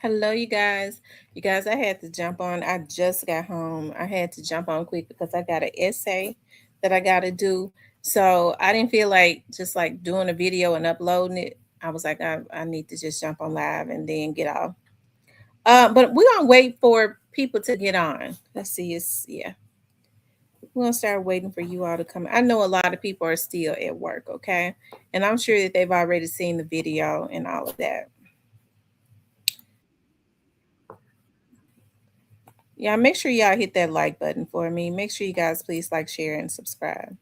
Hello, you guys. You guys, I had to jump on. I just got home. I had to jump on quick because I got an essay that I got to do. So I didn't feel like just like doing a video and uploading it. I was like, I need to just jump on live and then get off. But we're going to wait for people to get on. Let's see. Yeah. We're going to start waiting for you all to come. I know a lot of people are still at work, okay? And I'm sure that they've already seen the video and all of that. Yeah, make sure y'all hit that like button for me. Make sure you guys please like, share, and subscribe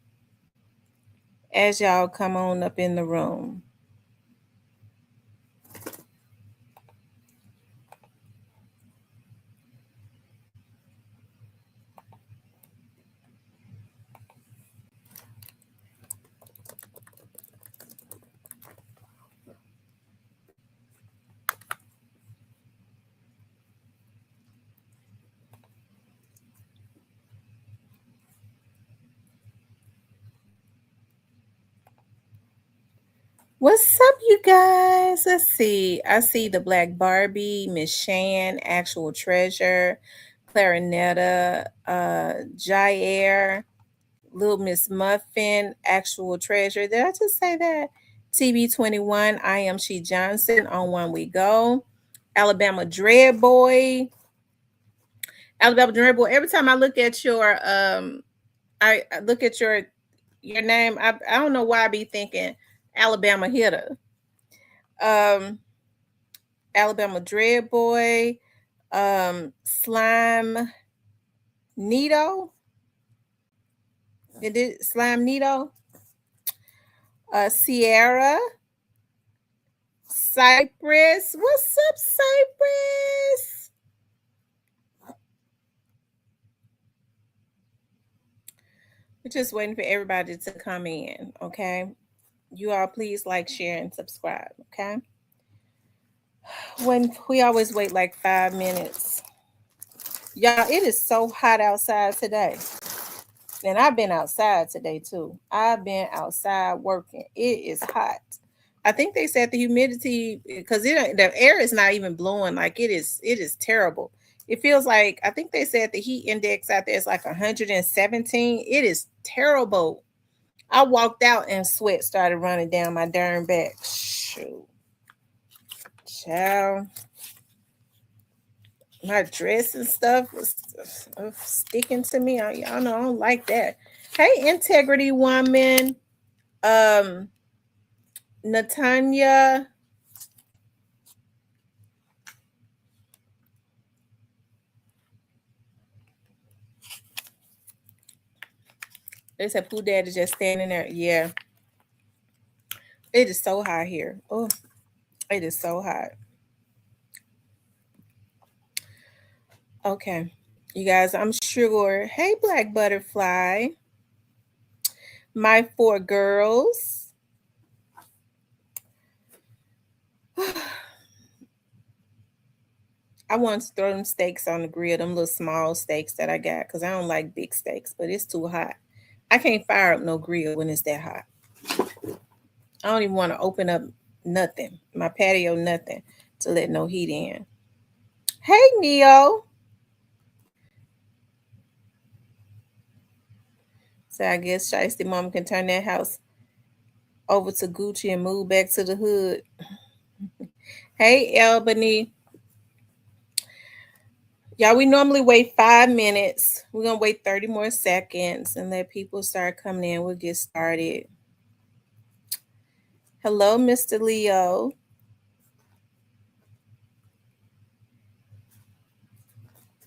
as y'all come on up in the room. What's up, you guys? Let's see. I see the Black Barbie, Miss Shan, Actual Treasure, Clarinetta, Jair, Little Miss Muffin, Actual Treasure. Did I just say that? TB21, I Am She Johnson, On One We Go, Alabama Dread Boy, Alabama Dread Boy. Every time I look at I look at your name. I don't know why I be thinking Alabama Hitter. Um, Alabama Dread Boy, Slime Nito. It did Slime Nito. Sierra, Cypress. What's up, Cypress? We're just waiting for everybody to come in, okay? You all please like, share, and subscribe, okay? When we always wait like 5 minutes. Y'all, it is so hot outside today. And I've been outside today too. I've been outside working. It is hot. I think they said the humidity because the air is not even blowing. Like it is terrible. It feels like I think they said the heat index out there is like 117. It is terrible. I walked out and sweat started running down my darn back. Shoot. Child. My dress and stuff was sticking to me. Y'all know I don't like that. Hey, Integrity Woman. Um, Natanya. They said Pooh Dad is just standing there. Yeah, it is so hot here. Oh, it is so hot. Okay, you guys, I'm sure. Hey, Black Butterfly. My four girls. I want to throw them steaks on the grill, them little small steaks that I got, because I don't like big steaks, but it's too hot. I can't fire up no grill when it's that hot. I don't even want to open up nothing, my patio, nothing, to let no heat in. Hey, Neo. So I guess Shiesty Mama can turn that house over to Gucci and move back to the hood. Hey, Albany. Y'all, we normally wait 5 minutes. We're going to wait 30 more seconds and let people start coming in. We'll get started. Hello, Mr. Leo.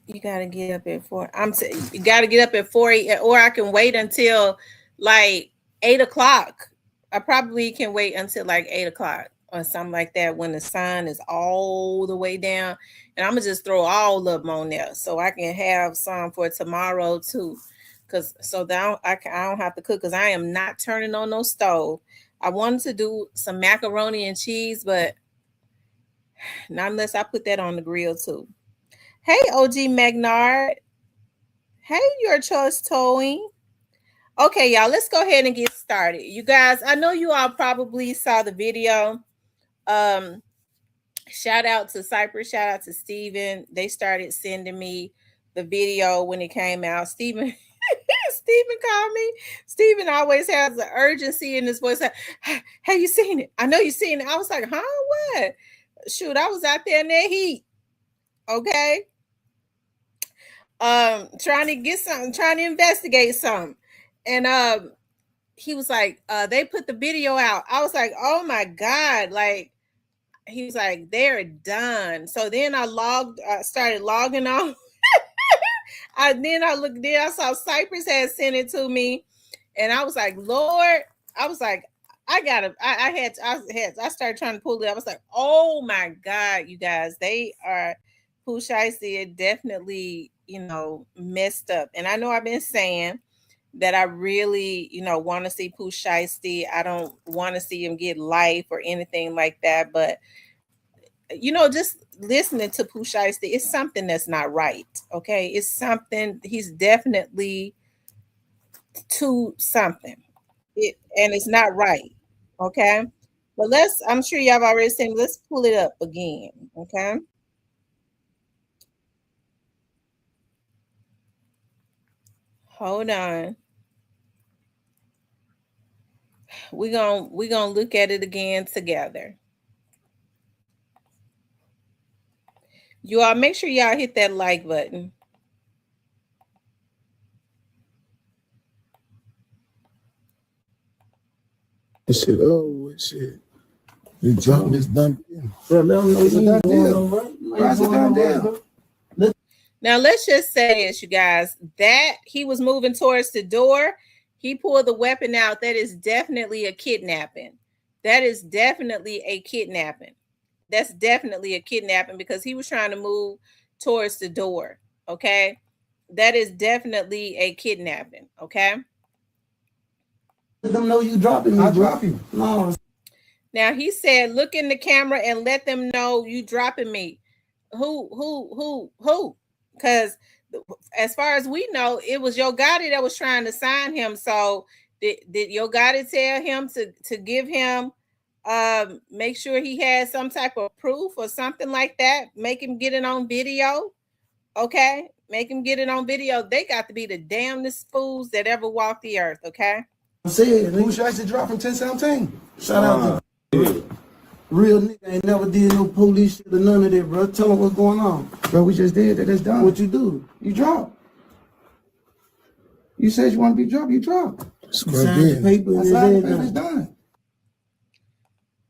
You gotta get up at 4. You gotta get up at 4, or I can wait until like 8 o'clock. I probably can wait until like 8 o'clock or something like that when the sun is all the way down, and I'm gonna just throw all of them on there so I can have some for tomorrow too. Cause so that I don't have to cook because I am not turning on no stove. I wanted to do some macaroni and cheese, but not unless I put that on the grill too. Hey, OG Magnard. Hey, your choice towing. Okay, y'all, let's go ahead and get started. You guys, I know you all probably saw the video. Um, Shout out to Cypress. Shout out to Steven. They started sending me the video when it came out. Steven Steven called me. Steven always has the urgency in his voice. Like, have you seen it? I know you seen it. I was like, huh? What? Shoot, I was out there in that heat. Okay. Trying to get something, trying to investigate something. And he was like, they put the video out. I was like, oh my God. Like, he was like, they're done. So then I started logging on. Then I saw Cypress had sent it to me, and I was like, Lord, I was like, I started trying to pull it. I was like, oh my God, you guys, they are Pooh Shiesty definitely, messed up. And I know I've been saying that I really, want to see Pooh Shiesty. I don't want to see him get life or anything like that, but just listening to Pooh Shiesty, it's something that's not right. Okay. It's something, he's definitely to something. And it's not right. Okay. But I'm sure y'all have already seen, let's pull it up again. Okay. Hold on. We're gonna look at it again together. You all make sure y'all hit that like button. This shit, oh shit. You dropping this done deal. Bro, let them know it's a done deal. Why is it done deal? Now let's just say this, you guys, that he was moving towards the door. He pulled the weapon out. That is definitely a kidnapping. That is definitely a kidnapping. That's definitely a kidnapping because he was trying to move towards the door. Okay. That is definitely a kidnapping. Okay. Let them know you dropping me. I drop you. No. Now he said, look in the camera and let them know you dropping me. Who? Because as far as we know, it was Yo Gotti that was trying to sign him. So did Yo Gotti tell him to give him, make sure he had some type of proof or something like that? Make him get it on video. Okay. Make him get it on video. They got to be the damnedest fools that ever walked the earth. Okay. I'm saying, Pooh Shiesty dropped from 1017. Shout out to real nigga ain't never did no police shit or none of that, bro. Tell them what's going on. Bro, we just did that. That's done. What you do? You drop. You said you want to be dropped. You drop. Sign the paper and it's done.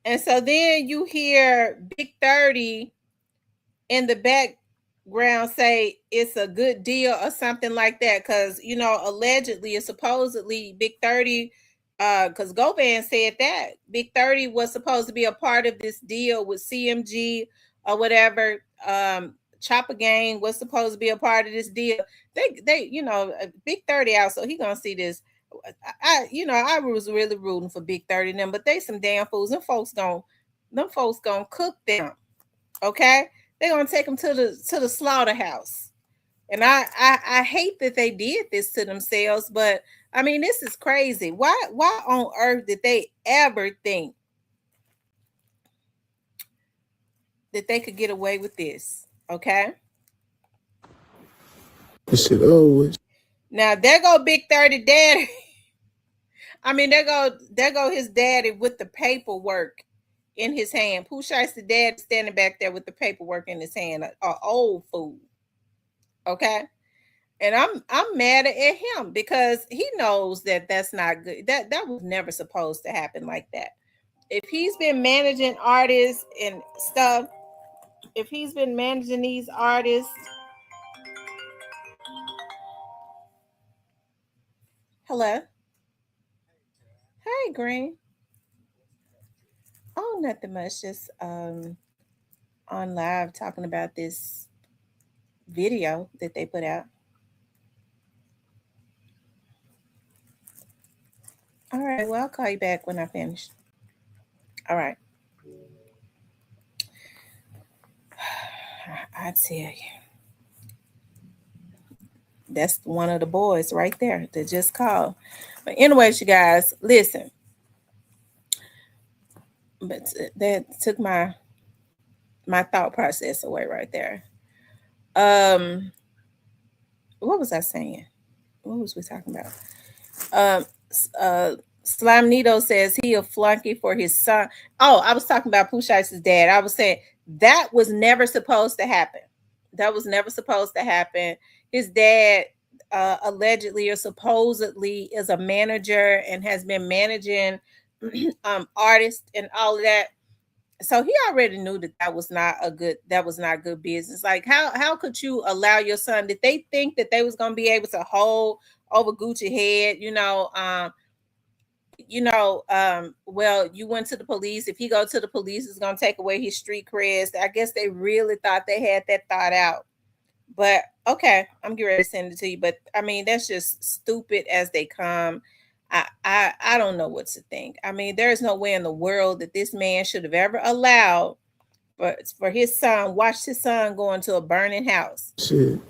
And so then you hear Big 30 in the background say it's a good deal or something like that. Because, allegedly or supposedly Big 30, because Govan said that Big 30 was supposed to be a part of this deal with CMG or whatever. Chopper Gang was supposed to be a part of this deal. They Big 30 out, so he gonna see this. I was really rooting for Big 30 them, but they some damn fools. Them folks gonna cook them. Okay, they're gonna take them to the slaughterhouse. And I hate that they did this to themselves, but I mean, this is crazy. Why on earth did they ever think that they could get away with this? Okay. This shit always. Now there go Big 30 daddy. I mean, there go his daddy with the paperwork in his hand. Pooh Shiesty dad standing back there with the paperwork in his hand, an old fool. Okay. And I'm mad at him because he knows that that's not good. That was never supposed to happen like that. If he's been managing artists and stuff, if he's been managing these artists. Hello. Hey, Green. Oh, nothing much. Just on live talking about this video that they put out. All right. Well, I'll call you back when I finish. All right. I tell you. That's one of the boys right there that just called. But anyways, you guys, listen. But that took my my thought process away right there. What was I saying? What was we talking about? Slime Nito says he a flunky for his son. Oh, I was talking about Pooh Shicey's dad. I was saying that was never supposed to happen. That was never supposed to happen. His dad allegedly or supposedly is a manager and has been managing artists and all of that. So he already knew that was not good business. Like how could you allow your son? Did they think that they was gonna be able to hold over Gucci head? Well, you went to the police. If he go to the police, it's gonna take away his street creds. I guess they really thought they had that thought out. But okay, I'm getting ready to send it to you. But I mean, that's just stupid as they come. I don't know what to think. I mean, there is no way in the world that this man should have ever allowed for his son, watched his son go into a burning house. Shit.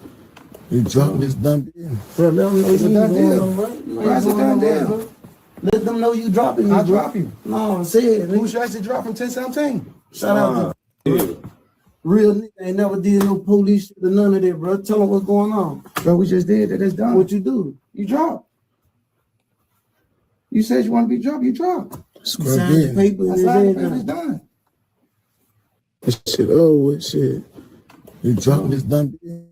You dropping this dumb in. Bro, let them know It's a you done going deal. on, bro. Why is it done deal? Let them know you dropping me, I bro. drop you. No, say it. Pooh Shicey drop from 1017. Shout out to real nigga ain't never did no police shit or none of that, bro. Tell them what's going on. Bro, we just did that. It's done. What you do? You drop. You said you want to be dropped. You drop. You signed the paper and I signed the paper. everything. It's done. This shit over. Shit. You dropping this dumb in.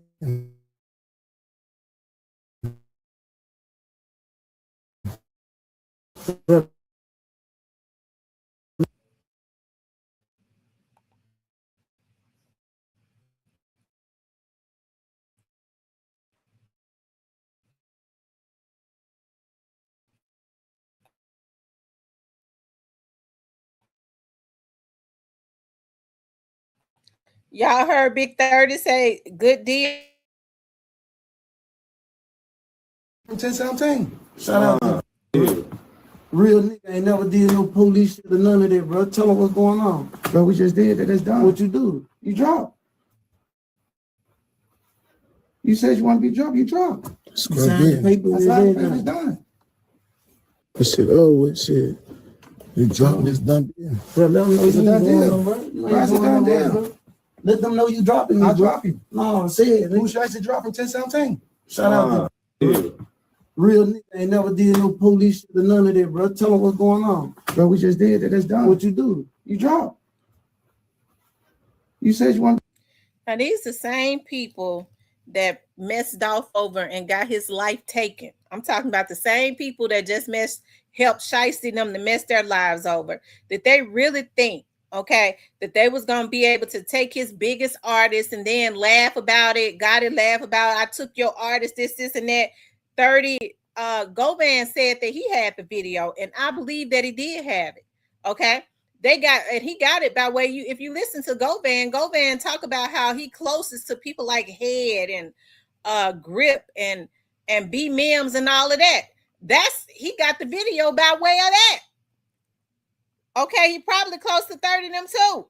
Y'all heard Big 30 say good deal. 1017. Shout out to real nigga ain't never did no police shit or none of that, bro. Tell them what's going on. Bro, we just did that. It's done. What you do? You drop. You said you want to be dropped. You drop. You signed the paper I and signed the paper. It's everything. done. This shit over. Shit. You dropping this dumb in. Bro, let them know It's a you done going deal. on, bro. Why is it done deal? Let them know you dropping me, I bro. drop you. No, say it. Pooh Shicey drop from 1017. Shout out to real nigga ain't never did no police shit or none of that, bro. Tell them what's going on. Bro, we just did that. It's done. What you do? You drop. You said you want. Now these the same people that messed Dolph over and got his life taken. I'm talking about the same people that just helped Shiesty them to mess their lives over. Did they really think, okay, that they was gonna be able to take his biggest artist and then laugh about it, laugh about it. I took your artist, this, and that. 30 Govan said that he had the video, and I believe that he did have it. Okay. He got it by way if you listen to Govan talk about how he closest to people like Head and Grip and B Mims and all of that. He got the video by way of that. Okay, he probably close to 30 them too.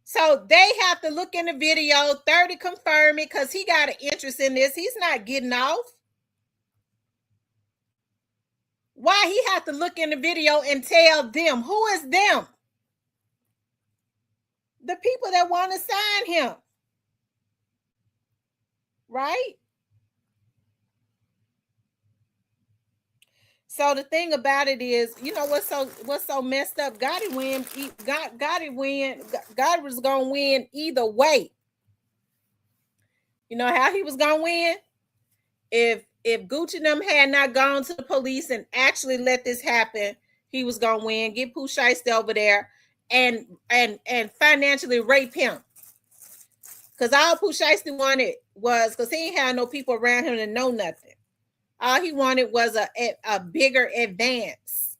So they have to look in the video, 30 confirm it because he got an interest in this. He's not getting off. Why he have to look in the video and tell them? Who is them? The people that want to sign him. Right? So the thing about it is, you know what's so messed up? Gotti was gonna win either way. You know how he was gonna win? If Gucci and them had not gone to the police and actually let this happen, he was gonna win. Get Pooh Shicey over there and financially rape him. Because all Pooh Shicey wanted was, because he ain't had no people around him to know nothing. All he wanted was a bigger advance.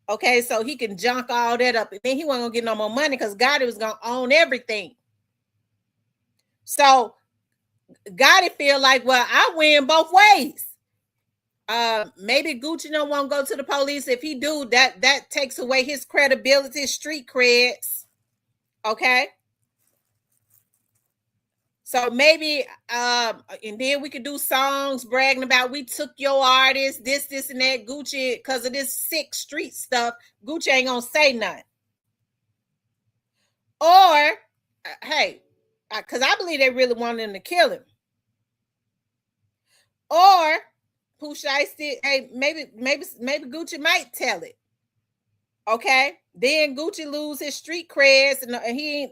Okay, so he can junk all that up. And then he wasn't going to get no more money because Gotti was going to own everything. So Gotti feel like, well, I win both ways. Maybe Gucci don't want to go to the police. If he do, that takes away his credibility, street creds. Okay. So maybe, and then we could do songs bragging about we took your artist, this, and that. Gucci, because of this sick street stuff, Gucci ain't gonna say nothing. Or, hey, because I believe they really wanted him to kill him. Or Pooh Shiesty, hey, maybe Gucci might tell it. Okay, then Gucci lose his street creds, and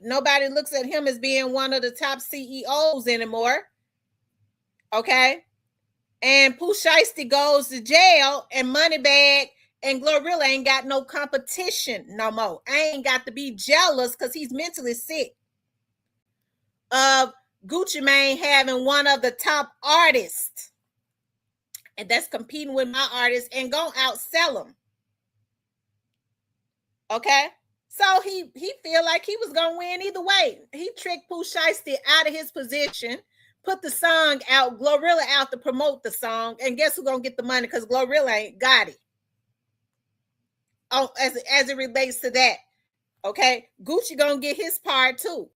nobody looks at him as being one of the top CEOs anymore. Okay, and Pooh Shiesty goes to jail, and Moneybagg and Glorilla ain't got no competition no more. I ain't got to be jealous because he's mentally sick of Gucci Mane having one of the top artists, and that's competing with my artists and gonna outsell them. Okay, so he feel like he was gonna win either way. He tricked Pooh Shiesty out of his position, put the song out, Glorilla out to promote the song, and guess who's gonna get the money? Because Glorilla ain't got it. Oh, as it relates to that, okay, Gucci gonna get his part too.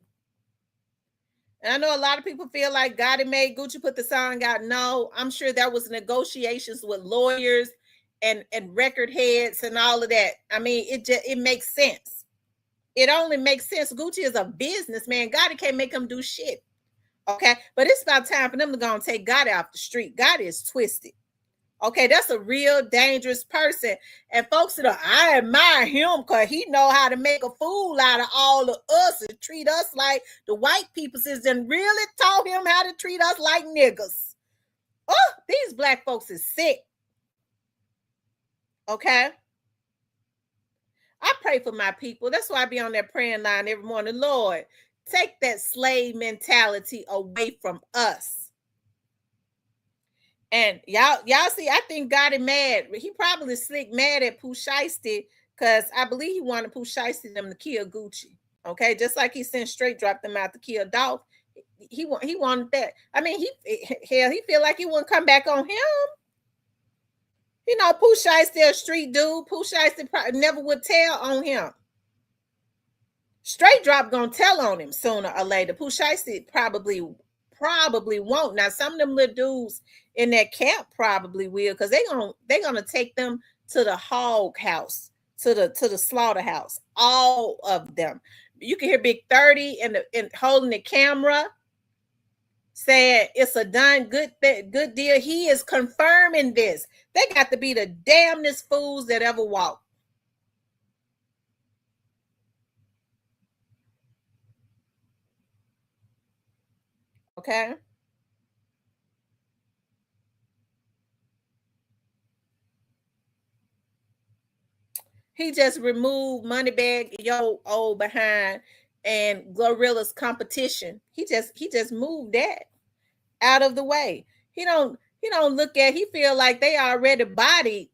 And I know a lot of people feel like Gotti made Gucci put the song out. No, I'm sure there was negotiations with lawyers and record heads and all of that. I mean, it makes sense. It only makes sense. Gucci is a businessman. Gotti can't make him do shit. Okay, but it's about time for them to go and take Gotti off the street. Gotti is twisted. Okay, that's a real dangerous person. And folks that I admire him because he know how to make a fool out of all of us and treat us like the white people and really taught him how to treat us like niggas. Oh, these black folks is sick. Okay. I pray for my people. That's why I be on that praying line every morning. Lord, take that slave mentality away from us. And y'all see, I think Gotti mad. He probably slick mad at Pooh Shiesty because I believe he wanted Pooh Shiesty them to kill Gucci. Okay, just like he sent Straight Drop them out to kill Dolph. He wanted that. I mean, he feel like he wouldn't come back on him. You know, Pooh Shiesty a street dude. Pooh Shiesty probably never would tell on him. Straight Drop gonna tell on him sooner or later. Pooh Shiesty probably won't. Now, some of them little dudes in that camp probably will, because they're gonna take them to the hog house, to the slaughterhouse. All of them. You can hear Big 30 and holding the camera, saying it's a done good deal. He is confirming this. They got to be the damnedest fools that ever walked. Okay. He just removed Moneybagg, yo old behind, and Glorilla's competition. He just moved that out of the way. He don't look at, he feel like they already bodied.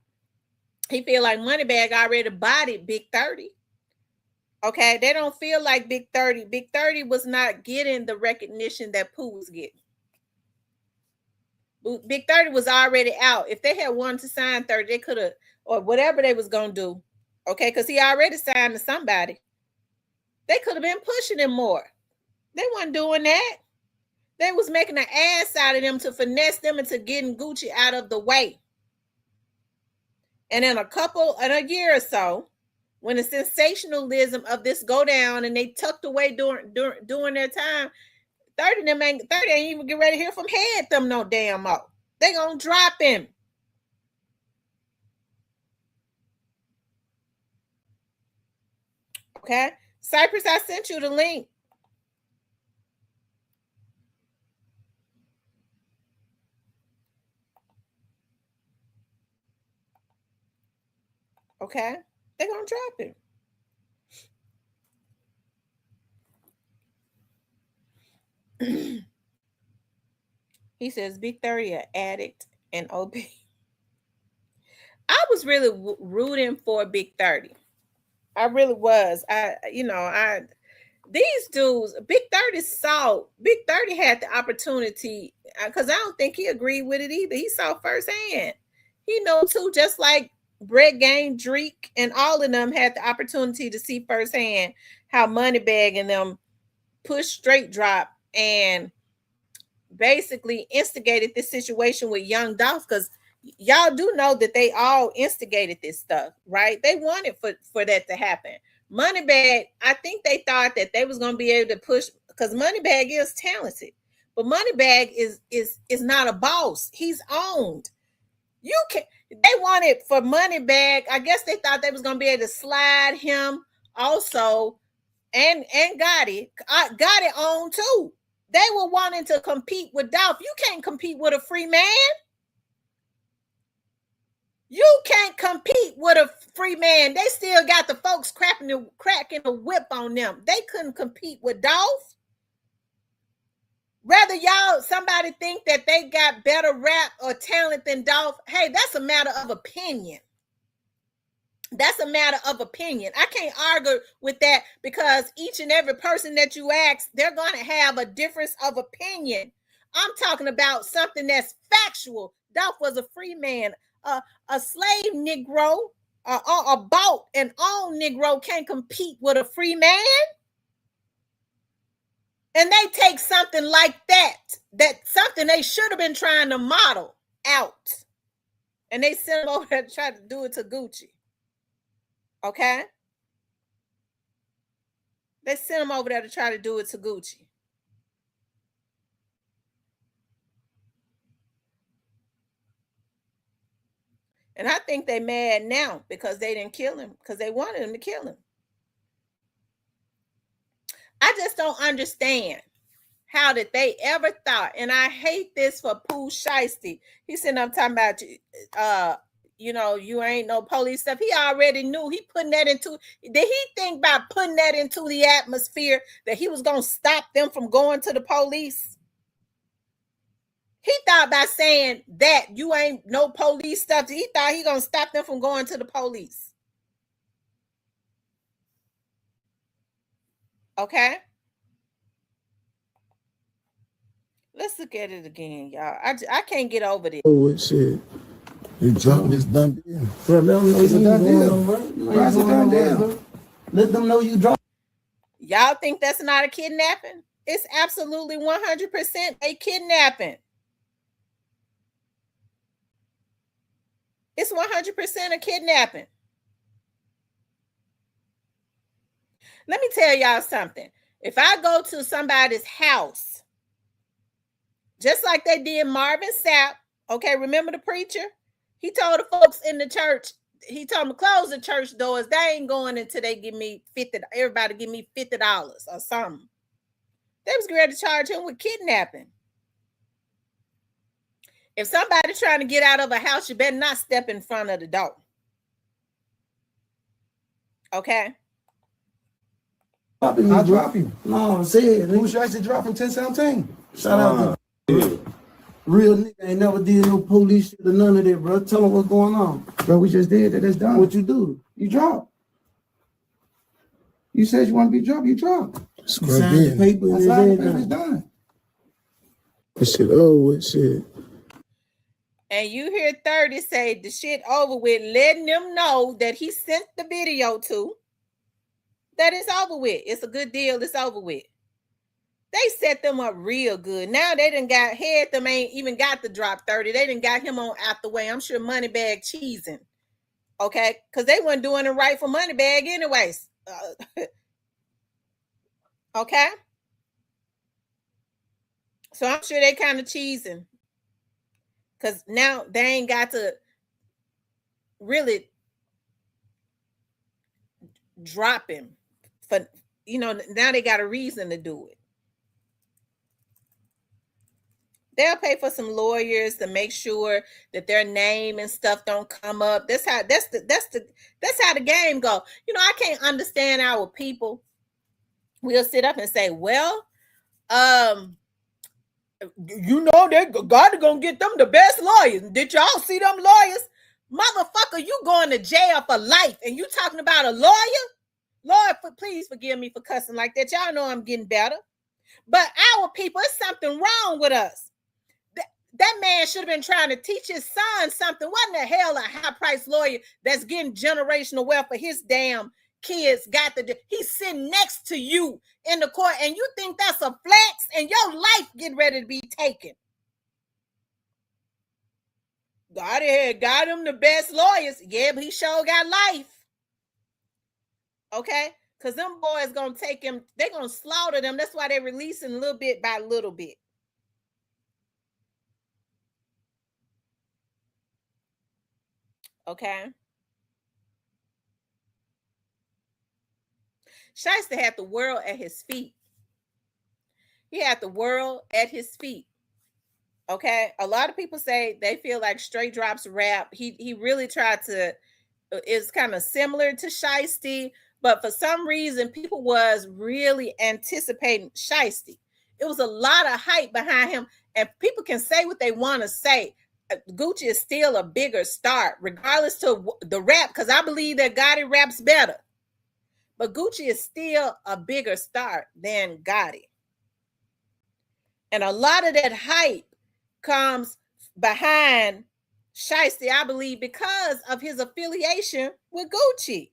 He feel like Moneybagg already bodied Big 30. Okay, they don't feel like Big 30. Big 30 was not getting the recognition that Pooh was getting. Big 30 was already out. If they had wanted to sign 30, they could have, or whatever they was gonna do. Okay, because he already signed to somebody. They could have been pushing him more. They weren't doing that. They was making an ass out of them to finesse them into getting Gucci out of the way. And in a year or so, when the sensationalism of this go down and they tucked away during their time, 30 ain't even get ready to hear from Head them no damn more. They gonna drop him. Okay, Cypress, I sent you the link. Okay, they're gonna drop him. He says Big 30 an addict and OB. I was really rooting for Big 30. I really was. These dudes, Big 30 saw, Big 30 had the opportunity, because I don't think he agreed with it either. He saw firsthand. He knew too, just like Brett Gang, Drake, and all of them had the opportunity to see firsthand how Moneybagg and them pushed Straight Drop and basically instigated this situation with Young Dolph, because y'all do know that they all instigated this stuff, right? They wanted for that to happen. Moneybag, I think they thought that they was gonna be able to push because Moneybag is talented, but Moneybag is not a boss. He's owned. You can. They wanted for Moneybag. I guess they thought they was gonna be able to slide him also, and Gotti. Gotti owned too. They were wanting to compete with Dolph. You can't compete with a free man. You can't compete with a free man. They still got the folks cracking the whip on them. They couldn't compete with Dolph. Rather somebody think that they got better rap or talent than Dolph. Hey, that's a matter of opinion. That's a matter of opinion. I can't argue with that because each and every person that you ask, they're going to have a difference of opinion. I'm talking about something that's factual. Dolph was a free man. A slave Negro, a bought and owned Negro can't compete with a free man. And they take something like that's something they should have been trying to model out. And they sent him over there to try to do it to Gucci. Okay? They sent him over there to try to do it to Gucci. And I think they mad now because they didn't kill him, because they wanted him to kill him. I just don't understand how did they ever thought, and I hate this for Pooh Shiesty. He said, I'm talking about, you ain't no police stuff. He already knew. He putting that into, did he think about putting that into the atmosphere that he was going to stop them from going to the police? He thought by saying that you ain't no police stuff, he thought he going to stop them from going to the police. Okay? Let's look at it again, y'all. I can't get over this. Oh, shit. You dropped this done deal. Bro, let them know It's a you done going deal. on, bro. Why is it done deal? Let them know you dropped. Y'all think that's not a kidnapping? It's absolutely 100% a kidnapping. It's 100% a kidnapping. Let me tell y'all something. If I go to somebody's house, just like they did Marvin Sapp, okay, remember the preacher? He told the folks in the church, he told them to close the church doors. They ain't going until they give me everybody give me $50 or something. They was ready to charge him with kidnapping. If somebody trying to get out of a house, you better not step in front of the door. Okay? I'll drop you. No, I'm saying. Who should I say drop from 1017? Shout out to real nigga ain't never did no police shit or none of that, bro. Tell them what's going on. Bro, we just did that. That's done. What you do? You drop. You said you want to be dropped. You drop. You signed the paper and I signed the paper. everything. It's done. This shit over. Shit. And you hear 30 say the shit over with, letting them know that he sent the video to, that it's over with. It's a good deal. It's over with. They set them up real good. Now they done got head. Them ain't even got the drop 30. They done got him on out the way. I'm sure Moneybag cheesing. Okay? Because they weren't doing it right for Moneybag anyways. Okay? So I'm sure they kind of cheesing. Because now they ain't got to really drop him. For, now they got a reason to do it. They'll pay for some lawyers to make sure that their name and stuff don't come up. That's how the game go. I can't understand our people. We'll sit up and say, well, they God gonna get them the best lawyers. Did y'all see them lawyers? Motherfucker, you going to jail for life and you talking about a lawyer? Lord, please forgive me for cussing like that. Y'all know I'm getting better. But our people, it's something wrong with us. That man should have been trying to teach his son something. What in the hell a high-priced lawyer that's getting generational wealth for his damn kids he's sitting next to you in the court and you think that's a flex and your life getting ready to be taken. Got him the best lawyers. Yeah, but he sure got life. Okay? Because them boys gonna take him, they're gonna slaughter them. That's why they're releasing little bit by little bit. Okay. Shiesty had the world at his feet. He had the world at his feet. Okay. A lot of people say they feel like Straight Drops rap. He really tried to, it's kind of similar to Shiesty, but for some reason, people was really anticipating Shiesty. It was a lot of hype behind him, and people can say what they want to say. Gucci is still a bigger star, regardless to the rap, because I believe that Gotti raps better. But Gucci is still a bigger star than Gotti. And a lot of that hype comes behind Shiesty, I believe, because of his affiliation with Gucci.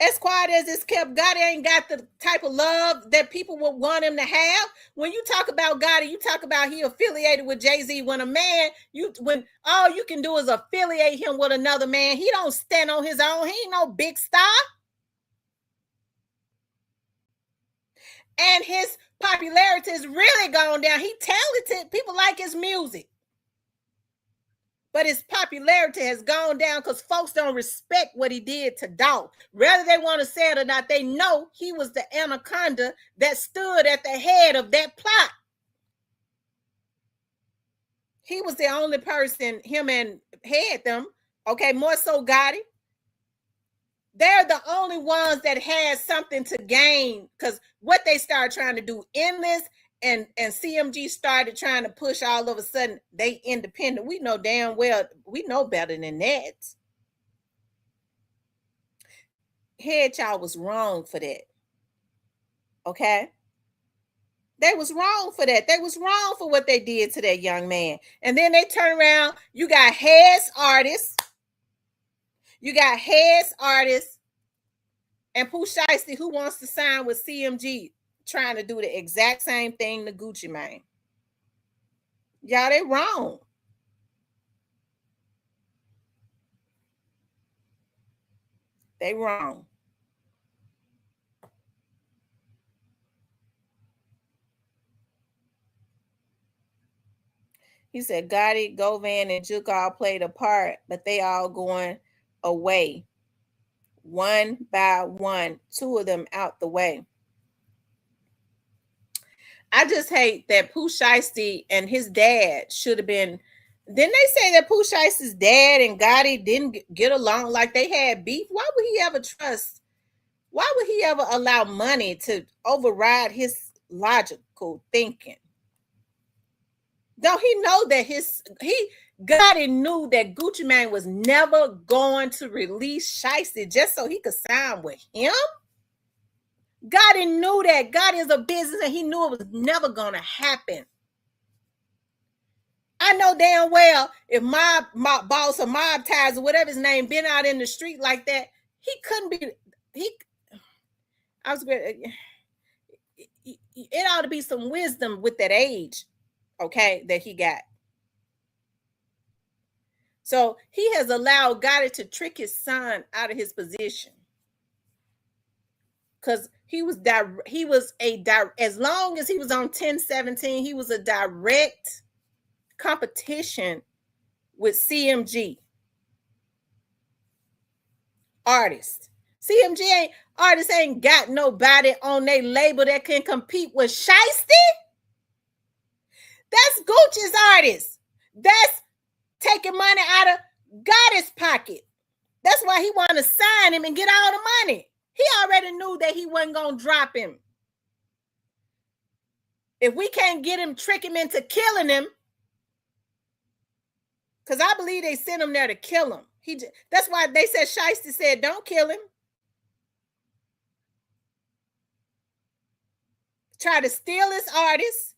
As quiet as it's kept, Gotti ain't got the type of love that people would want him to have. When you talk about Gotti, you talk about he affiliated with Jay-Z. When a man, when all you can do is affiliate him with another man, he don't stand on his own. He ain't no big star. And his popularity has really gone down. He talented. People like his music. But his popularity has gone down because folks don't respect what he did to Dolph. Whether they want to say it or not, they know he was the anaconda that stood at the head of that plot. He was the only person, him and had them, okay, more so Gotti. They're the only ones that had something to gain, because what they started trying to do, Endless and CMG started trying to push, all of a sudden they independent. We know damn well, we know better than that. Head Y'all was wrong for that. Okay? They was wrong for that. They was wrong for what they did to that young man. And then they turn around, you got Heads artists. You got Heads artists and Pooh Shiesty, who wants to sign with CMG, trying to do the exact same thing to Gucci Mane. Y'all, they wrong. They wrong. He said Gotti, Govan, and Juke all played a part, but they all going away. One by one, two of them out the way. I just hate that Pooh Shiesty and his dad should have been. Didn't they say that Pooh Shiesty's dad and Gotti didn't get along, like they had beef? Why would he ever trust? Why would he ever allow money to override his logical thinking? Don't he know that Gotti knew that Gucci Mane was never going to release Shiesty just so he could sign with him? Gotti knew that. Gotti is a business and he knew it was never going to happen. I know damn well if my boss or Mob Ties or whatever his name been out in the street like that, he couldn't be. I was great. It ought to be some wisdom with that age, okay, that he got. So he has allowed Gotti to trick his son out of his position, because as long as he was on 1017, he was a direct competition with CMG artists. CMG artists ain't got nobody on their label that can compete with Shiesty. That's Gucci's artist. That's taking money out of Gotti's pocket. That's why he wanted to sign him and get all the money. He already knew that he wasn't going to drop him. If we can't get him, trick him into killing him, because I believe they sent him there to kill him. That's why they said Shiesty said, don't kill him. Try to steal his artist.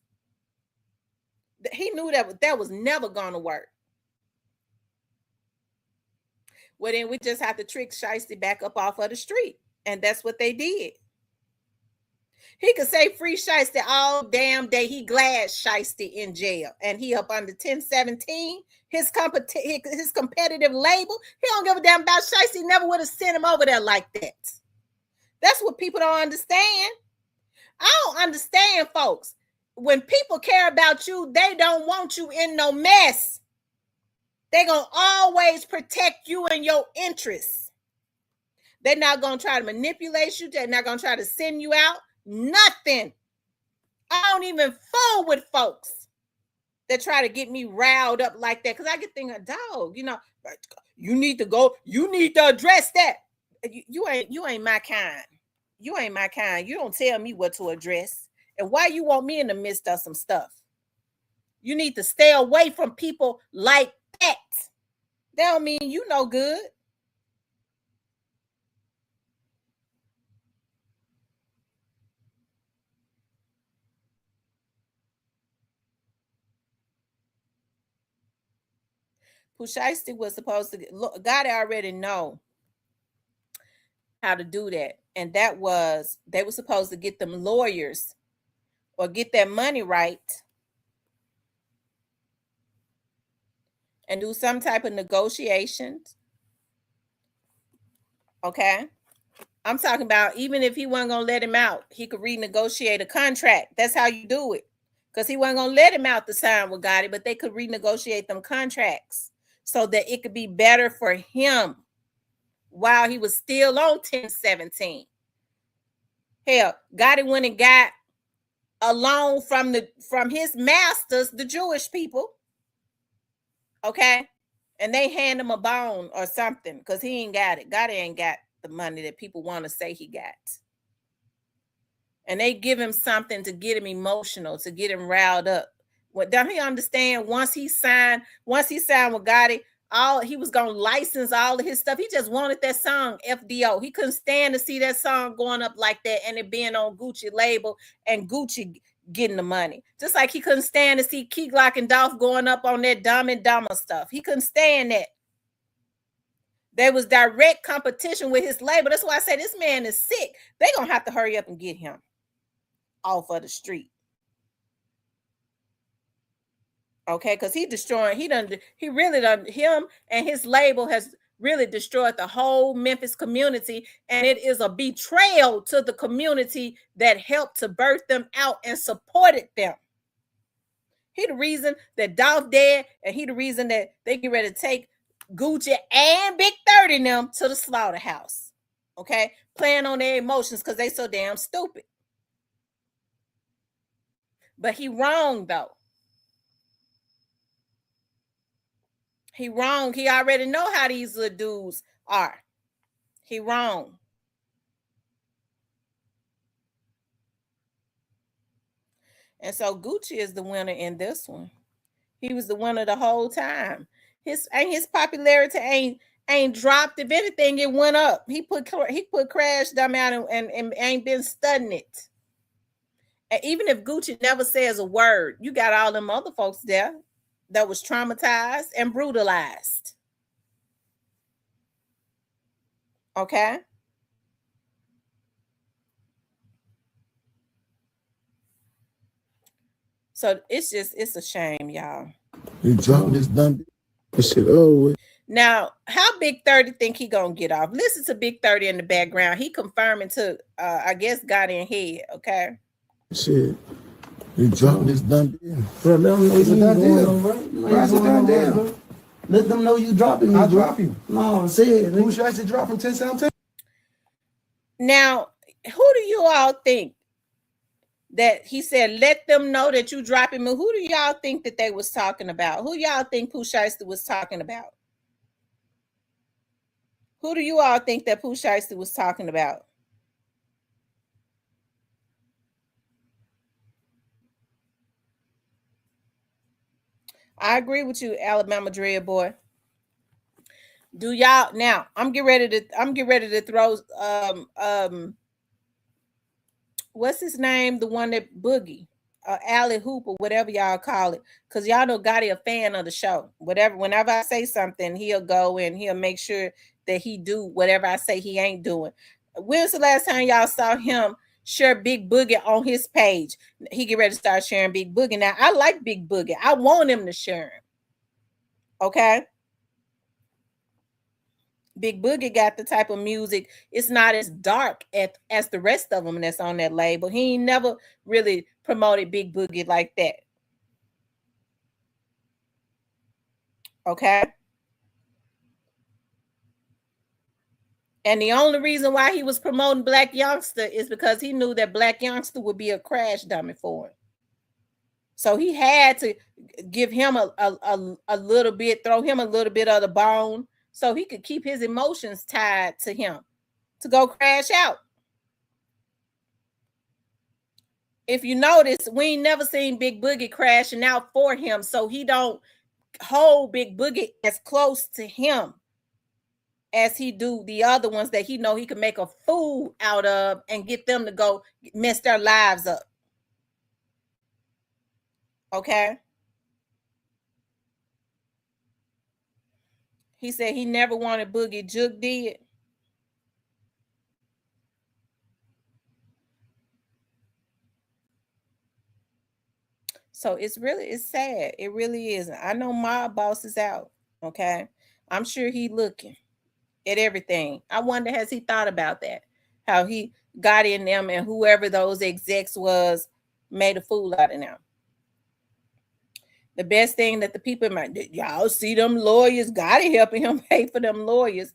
He knew that was never going to work. Well, then we just have to trick Shiesty back up off of the street. And that's what they did. He could say free Shiesty all damn day. He glad Shiesty in jail and he up under 1017. His competitive label. He don't give a damn about Shiesty. Never would have sent him over there like that. That's what people don't understand. I don't understand, folks. When people care about you, they don't want you in no mess. They're going to always protect you and your interests. They're not going to try to manipulate you. They're not going to try to send you out. Nothing. I don't even fool with folks that try to get me riled up like that, because I get thinking, dog, you know, you need to go, you need to address that. You ain't my kind. You ain't my kind. You don't tell me what to address. And why you want me in the midst of some stuff? You need to stay away from people like that. That don't mean you no good. Pooh Shiesty was supposed to look, God already know how to do that. And that was, they were supposed to get them lawyers or get that money right and do some type of negotiations. Okay. I'm talking about, even if he wasn't going to let him out, he could renegotiate a contract. That's how you do it. Because he wasn't going to let him out to sign with Gotti, but they could renegotiate them contracts so that it could be better for him while he was still on 1017. Hell, Gotti went and got a loan from his masters, the Jewish people. Okay. And they hand him a bone or something because he ain't got it. Gotti ain't got the money that people want to say he got. And they give him something to get him emotional, to get him riled up. What don't he understand? Once he signed with Gotti, he was gonna license all of his stuff. He just wanted that song FDO. He couldn't stand to see that song going up like that and it being on Gucci label and Gucci getting the money. Just like he couldn't stand to see Key Glock and Dolph going up on that Dumb and Dumber stuff. He couldn't stand that. There was direct competition with his label. That's why I say this man is sick. They're gonna have to hurry up and get him off of the street. Okay, because him and his label has really destroyed the whole Memphis community, and it is a betrayal to the community that helped to birth them out and supported them. He the reason that Dolph dead, and he the reason that they get ready to take Gucci and Big 30 them to the slaughterhouse. Okay, playing on their emotions because they so damn stupid. But he wrong though. He wrong. He already know how these little dudes are. He wrong. And so Gucci is the winner in this one. He was the winner the whole time. His popularity ain't dropped. If anything, it went up. He put Crash Dumb out and ain't been studying it. And even if Gucci never says a word, you got all them other folks there that was traumatized and brutalized. Okay. So it's a shame, y'all. He dropped this dumb shit over. Now, how Big 30 think he gonna get off? Listen to Big 30 in the background. He confirming to I guess got in head, okay? Shit. He dropped this dumb. Bro, let them know you done deal, bro. Let them know you dropping me. I drop you. No, say it. Who should I say drop from 10-17? Now, who do you all think that he said, let them know that you dropping me? Who do y'all think that they was talking about? Who y'all think Pooh Shiesty was talking about? Who do you all think that Pooh Shiesty was talking about? I agree with you, Alabama Dread Boy. Do y'all now? I'm getting ready to throw what's his name? The one that Boogie, Alley Hooper, whatever y'all call it, because y'all know Gotti a fan of the show. Whenever I say something, he'll go and he'll make sure that he do whatever I say he ain't doing. When's the last time y'all saw him share Big Boogie on his page. He get ready to start sharing Big Boogie. Now, I like Big Boogie. I want him to share him. Okay? Big Boogie got the type of music. It's not as dark as the rest of them that's on that label. He ain't never really promoted Big Boogie like that. Okay? And the only reason why he was promoting Black Youngster is because he knew that Black Youngster would be a crash dummy for him. So he had to give him a little bit, throw him a little bit of the bone so he could keep his emotions tied to him to go crash out. If you notice, we ain't never seen Big Boogie crashing out for him, so he don't hold Big Boogie as close to him as he do the other ones that he know he can make a fool out of and get them to go mess their lives up. Okay? He said he never wanted Boogie. Juke did. So it's sad. It really is. I know my boss is out. Okay? I'm sure he looking at everything. I wonder, has he thought about that? How he got in them and whoever those execs was made a fool out of them. The best thing that the people might, y'all see them lawyers, Gotti helping him pay for them lawyers.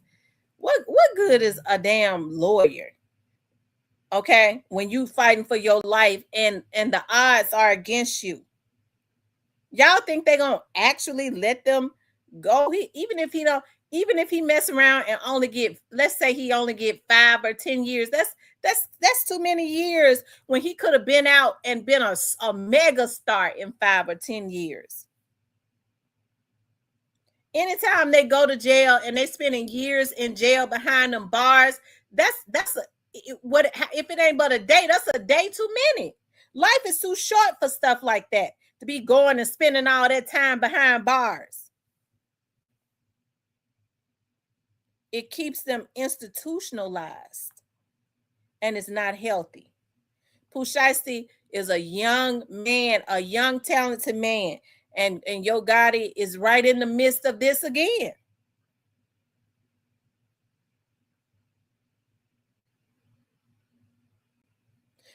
What good is a damn lawyer? Okay, when you fighting for your life and the odds are against you. Y'all think they're gonna actually let them go? Even if he mess around and only get, let's say he only get 5 or 10 years, that's too many years when he could have been out and been a mega star in 5 or 10 years. Anytime they go to jail and they spending years in jail behind them bars, if it ain't but a day, that's a day too many. Life is too short for stuff like that, to be going and spending all that time behind bars. It keeps them institutionalized, and it's not healthy. Pooh Shiesty is a young man, a young talented man, and Yo Gotti is right in the midst of this again.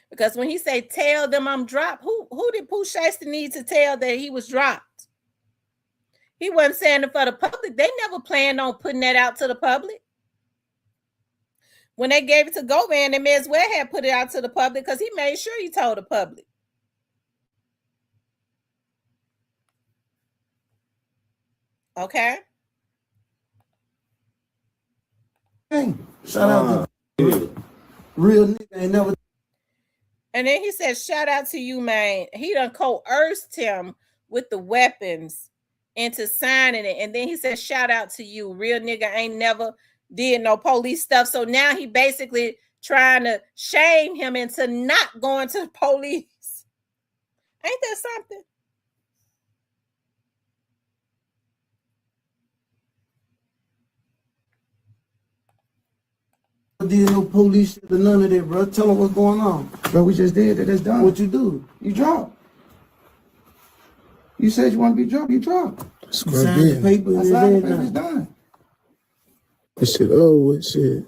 Because when he say tell them I'm dropped, who did Pooh Shiesty need to tell that he was dropped? He wasn't saying it for the public. They never planned on putting that out to the public. When they gave it to Govan, they may as well have put it out to the public because he made sure he told the public. Okay? Shout out to real nigga ain't never. And then he said, shout out to you, man. He done coerced him with the weapons into signing it. And then he said, shout out to you. Real nigga ain't never did no police stuff. So now he basically trying to shame him into not going to the police. Ain't that something? Did no police shit or none of that, bro. Tell them what's going on. Bro, we just did it. It's done. What you do? You dropped. You said you want to be dropped. You dropped. Sign the paper. I signed the paper. It's done. This shit over. Shit.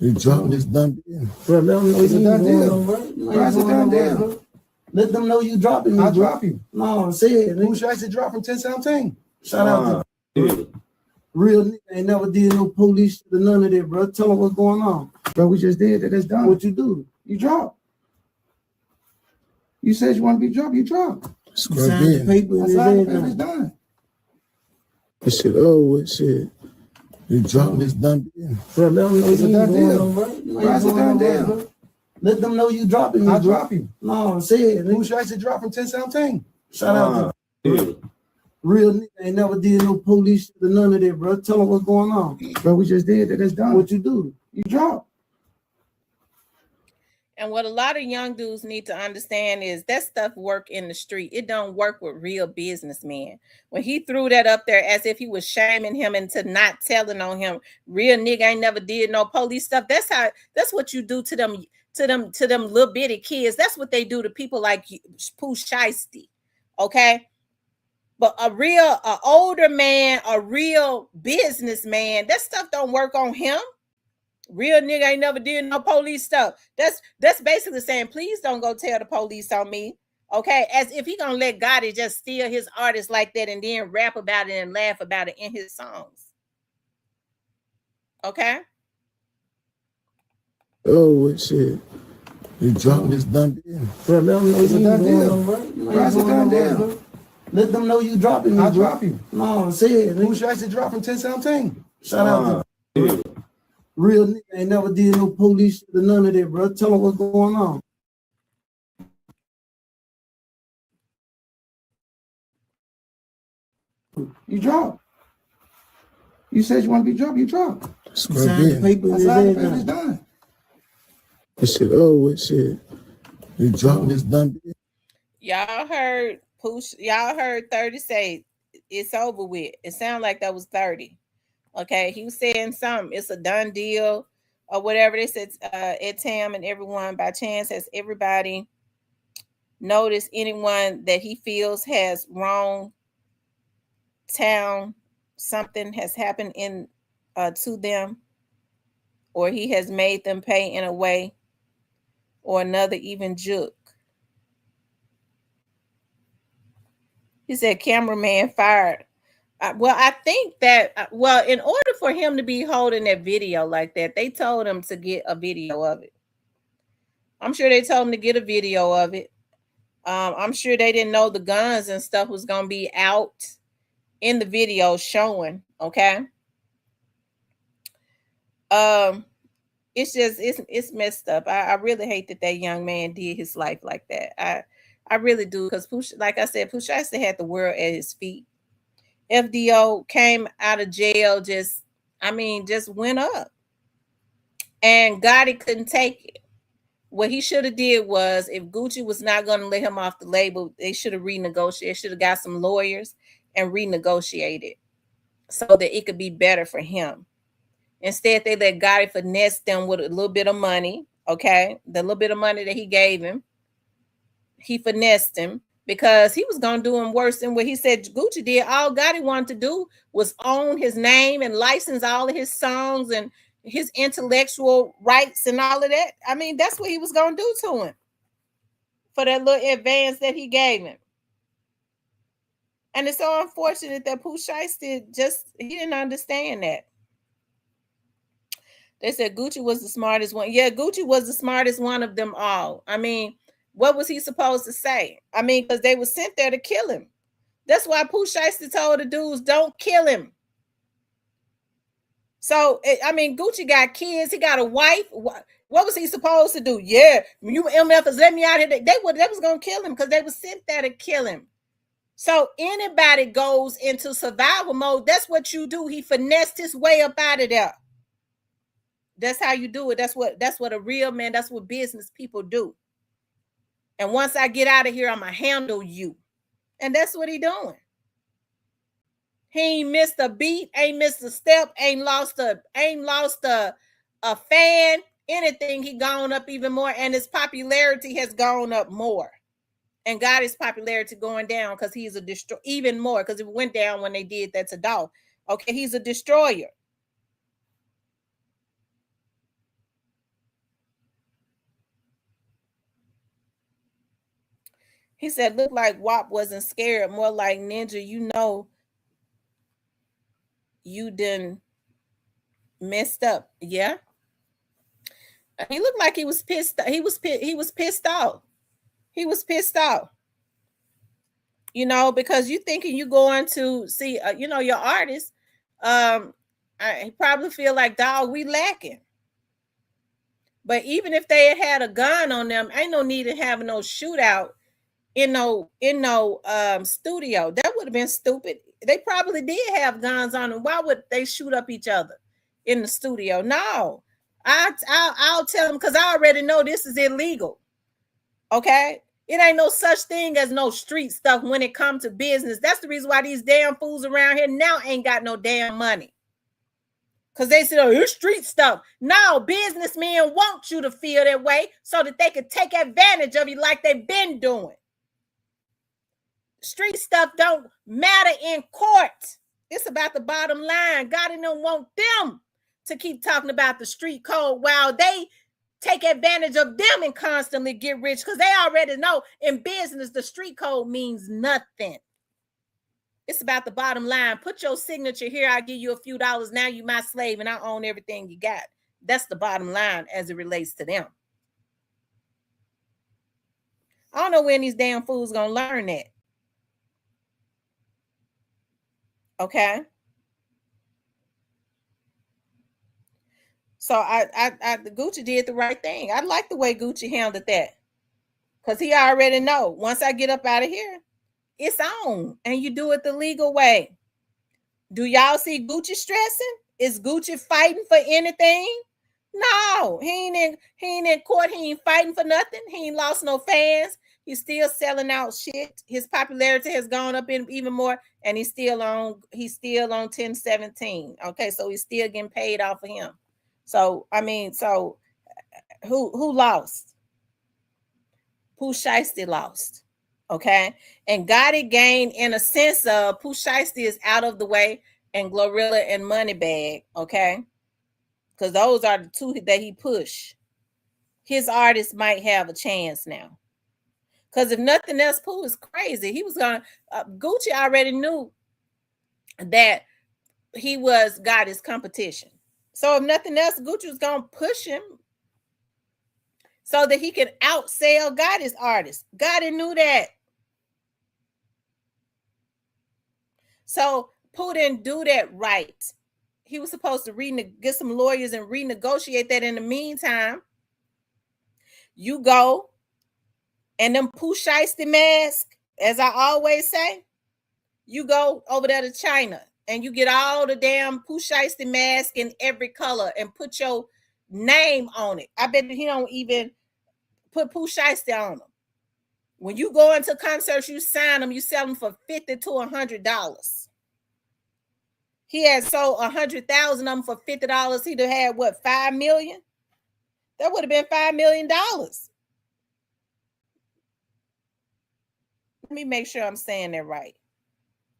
You dropped. It's done. Bro, let them know It's a done deal. bro. It's a done deal. Let them know you dropping me. I'll drop you. No, I'm saying. Who should I say drop from 1017? Shout out to real nigga ain't never did no police shit or none of that, bro. Tell them what's going on. Bro, we just did it. It's done. What you do? You dropped. You said you want to be dropped. You dropped. Sign the paper. I signed the paper. It's done. This shit over. Shit. You dropped. It's done. Bro, let them know It's a done deal. on, bro. It's a done deal. Let them know you dropping me. I'll bro. drop you. No, I'm saying. Who should I say drop from 1017? Shout out to real nigga ain't never did no police shit or none of that, bro. Tell them what's going on. Bro, we just did it. It's done. What you do? You dropped. And what a lot of young dudes need to understand is that stuff work in the street. It don't work with real businessmen. When he threw that up there as if he was shaming him into not telling on him, real nigga ain't never did no police stuff. That's what you do to them to them little bitty kids. That's what they do to people like Pooh Shiesty. Okay. But a older man, a real businessman, that stuff don't work on him. Real nigga ain't never did no police stuff. That's basically saying, please don't go tell the police on me. Okay, as if he gonna let Gotti just steal his artists like that and then rap about it and laugh about it in his songs. Okay. Oh shit! You dropping this done deal. Bro, let them know It's a you done going deal. on, bro. It's a done deal. Let them know you dropping me, I'll bro. drop you. No, say it. Who should I say dropping 1017? Shout out to real nigga ain't never did no police shit or none of that, bro. Tell them what's going on. You drop. You said you want to be dropped. You dropped. Sign the paper. That's how the paper's done. This shit. Oh shit! You dropping this done deal. Y'all heard Pooh. Y'all heard 30 say it's over with. It sounded like that was 30. Okay, he was saying something. It's a done deal or whatever. They said at Tam and everyone. By chance, has everybody noticed anyone that he feels has wrong town? Something has happened in to them, or he has made them pay in a way or another, even juke. He said, cameraman fired. Well, I think that, in order for him to be holding that video like that, they told him to get a video of it. I'm sure they told him to get a video of it. I'm sure they didn't know the guns and stuff was going to be out in the video showing. Okay. It's just, it's messed up. I really hate that young man did his life like that. I really do. Because like I said, Pooh Shiesty had the world at his feet. FDO came out of jail, just went up. And Gotti couldn't take it. What he should have did was, if Gucci was not going to let him off the label, they should have renegotiated. Should have got some lawyers and renegotiated so that it could be better for him. Instead, they let Gotti finesse them with a little bit of money. Okay, the little bit of money that he gave him, he finessed him. Because he was going to do him worse than what he said Gucci did. All Gotti wanted to do was own his name and license all of his songs and his intellectual rights and all of that. I mean, that's what he was going to do to him for that little advance that he gave him. And it's so unfortunate that Pooh Shiesty he didn't understand that. They said Gucci was the smartest one. Yeah, Gucci was the smartest one of them all. I mean, what was he supposed to say? I mean, because they were sent there to kill him. That's why Pooh Shiesty told the dudes, don't kill him. So, I mean, Gucci got kids. He got a wife. What was he supposed to do? Yeah, you MFers, let me out here. They was going to kill him because they were sent there to kill him. So anybody goes into survival mode, that's what you do. He finessed his way up out of there. That's how you do it. That's what a real man, that's what business people do. And once I get out of here, I'm going to handle you. And that's what he doing. He ain't missed a beat, ain't missed a step, ain't lost a fan, anything. He gone up even more, and his popularity has gone up more. And got his popularity going down because he's a destroyer, even more, because it went down when they did that to Dolph. Okay, he's a destroyer. He said, looked like WAP wasn't scared, more like Ninja, you done messed up. Yeah. He looked like he was pissed. He was pissed off. He was pissed off. Because you thinking you going to see, your artist. I probably feel like, dog, we lacking. But even if they had a gun on them, ain't no need to have no shootout in no studio. That would have been stupid. They probably did have guns on them. Why would they shoot up each other in the studio? No, I'll tell them, because I already know this is illegal. Okay, it ain't no such thing as no street stuff when it comes to business. That's the reason why these damn fools around here now ain't got no damn money, Because they said, oh, it's street stuff. No, businessmen want you to feel that way so that they can take advantage of you like they've been doing. Street stuff don't matter in court. It's about the bottom line. God don't want them to keep talking about the street code while they take advantage of them and constantly get rich, because they already know in business the street code means nothing. It's about the bottom line. Put your signature here. I'll give you a few dollars. Now you my slave and I own everything you got. That's the bottom line as it relates to them. I don't know when these damn fools gonna learn that. Okay. So the Gucci did the right thing. I like the way Gucci handled that, because he already know once I get up out of here, it's on, and you do it the legal way. Do y'all see Gucci stressing? Is Gucci fighting for anything? No, he ain't in court. He ain't fighting for nothing. He ain't lost no fans. He's still selling out shit. His popularity has gone up even more, and he's still on 1017. Okay, so he's still getting paid off of him. So I mean, so who lost? Pooh Shiesty lost. Okay, and Gotti gained in a sense of Pooh Shiesty is out of the way, and Glorilla and Moneybagg. Okay, because those are the two that he pushed. His artists might have a chance now. Because if nothing else, Pooh is crazy. He was gonna Gucci already knew that he was Gotti's competition. So if nothing else, Gucci was gonna push him so that he could outsell Gotti's artists. Gotti knew that. So Pooh didn't do that right. He was supposed to get some lawyers and renegotiate that. In the meantime, you go and them Pooh Shiesty mask, as I always say, you go over there to China and you get all the damn Pooh Shiesty mask in every color and put your name on it. I bet he don't even put Pooh Shiesty on them. When you go into concerts, you sign them, you sell them for $50 to $100. He had sold 100,000 of them for $50. He'd have had what, 5 million? That would have been $5 million. Let me make sure I'm saying that right.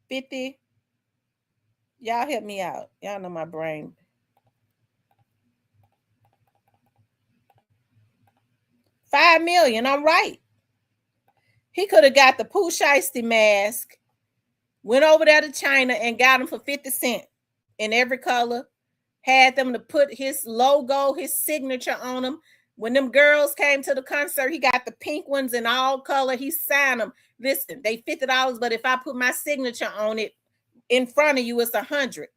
50. Y'all help me out. Y'all know my brain. $5 million. I'm right. He could have got the Pooh Shiesty mask, went over there to China and got them for 50 cents in every color, had them to put his logo, his signature on them. When them girls came to the concert, he got the pink ones in all color. He signed them. Listen, they $50, but if I put my signature on it in front of you, it's 100.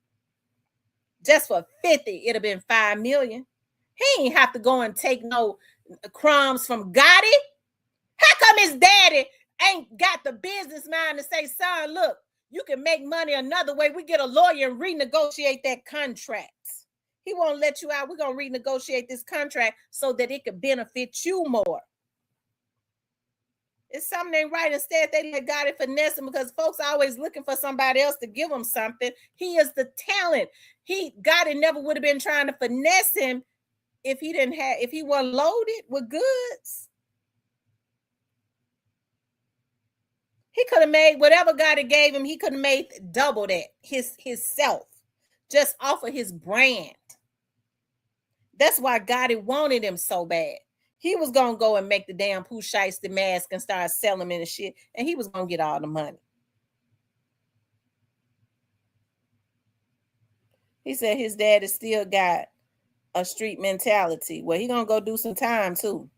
Just for 50, it'd have been 5 million. He ain't have to go and take no crumbs from Gotti. How come his daddy ain't got the business mind to say, son, look, you can make money another way. We get a lawyer and renegotiate that contract. He won't let you out. We're going to renegotiate this contract so that it could benefit you more. It's something ain't right. Instead, they let Gotti finesse him because folks are always looking for somebody else to give them something. He is the talent. Gotti never would have been trying to finesse him if he wasn't loaded with goods. He could have made whatever Gotti gave him. He could have made double that his self, just off of his brand. That's why Gotti wanted him so bad. He was gonna go and make the damn Pooh Shiesty mask and start selling them and shit, and he was gonna get all the money. He said his daddy still got a street mentality. Well, he gonna go do some time too.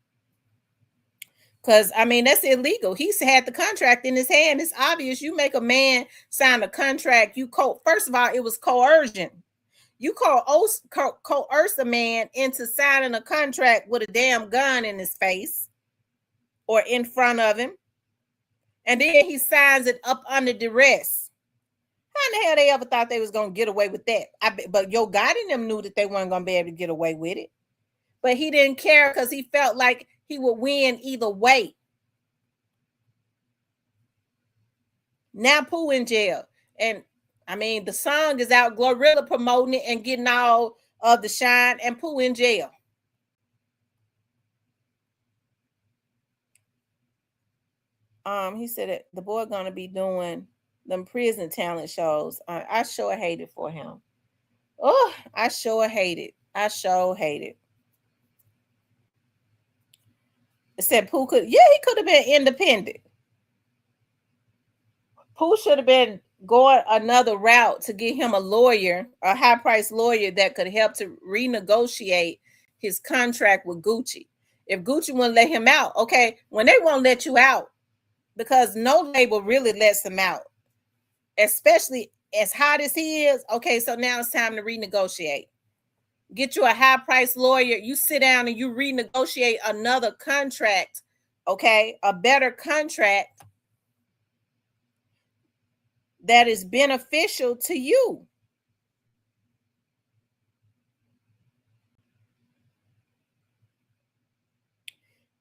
Because, I mean, that's illegal. He's had the contract in his hand. It's obvious. You make a man sign a contract. First of all, it was coercion. You coerce a man into signing a contract with a damn gun in his face or in front of him. And then he signs it up under duress. How in the hell they ever thought they was going to get away with that? But Yo Gotti and them knew that they weren't going to be able to get away with it. But he didn't care because he felt like he would win either way. Now Pooh in jail. And I mean, the song is out, Glorilla promoting it and getting all of the shine, and Pooh in jail. He said that the boy gonna be doing them prison talent shows. I sure hate it for him. Oh, I sure hate it. I sure hate it. It said Pooh could, yeah, he could have been independent. Pooh should have been going another route to get him a lawyer, a high-priced lawyer that could help to renegotiate his contract with Gucci. If Gucci wouldn't let him out, okay, when they won't let you out, because no label really lets him out, especially as hot as he is. Okay, so now it's time to renegotiate. Get you a high-priced lawyer. You sit down and you renegotiate another contract, okay, a better contract that is beneficial to you.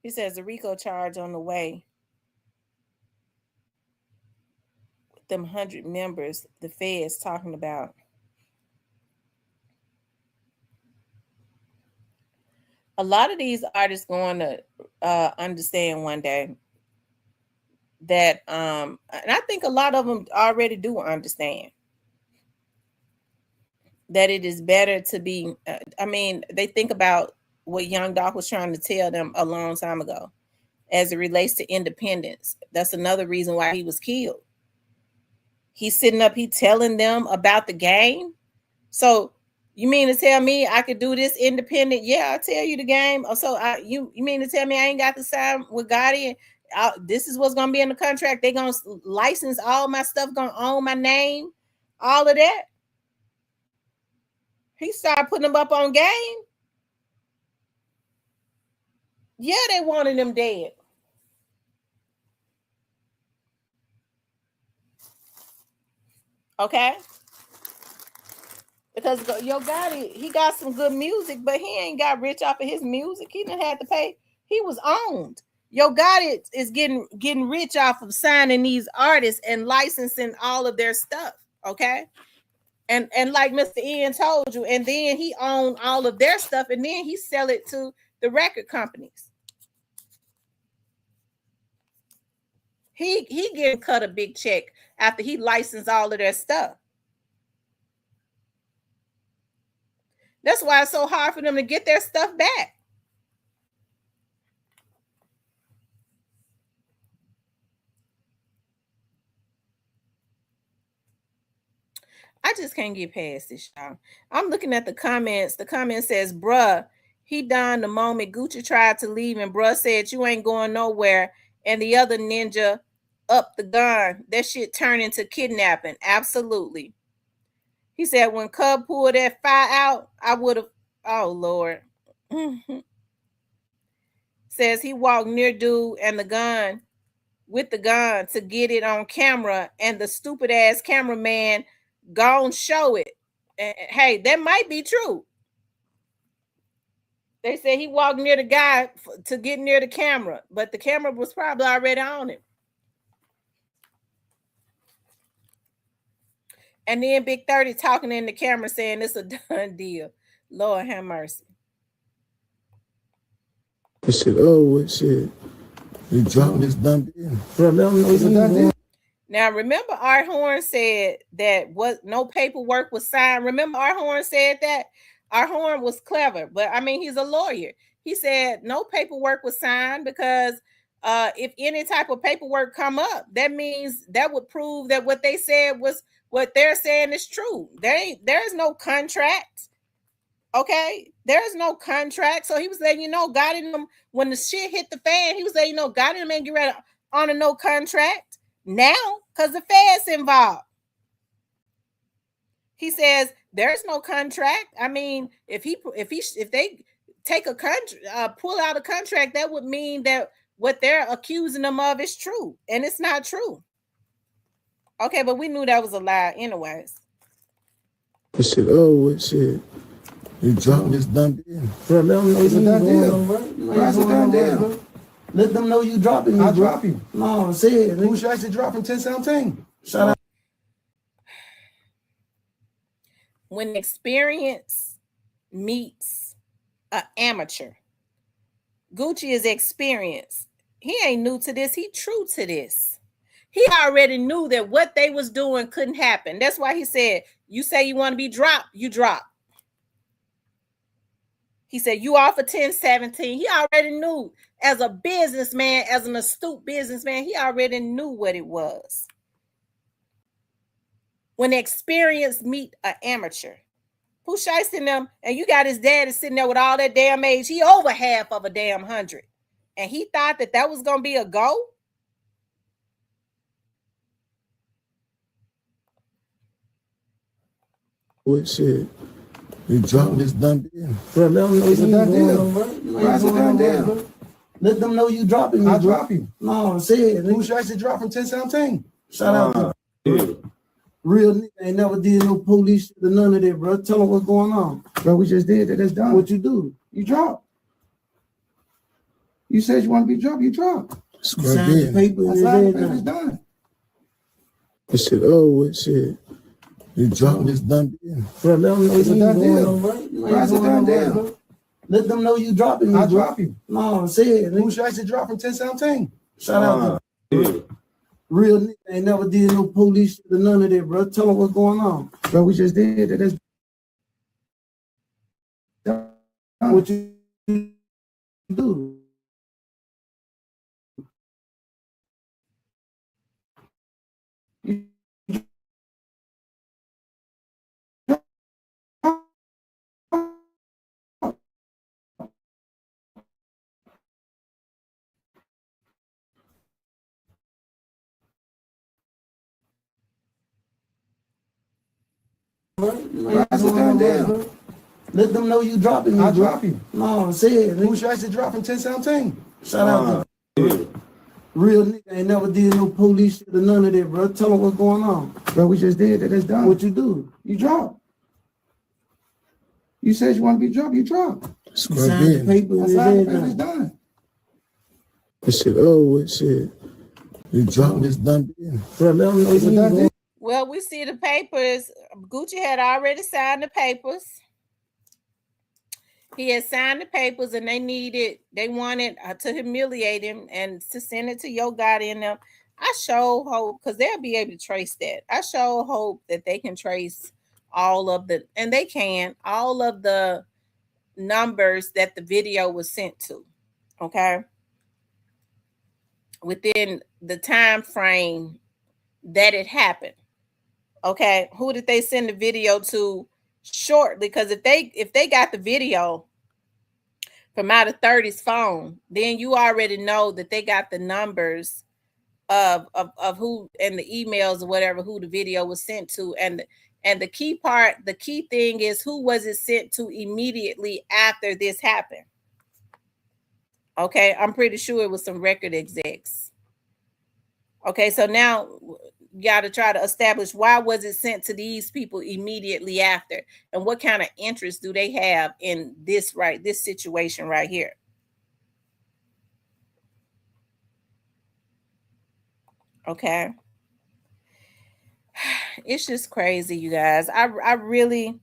He says the RICO charge on the way. With them 100 members, the Fed's talking about. A lot of these artists going to understand one day that, and I think a lot of them already do understand that it is better to be, I mean, they think about what Young Doc was trying to tell them a long time ago as it relates to independence. That's another reason why he was killed. He's sitting up, he telling them about the game. So you mean to tell me I could do this independent? Yeah, I'll tell you the game. So you mean to tell me I ain't got to sign with Gotti? This is what's going to be in the contract. They're going to license all my stuff, going to own my name, all of that. He started putting them up on game. Yeah, they wanted them dead. Okay? Because Yo Gotti, he got some good music, but he ain't got rich off of his music. He didn't have to pay. He was owned. Yo Gotti is getting rich off of signing these artists and licensing all of their stuff. Okay? And like Mr. Ian told you, and then he owned all of their stuff, and then he sell it to the record companies. He getting cut a big check after he licensed all of their stuff. That's why it's so hard for them to get their stuff back. I just can't get past this, y'all. I'm looking at the comments. The comment says, bruh, he done the moment Gucci tried to leave and bruh said, you ain't going nowhere. And the other ninja up the gun. That shit turned into kidnapping. Absolutely. He said, when Cub pulled that fire out, I would have, oh, Lord. Says he walked near dude and the gun, with the gun to get it on camera, and the stupid ass cameraman gone show it. And, hey, that might be true. They said he walked near the guy to get near the camera, but the camera was probably already on him. And then Big 30 talking in the camera saying it's a done deal. Lord have mercy. This shit, oh, shit. The drop is done deal. Bro, let them know it's a done deal. Now, remember Art Horn said that no paperwork was signed. Remember Art Horn said that? Art Horn was clever, but I mean, he's a lawyer. He said no paperwork was signed because if any type of paperwork come up, that means that would prove that what they said was what they're saying is true. There is no contract. Okay, there's no contract. So he was letting you know, got him when the shit hit the fan. He was letting you know, got him and get ready on a no contract now because the Fed's involved. He says there's no contract. I mean, if they take a contract, pull out a contract, that would mean that what they're accusing them of is true, and it's not true. Okay, but we knew that was a lie, anyways. This shit, oh, shit. The drop is done deal. Bro, let them know it's a done deal. That's a done deal. Let them know you dropping me. I'll drop you. No, say it. Who should I say drop from 1017? Shout out. when experience meets an amateur. Gucci is experienced. He ain't new to this. He true to this. He already knew that what they was doing couldn't happen. That's why he said, you say you want to be dropped, you drop. He said, you offer 1017. He already knew as a businessman, as an astute businessman, he already knew what it was. When experience meet an amateur. Pooh Shiesty in them, and you got his daddy sitting there with all that damn age. He over half of a damn 100. And he thought that that was going to be a go? What shit? You dropping this done deal. Bro, let them know It's a done deal. Why is it done deal? Let them know you dropping me. I drop you. No, say it. Pooh Shiesty drop from 1017. Shout out to real nigga ain't never did no police shit or none of that, bro. Tell them what's going on. Bro, we just did it. It's done. What you do? You drop. You said you want to be dropped. You drop. Sign the paper and It's done. This shit with shit. You dropping this done deal. Bro, let them know It's a done deal. Why is it done deal? Let them know you dropping me. I drop you. No, say it. Pooh Shiesty drop from 1017. Shout out to real nigga ain't never did no police shit or none of that, bro. Tell them what's going on. Bro, we just did it. It's done. What you do? Why is it done deal? Let them know you dropping me. I bro. drop you. No, say it. Pooh Shiesty drop from 1017. Shout out to real nigga ain't never did no police shit or none of that, bro. Tell them what's going on. Bro, we just did it. It's done. What you do? You drop. You said you want to be dropped. You drop. Sign the paper and It's done. This shit with shit. You dropping this done deal. Bro, let them know It's a done deal. Well, we see the papers. Gucci had already signed the papers. He had signed the papers and they wanted to humiliate him and to send it to Yo Gotti and them. I sure hope, because they'll be able to trace that. I sure hope that they can trace all of the, and they can, all of the numbers that the video was sent to. Okay. Within the time frame that it happened. Okay. Who did they send the video to? Shortly, because if they got the video from out of 30's phone, then you already know that they got the numbers of who and the emails or whatever who the video was sent to, and the key thing is who was it sent to immediately after this happened. Okay, I'm pretty sure it was some record execs. Okay, so now you got to try to establish why was it sent to these people immediately after, and what kind of interest do they have in this situation right here. Okay, it's just crazy, you guys. I really,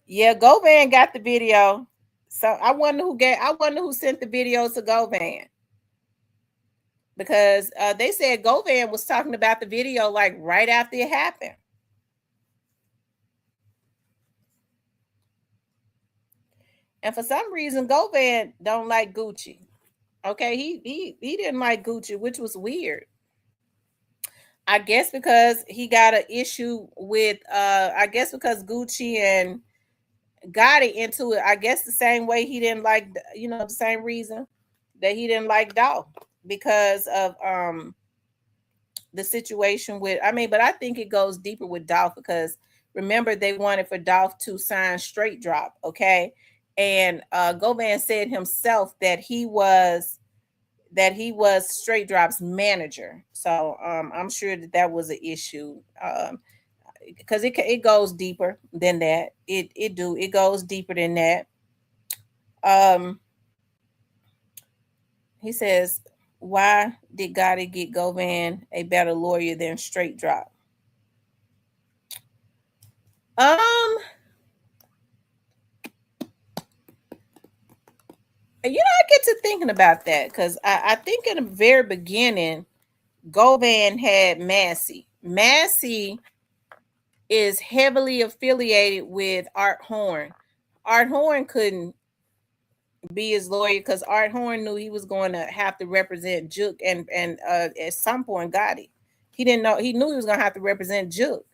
yeah, Govan got the video, so I wonder who sent the video to Govan. Because they said Govan was talking about the video like right after it happened. And for some reason, Govan don't like Gucci. Okay, he didn't like Gucci, which was weird. I guess because he got an issue with I guess because Gucci and Gotti into it. I guess the same way he didn't like, the same reason that he didn't like Dolph, because of the situation with, but I think it goes deeper with Dolph, because remember they wanted for Dolph to sign Straight Drop, okay? And Govan said himself that he was Straight Drop's manager. So I'm sure that was an issue, because it goes deeper than that. It goes deeper than that. He says, why did Gotti get Govan a better lawyer than Straight Drop? I get to thinking about that because I think in the very beginning, Govan had Massey. Massey is heavily affiliated with Art Horn. Art Horn couldn't be his lawyer because Art Horn knew he was going to have to represent Juke and at some point Gotti. He didn't know, he knew he was going to have to represent Juke,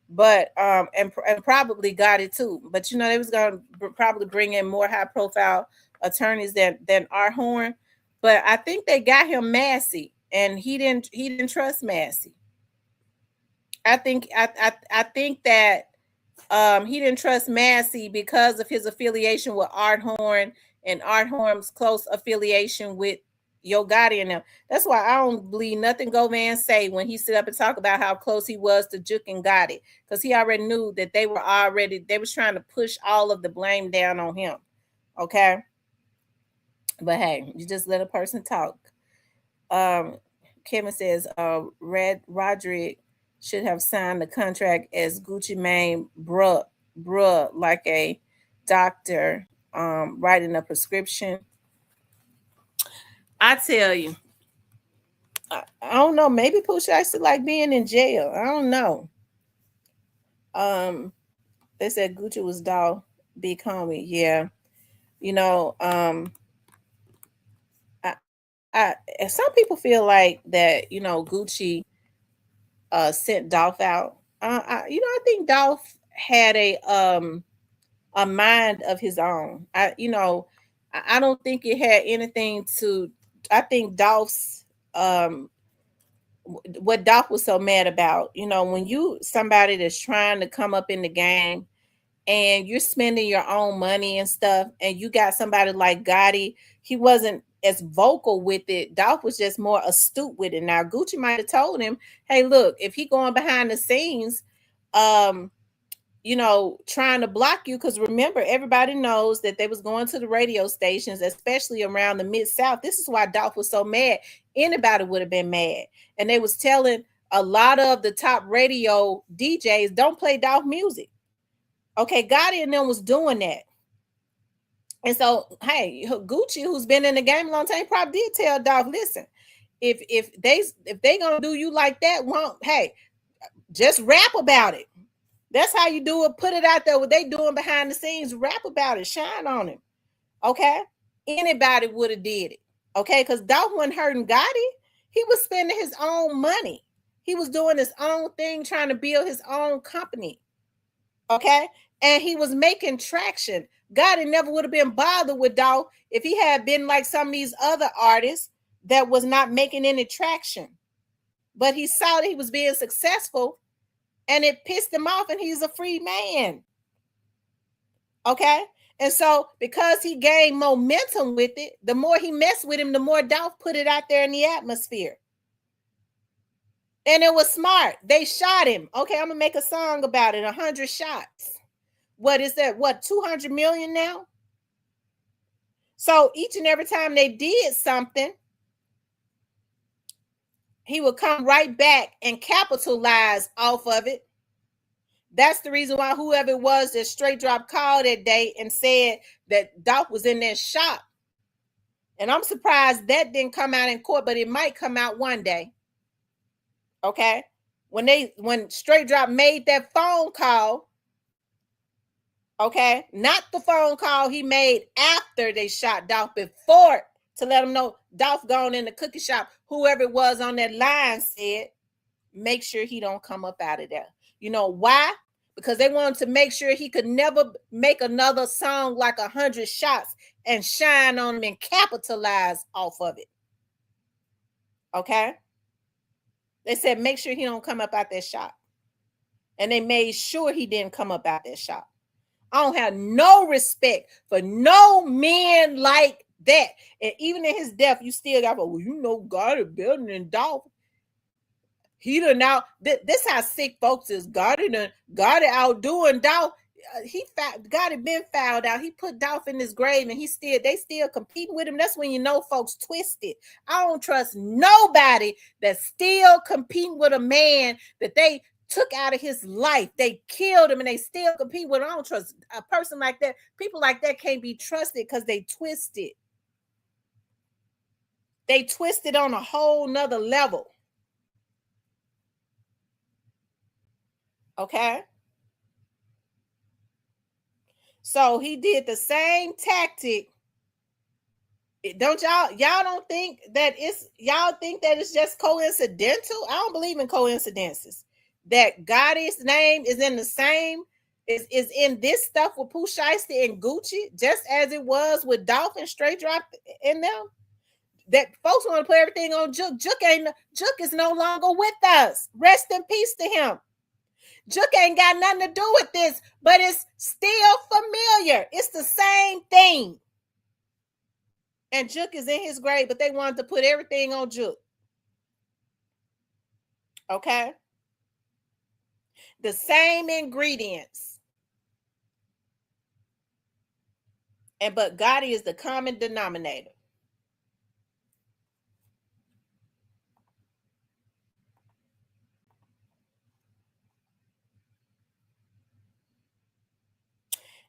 but and probably Gotti too. But they was going to probably bring in more high profile attorneys than Art Horn. But I think they got him Massey, and he didn't trust Massey. I think that he didn't trust Massey because of his affiliation with Art Horn and Art Horn's close affiliation with Yo Gotti and them. That's why I don't believe nothing Govan say when he sit up and talk about how close he was to Juke and Gotti, because he already knew that they was trying to push all of the blame down on him. Okay. But hey, you just let a person talk. Kevin says Roderick should have signed the contract as Gucci Mane, bruh, like a doctor writing a prescription. I tell you, I don't know. Maybe Pusha actually like being in jail. I don't know. They said Gucci was Dolph Big Homie. Yeah, some people feel like that. Gucci sent Dolph out. I think Dolph had a mind of his own. I don't think it had anything to. I think Dolph's what Dolph was so mad about. When you somebody that's trying to come up in the game and you're spending your own money and stuff, and you got somebody like Gotti, he wasn't as vocal with it. Dolph was just more astute with it. Now Gucci might have told him, hey, look, if he going behind the scenes, trying to block you, because remember, everybody knows that they was going to the radio stations, especially around the Mid-South. This is why Dolph was so mad. Anybody would have been mad. And they was telling a lot of the top radio DJs, don't play Dolph music. Okay, Gotti and them was doing that. And so, hey, Gucci, who's been in the game a long time, probably did tell Dolph, listen, if they gonna do you like that, hey, just rap about it. That's how you do it. Put it out there. What they doing behind the scenes, rap about it, shine on him. Okay, anybody would have did it. Okay, because Dolph wasn't hurting Gotti. He was spending his own money. He was doing his own thing, trying to build his own company. Okay, and he was making traction. Gotti never would have been bothered with Dolph if he had been like some of these other artists that was not making any traction. But he saw that he was being successful, and it pissed him off, and he's a free man. Okay? And so because he gained momentum with it, the more he messed with him, the more Dolph put it out there in the atmosphere. And it was smart. They shot him. Okay, I'm going to make a song about it. 100 shots. What is that? 200 million now? So each and every time they did something, he would come right back and capitalize off of it. That's the reason why whoever it was that Straight Drop called that day and said that Dolph was in their shop. And I'm surprised that didn't come out in court, but it might come out one day. Okay? When Straight Drop made that phone call, okay, not the phone call he made after they shot Dolph, before, to let him know Dolph gone in the cookie shop, whoever it was on that line said, make sure he don't come up out of there. You know why? Because they wanted to make sure he could never make another song like 100 shots and shine on him and capitalize off of it. Okay? They said, make sure he don't come up out that shop. And they made sure he didn't come up out that shop. I don't have no respect for no men like that. And even in his death, you still got, well, Gotti better than Dolph. He done now. This how sick folks is. Gotti outdoing Dolph. Gotti been fouled out. He put Dolph in his grave, and they still competing with him. That's when you know folks twisted. I don't trust nobody that's still competing with a man that they took out of his life. They killed him and they still compete with him. I don't trust a person like that. People like that can't be trusted because they twisted. They twisted on a whole nother level. Okay. So he did the same tactic. Don't y'all don't think that it's just coincidental? I don't believe in coincidences. That Gotti's name is in the same is in this stuff with Pooh Shiesty and Gucci, just as it was with Dolph and Straight Drop in them. That folks want to put everything on Jook. Jook is no longer with us. Rest in peace to him. Jook ain't got nothing to do with this, but it's still familiar. It's the same thing. And Jook is in his grave, but they wanted to put everything on Jook. Okay? The same ingredients. But Gotti is the common denominator.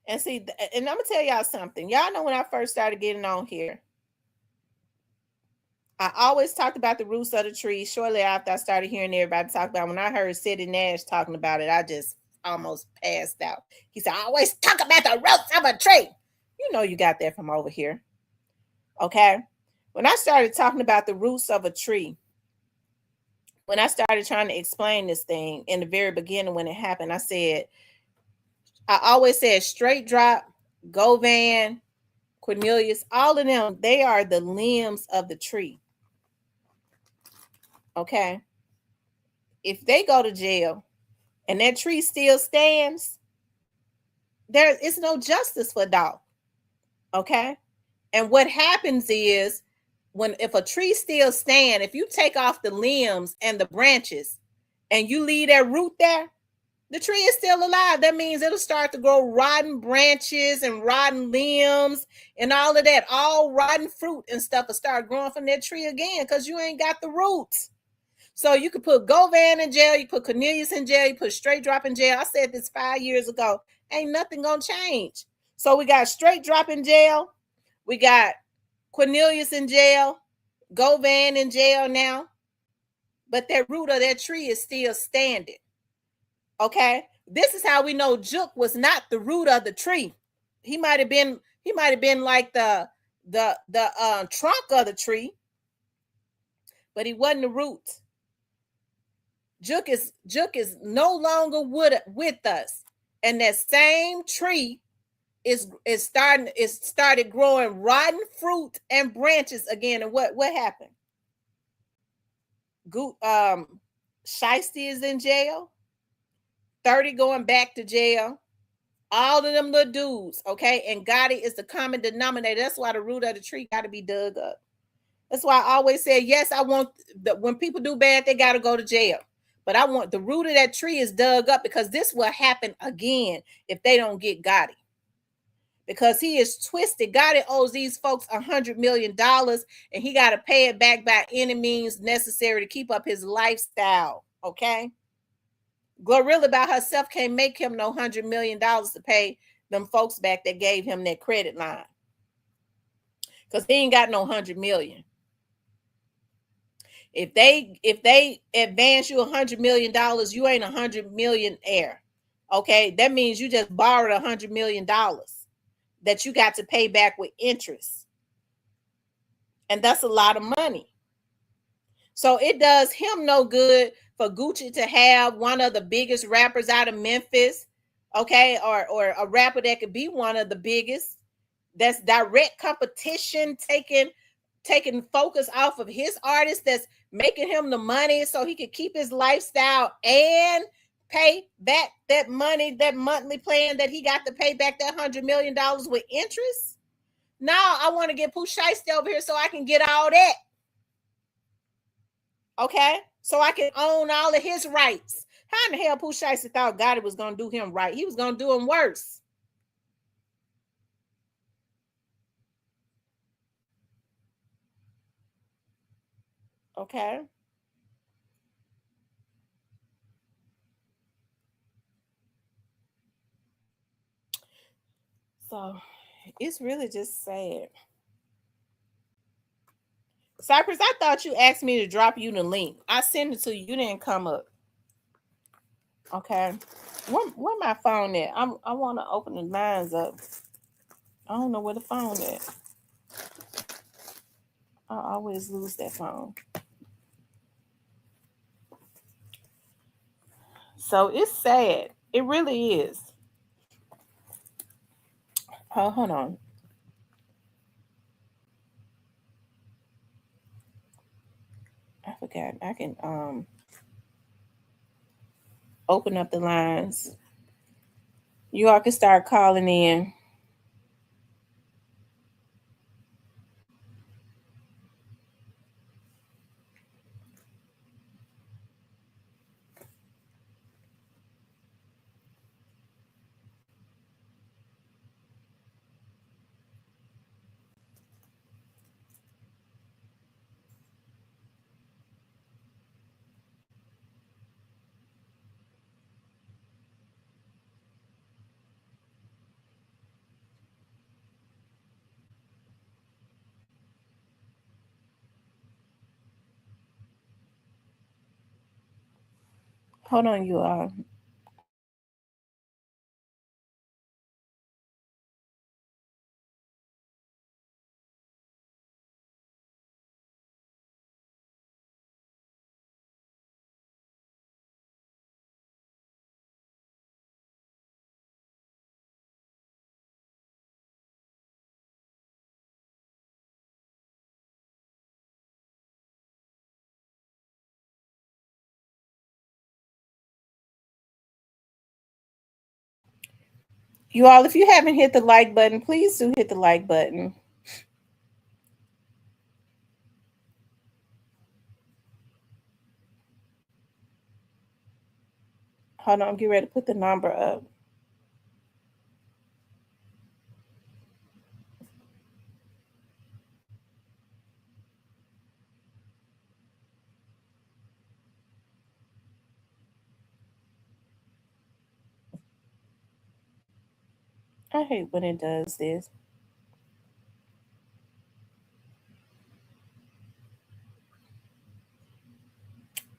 And see, and I'm going to tell y'all something. Y'all know when I first started getting on here, I always talked about the roots of the tree. Shortly after I started hearing everybody talk about it, when I heard Sidney Nash talking about it, I just almost passed out. He said, I always talk about the roots of a tree. You know you got that from over here. Okay? When I started talking about the roots of a tree, when I started trying to explain this thing in the very beginning when it happened, I always said Straight Drop, Govan, Cornelius, all of them, they are the limbs of the tree. Okay? If they go to jail and that tree still stands, there is no justice for Dolph. Okay? And what happens is if a tree still stands, if you take off the limbs and the branches and you leave that root there, the tree is still alive. That means it'll start to grow rotten branches and rotten limbs and all of that. All rotten fruit and stuff will start growing from that tree again because you ain't got the roots. So you could put Govan in jail, you put Cornelius in jail, you put Straight Drop in jail. I said this 5 years ago. Ain't nothing gonna change. So we got Straight Drop in jail. We got Cornelius in jail. Govan in jail now. But that root of that tree is still standing. Okay, this is how we know Jook was not the root of the tree. He might have been like the trunk of the tree, but he wasn't the root. Jook is no longer with us, and that same tree started growing rotten fruit and branches again. And what happened? Shiesty is in jail. 30 going back to jail. All of them little dudes, okay? And Gotti is the common denominator. That's why the root of the tree got to be dug up. That's why I always say, yes, I want when people do bad, they got to go to jail. But I want the root of that tree is dug up because this will happen again if they don't get Gotti. Because he is twisted. Gotti owes these folks $100 million and he got to pay it back by any means necessary to keep up his lifestyle, okay? Glorilla by herself can't make him no $100 million to pay them folks back that gave him that credit line. Because he ain't got no $100 million. If they advance you $100 million, you ain't $100 millionaire. Okay, that means you just borrowed $100 million that you got to pay back with interest. And that's a lot of money. So it does him no good for Gucci to have one of the biggest rappers out of Memphis, okay, or a rapper that could be one of the biggest. That's direct competition, taking focus off of his artist, that's making him the money so he could keep his lifestyle and pay back that money, that monthly plan that he got to pay back that $100 million with interest. Now I want to get Pooh Shiesty over here so I can get all that. Okay, so I can own all of his rights. How in the hell Pooh Shiesty thought Gotti was going to do him right? He was going to do him worse. Okay. So it's really just sad. Cypress, I thought you asked me to drop you the link. I sent it to you. You didn't come up. Okay. Where my phone at? I want to open the lines up. I don't know where the phone is. I always lose that phone. So it's sad. It really is. Oh, hold on. I forgot. I can open up the lines. You all can start calling in. Hold on, you all. You all, if you haven't hit the like button, please do hit the like button. Hold on, get ready to put the number up. I hate when it does this.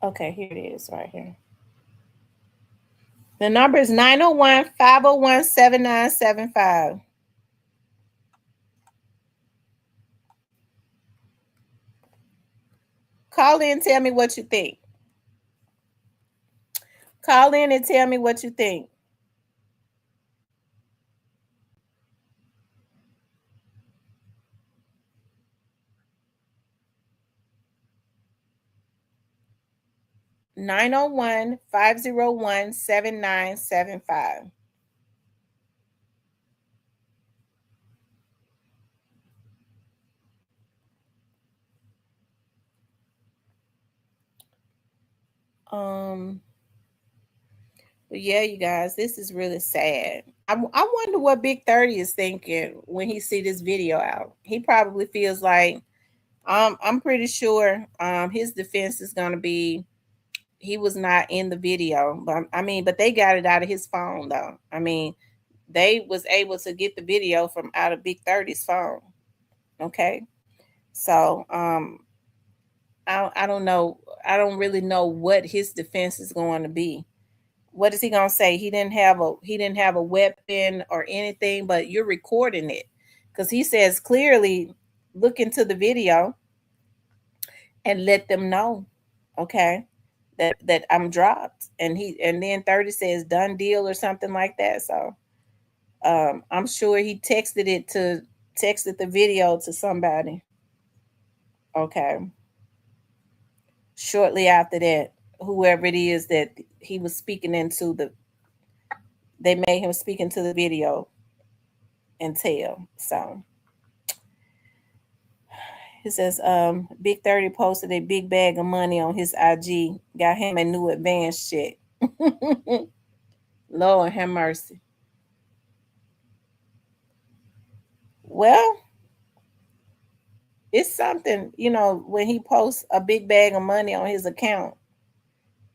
Okay, here it is right here. The number is 901-501-7975. Call in and tell me what you think. Call in and tell me what you think. Nine 901-501-7975. But yeah, you guys, this is really sad. I wonder what Big 30 is thinking when he see this video out. He probably feels like I'm pretty sure his defense is gonna be he was not in the video. But I mean, but they got it out of his phone though. I mean, they was able to get the video from out of Big 30's phone. Okay. So I don't know. I don't really know what his defense is going to be. What is he gonna say? He didn't have a weapon or anything, but you're recording it. Because he says clearly, look into the video and let them know, okay, that I'm dropped. And then 30 says done deal or something like that. So I'm sure he texted the video to somebody. Okay. Shortly after that, whoever it is that he was speaking into they made him speak into the video and tell. So he says, Big 30 posted a big bag of money on his IG, got him a new advance check. Lord have mercy. Well, it's something, when he posts a big bag of money on his account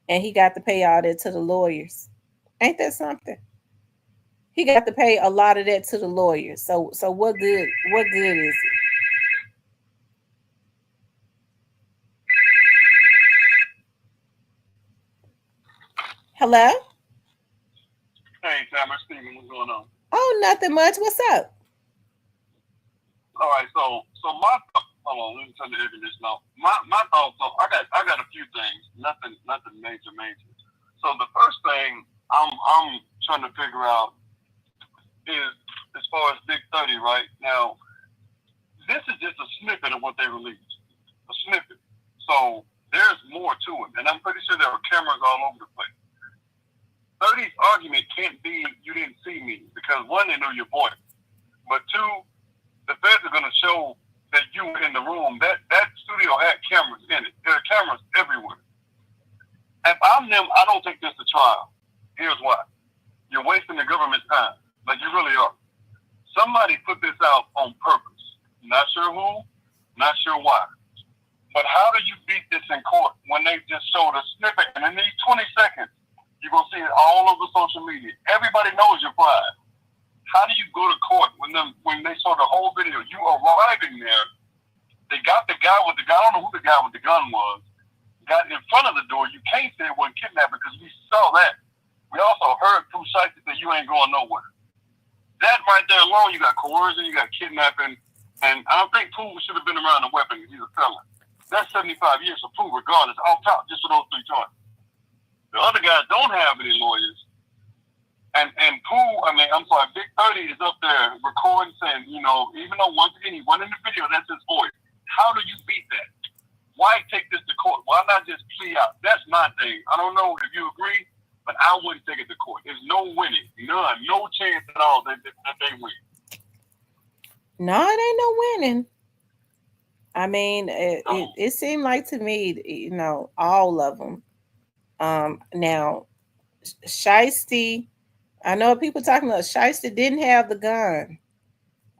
and he got to pay all that to the lawyers. Ain't that something? He got to pay a lot of that to the lawyer. So what good? What good is it? Hello? Hey, Tamara, Steven, what's going on? Oh, nothing much. What's up? All right, so my hold on, let me turn the air conditioner off. My thoughts. So I got a few things. Nothing major. So the first thing I'm trying to figure out is as far as Big 30 right now. This is just a snippet of what they released. A snippet. So there's more to it, and I'm pretty sure there were cameras all over the place. 30's argument can't be you didn't see me because one, they know your voice, but two, the feds are going to show that you were in the room. That studio had cameras in it. There are cameras everywhere. If I'm them, I don't take this to trial. Here's why. You're wasting the government's time. Like you really are. Somebody put this out on purpose. Not sure who, not sure why. But how do you beat this in court when they just showed a snippet and in these 20 seconds, you're going to see it all over social media. Everybody knows you're fired. How do you go to court when they saw the whole video? You arriving there, they got the guy with the gun. I don't know who the guy with the gun was. Got in front of the door. You can't say it wasn't kidnapping because we saw that. We also heard through sight that you ain't going nowhere. That right there alone, you got coercion, you got kidnapping, and I don't think Pooh should have been around the weapon. He's a felon. That's 75 years for Pooh, regardless. Off top, just for those 3 charges. The other guys don't have any lawyers. And Pooh, Big 30 is up there recording saying, even though once again he went in the video, that's his voice. How do you beat that? Why take this to court? Why not just plea out? That's my thing. I don't know if you agree, but I wouldn't take it to court. There's no winning. None. No chance at all that they win. No, it ain't no winning. I mean, it seemed like to me, all of them. Now, Shiesty, I know people talking about Shiesty didn't have the gun,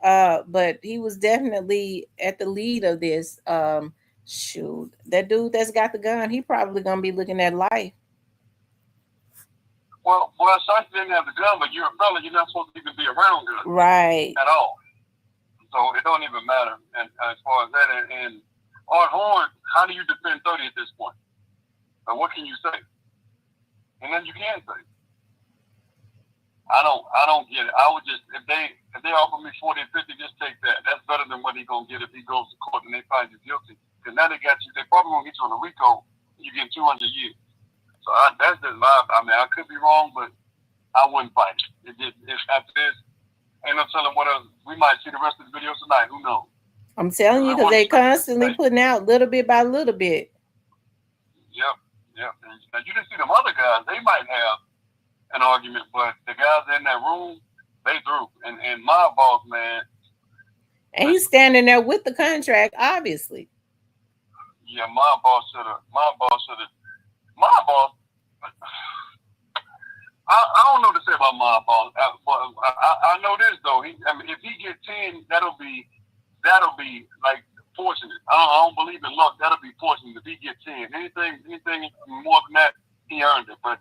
but he was definitely at the lead of this. Shoot, that dude that's got the gun, he probably gonna be looking at life. Well, Shiesty didn't have the gun, but you're a felon. You're not supposed to even be around guns, right? At all. So it don't even matter. And as far as that, and Art Horn, how do you defend 30 at this point? Or what can you say? And then you can say, I don't get it. I would just, if they offer me 40 and 50, just take that. That's better than what he gonna get if he goes to court and they find you guilty. Because now they probably gonna get you on a RICO. You get 200 years. So that's just I could be wrong, but I wouldn't fight it. After this, ain't no telling what else. We might see the rest of the video tonight. Who knows? I'm telling you, because they constantly putting out little bit by little bit. Yep. Now you didn't see them other guys. They might have an argument, but the guys in that room, they threw. And my boss, man. And he's standing there with the contract, obviously. Yeah, my boss should have. I don't know what to say about my boss. I know this though. If he gets 10, that'll be like fortunate. I don't believe in luck. That'll be fortunate if he gets 10. Anything more than that, he earned it. But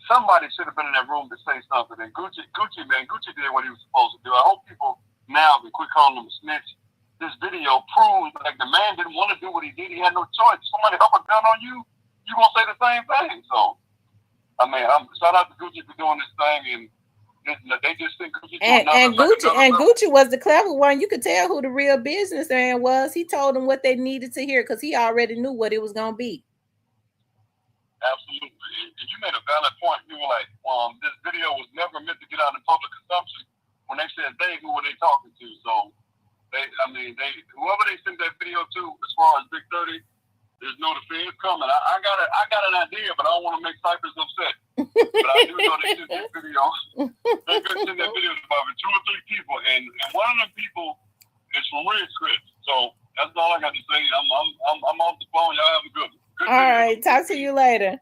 somebody should have been in that room to say something. And Gucci did what he was supposed to do. I hope people now can quit calling him a snitch. This video proves like the man didn't want to do what he did. He had no choice. Somebody help a gun on you, you gonna say the same thing. So, shout out to Gucci for doing this thing, and they just think Gucci. And Gucci was the clever one. You could tell who the real businessman was. He told them what they needed to hear because he already knew what it was gonna be. Absolutely, and you made a valid point. You were like, this video was never meant to get out in public consumption. When they said they, who were they talking to? So. Whoever they sent that video to, as far as Big 30, there's no defense coming. I got an idea, but I don't want to make Cypress upset. But I do know they sent that video. They sent that video to probably 2 or 3 people, and one of them people is from Ridgecrest. So that's all I got to say. I'm off the phone. Y'all have a good one. All right, talk to you later.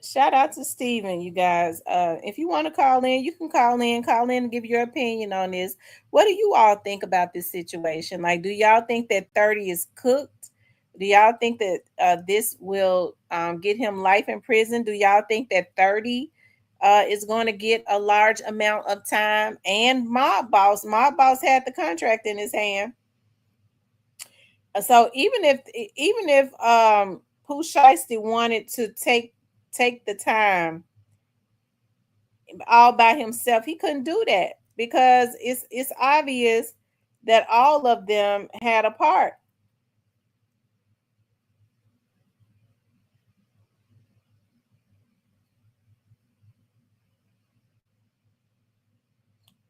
Shout out to Steven, you guys. If you want to call in, you can call in and give your opinion on this. What do you all think about this situation? Like, do y'all think that 30 is cooked? Do y'all think that this will get him life in prison? Do y'all think that 30 is going to get a large amount of time. And Mob Boss had the contract in his hand. So even if Pooh Shiesty wanted to take the time all by himself, he couldn't do that because it's obvious that all of them had a part.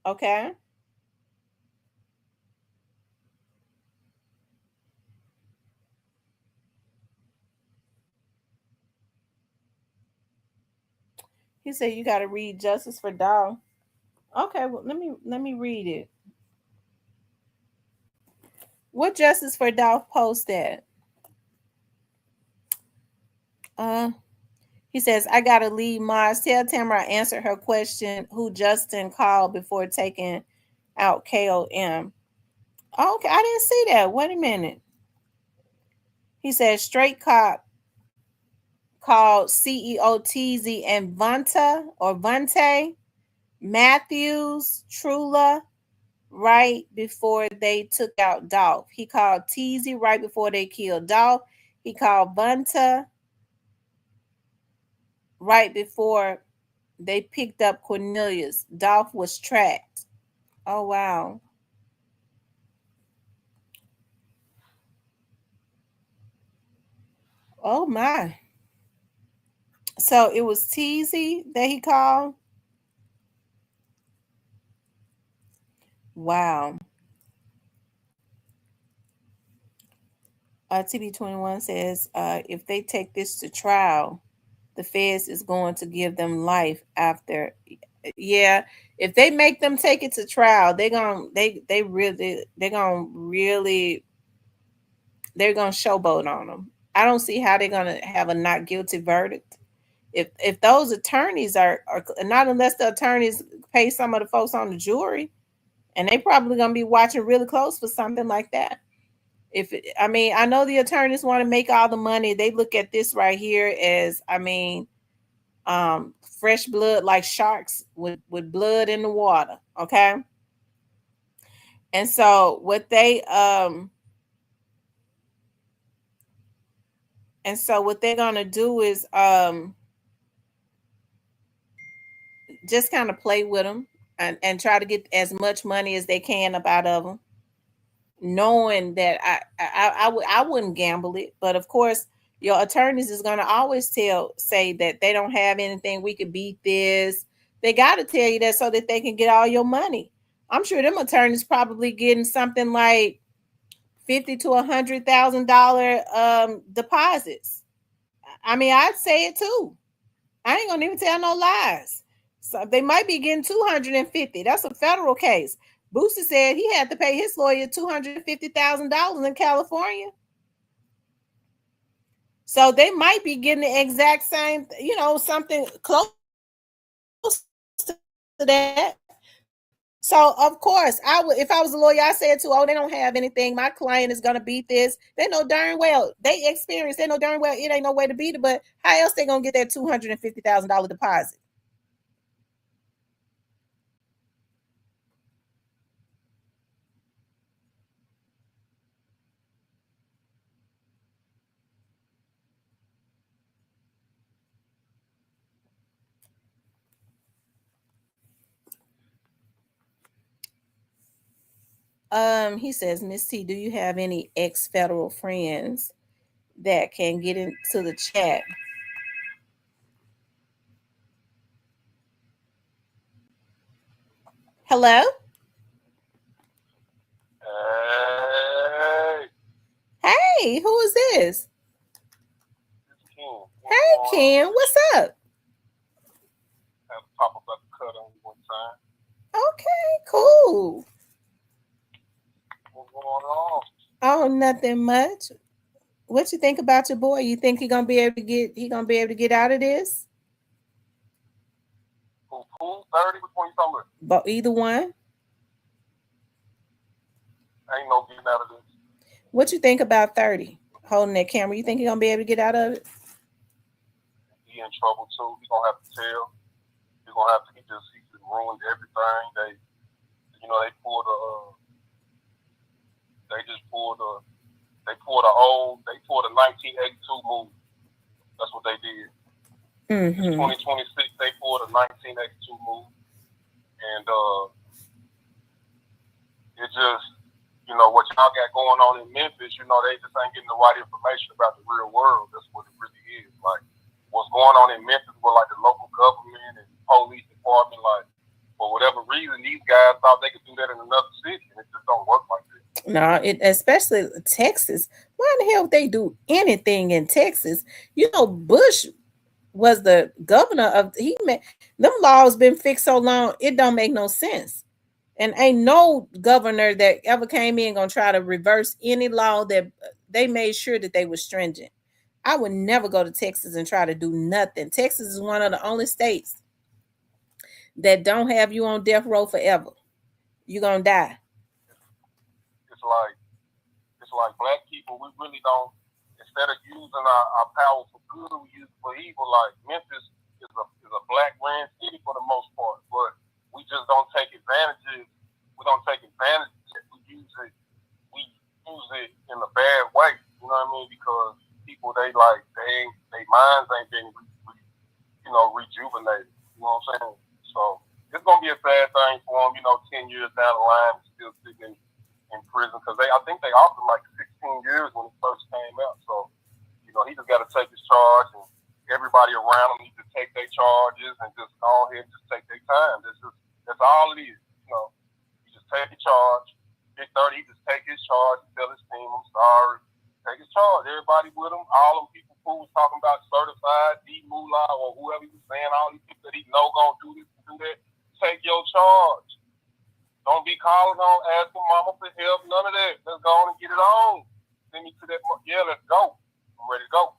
Okay. He said you got to read Justice for Dolph. Okay, well let me read it. What Justice for Dolph posted? He says, I gotta leave Mars. Tell Tamara I answered her question who Justin called before taking out KOM. Okay, I didn't see that. Wait a minute. He says straight cop called CEO TZ and Vante Matthews Trula right before they took out Dolph. He called TZ right before they killed Dolph. He called Vanta right before they picked up Cornelius. Dolph was tracked. Oh, wow. Oh, my. So it was Teasy that he called? Wow. TB21 says, if they take this to trial, the feds is going to give them life after. Yeah, if they make them take it to trial, they're gonna showboat on them. I don't see how they're gonna have a not guilty verdict. If those attorneys are not, unless the attorneys pay some of the folks on the jury, and they probably gonna be watching really close for something like that. I know the attorneys want to make all the money. They look at this right here as, fresh blood, like sharks with blood in the water. Okay. And so what they're gonna do is just kind of play with them and try to get as much money as they can up out of them, knowing that I wouldn't gamble it, but of course your attorneys is going to always say that they don't have anything, we could beat this. They got to tell you that so that they can get all your money. I'm sure them attorneys probably getting something like $50,000 to $100,000 deposits. I'd say it too. I ain't gonna even tell no lies. So they might be getting $250,000. That's a federal case. Booster said he had to pay his lawyer $250,000 in California. So they might be getting the exact same, something close to that. So of course, if I was a lawyer, I said too, they don't have anything. My client is gonna beat this. They know darn well, they know darn well it ain't no way to beat it, but how else they gonna get that $250,000 deposit? He says, Miss T, do you have any ex-federal friends that can get into the chat? Hello? Hey, who is this? Hey, Ken, what's up? Pop up at the cut on one time. Okay, cool. What's going on? Oh, nothing much. What you think about your boy? You think he gonna be able to get out of this? Who, 30? Which one you talking about? But either one. Ain't no getting out of this. What you think about 30 holding that camera? You think he gonna be able to get out of it? He in trouble too. He gonna have to tell. gonna have to. He just ruined everything. They pulled a 1982 movie. That's what they did. Mm-hmm. 2026, they pulled a 1982 movie, and it just, what y'all got going on in Memphis, they just ain't getting the right information about the real world. That's what it really is. Like, what's going on in Memphis with like the local government and police department, like, for whatever reason, these guys thought they could do that in another city, and it just don't work like that. No, especially Texas. Why in the hell would they do anything in Texas? Bush was the governor of them laws been fixed so long it don't make no sense, and ain't no governor that ever came in gonna try to reverse any law that they made sure that they were stringent. I would never go to Texas and try to do nothing. Texas is one of the only states that don't have you on death row forever. You're gonna die. It's like black people, we really don't, instead of using our power for good, we use it for evil. Like, Memphis is a black ran city for the most part, but we just don't take advantages. We don't take advantage of it. We use it in a bad way. You know what I mean? Because people, they minds ain't been rejuvenated. You know what I'm saying? So it's gonna be a sad thing for them. 10 years down the line, still sitting in prison, because I think they offered like 16 years when it first came out. So he just got to take his charge, and everybody around him needs to take their charges and just go ahead and just take their time. That's all it is. He just take the charge. Big 30, he just take his charge and tell his team, I'm sorry. Take his charge. Everybody with him. All them people who was talking about certified, D Moolah, or whoever he was saying, all these people that he know gonna do this and do that. Take your charge. Don't be calling on, asking mama for help, none of that. Let's go on and get it on. Send me to that. Yeah, let's go. I'm ready to go.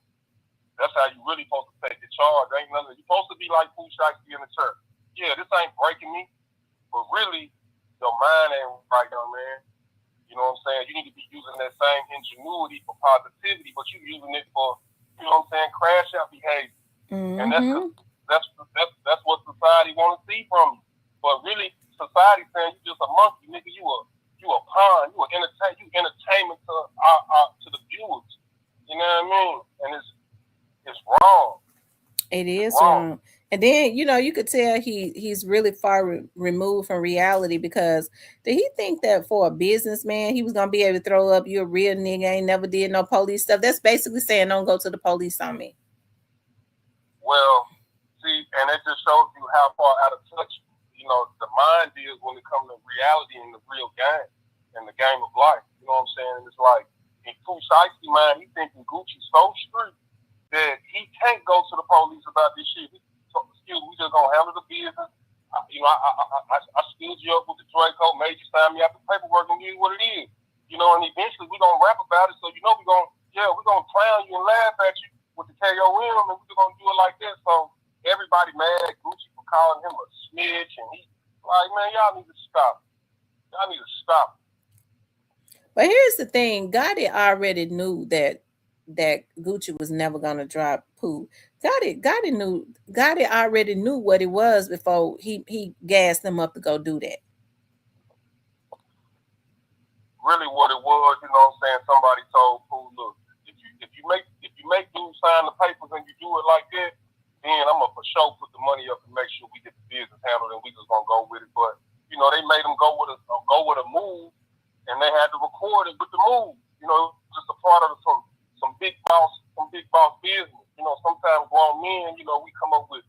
That's how you really supposed to take the charge. Ain't nothing. You're supposed to be like Pooh Shiesty in the church. Yeah, this ain't breaking me, but really, your mind ain't right, young man. You know what I'm saying? You need to be using that same ingenuity for positivity, but you're using it for, crash out behavior. Mm-hmm. And that's what society want to see from you. But really, society saying you just a monkey, nigga. You a pawn. You entertainment to the viewers. You know what I mean? And it's wrong. It is wrong. And then, you could tell he's really far removed from reality, because did he think that for a businessman, he was going to be able to throw up, you a real nigga, ain't never did no police stuff? That's basically saying, don't go to the police on me. Well, see, and it just shows you how far out of touch, the mind is when it comes to reality in the real game, in the game of life. You know what I'm saying? And it's like, in Pooh Shiesty mind, he thinking Gucci's so street that he can't go to the police about this shit. We just gonna handle the business. I skilled you up with the Draco, made you sign me out the paperwork, and it is what it is. And eventually we're gonna rap about it. So we're gonna clown you and laugh at you with the KOM, and we're gonna do it like that. So everybody mad at Gucci for calling him a snitch, and he like, man, y'all need to stop. Y'all need to stop. But here's the thing: Gotti already knew that Gucci was never gonna drop Pooh. Gotti already knew what it was before he gassed him up to go do that. Really, what it was, somebody told Pooh, look, if you make dudes sign the papers and you do it like that, then I'm gonna for sure put the money up and make sure we get the business handled, and we just gonna go with it. But they made them go with a move, and they had to record it with the move. Just a part of some big boss business. Sometimes grown men, we come up with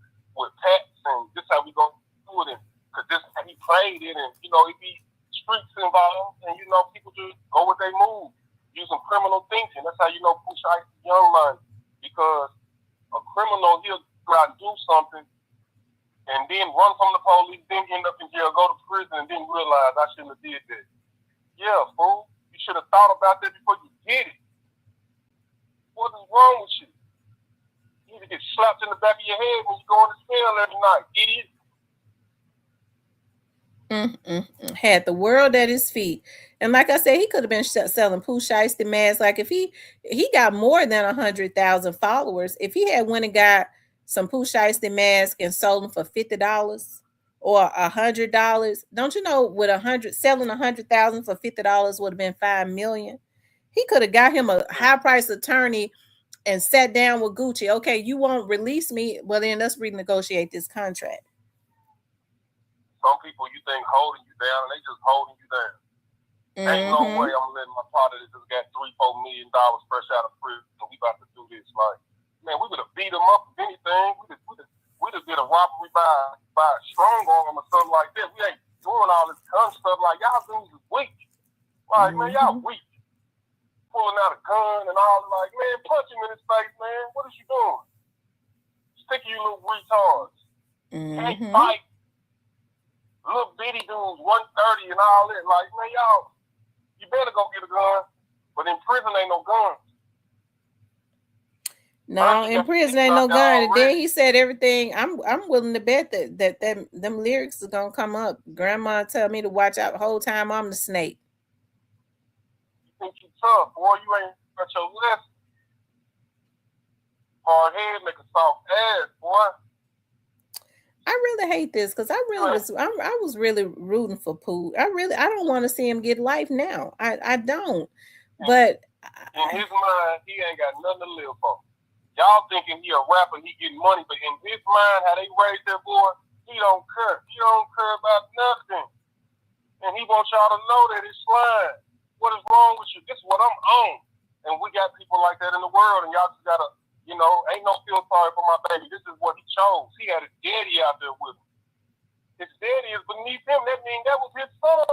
pacts, and this how we gonna do it, because this how he played it, and it be streets involved, and people just go with their move, using criminal thinking. That's how Pooh Shiesty young mind, because a criminal, he'll go out and do something, and then run from the police, then end up in jail, go to prison, and then realize I shouldn't have did that. Yeah, fool, you should have thought about that before you did it. What is wrong with you? You need to get slapped in the back of your head when you go in the cell every night, idiot. Had the world at his feet. And like I said, he could have been selling Pooh Shiesty masks. Like, if he got more than 100,000 followers, if he had went and got some Pooh Shiesty mask and sold them for $50 or $100. Don't you know selling 100,000 for $50 would have been $5 million? He could have got him a high price attorney and sat down with Gucci. Okay, you won't release me. Well, then let's renegotiate this contract. Some people you think holding you down, and they just holding you down. Ain't no way I'm letting my partner that just got $3-4 million fresh out of prison, and we about to do this. Like, man, we would have beat him up if anything. We just did a robbery by a strong arm or something like that. We ain't doing all this gun stuff. Like, y'all dudes is weak. Like, man, y'all weak. Pulling out a gun and all. Like, man, punch him in his face, man. What is you doing? Stick you little retards. Can't fight. Little bitty dudes, 130 and all that. Like, man, y'all, you better go get a gun. But in prison ain't no guns. No, in prison ain't no gun. And then he said everything. I'm willing to bet that them lyrics is gonna come up. Grandma tell me to watch out the whole time I'm the snake. You think you tough, boy? You ain't got your lesson. Hard head make a soft ass, boy. I really hate this because I was really rooting for Pooh. I don't want to see him get life now. I don't. But in his mind, he ain't got nothing to live for. Y'all thinking he a rapper, he getting money, but in his mind, how they raised that boy, he don't care. He don't care about nothing. And he wants y'all to know that it's slime. What is wrong with you? This is what I'm on. And we got people like that in the world, and y'all just gotta, ain't no feel sorry for my baby. This is what he chose. He had his daddy out there with him. His daddy is beneath him. That means that was his son.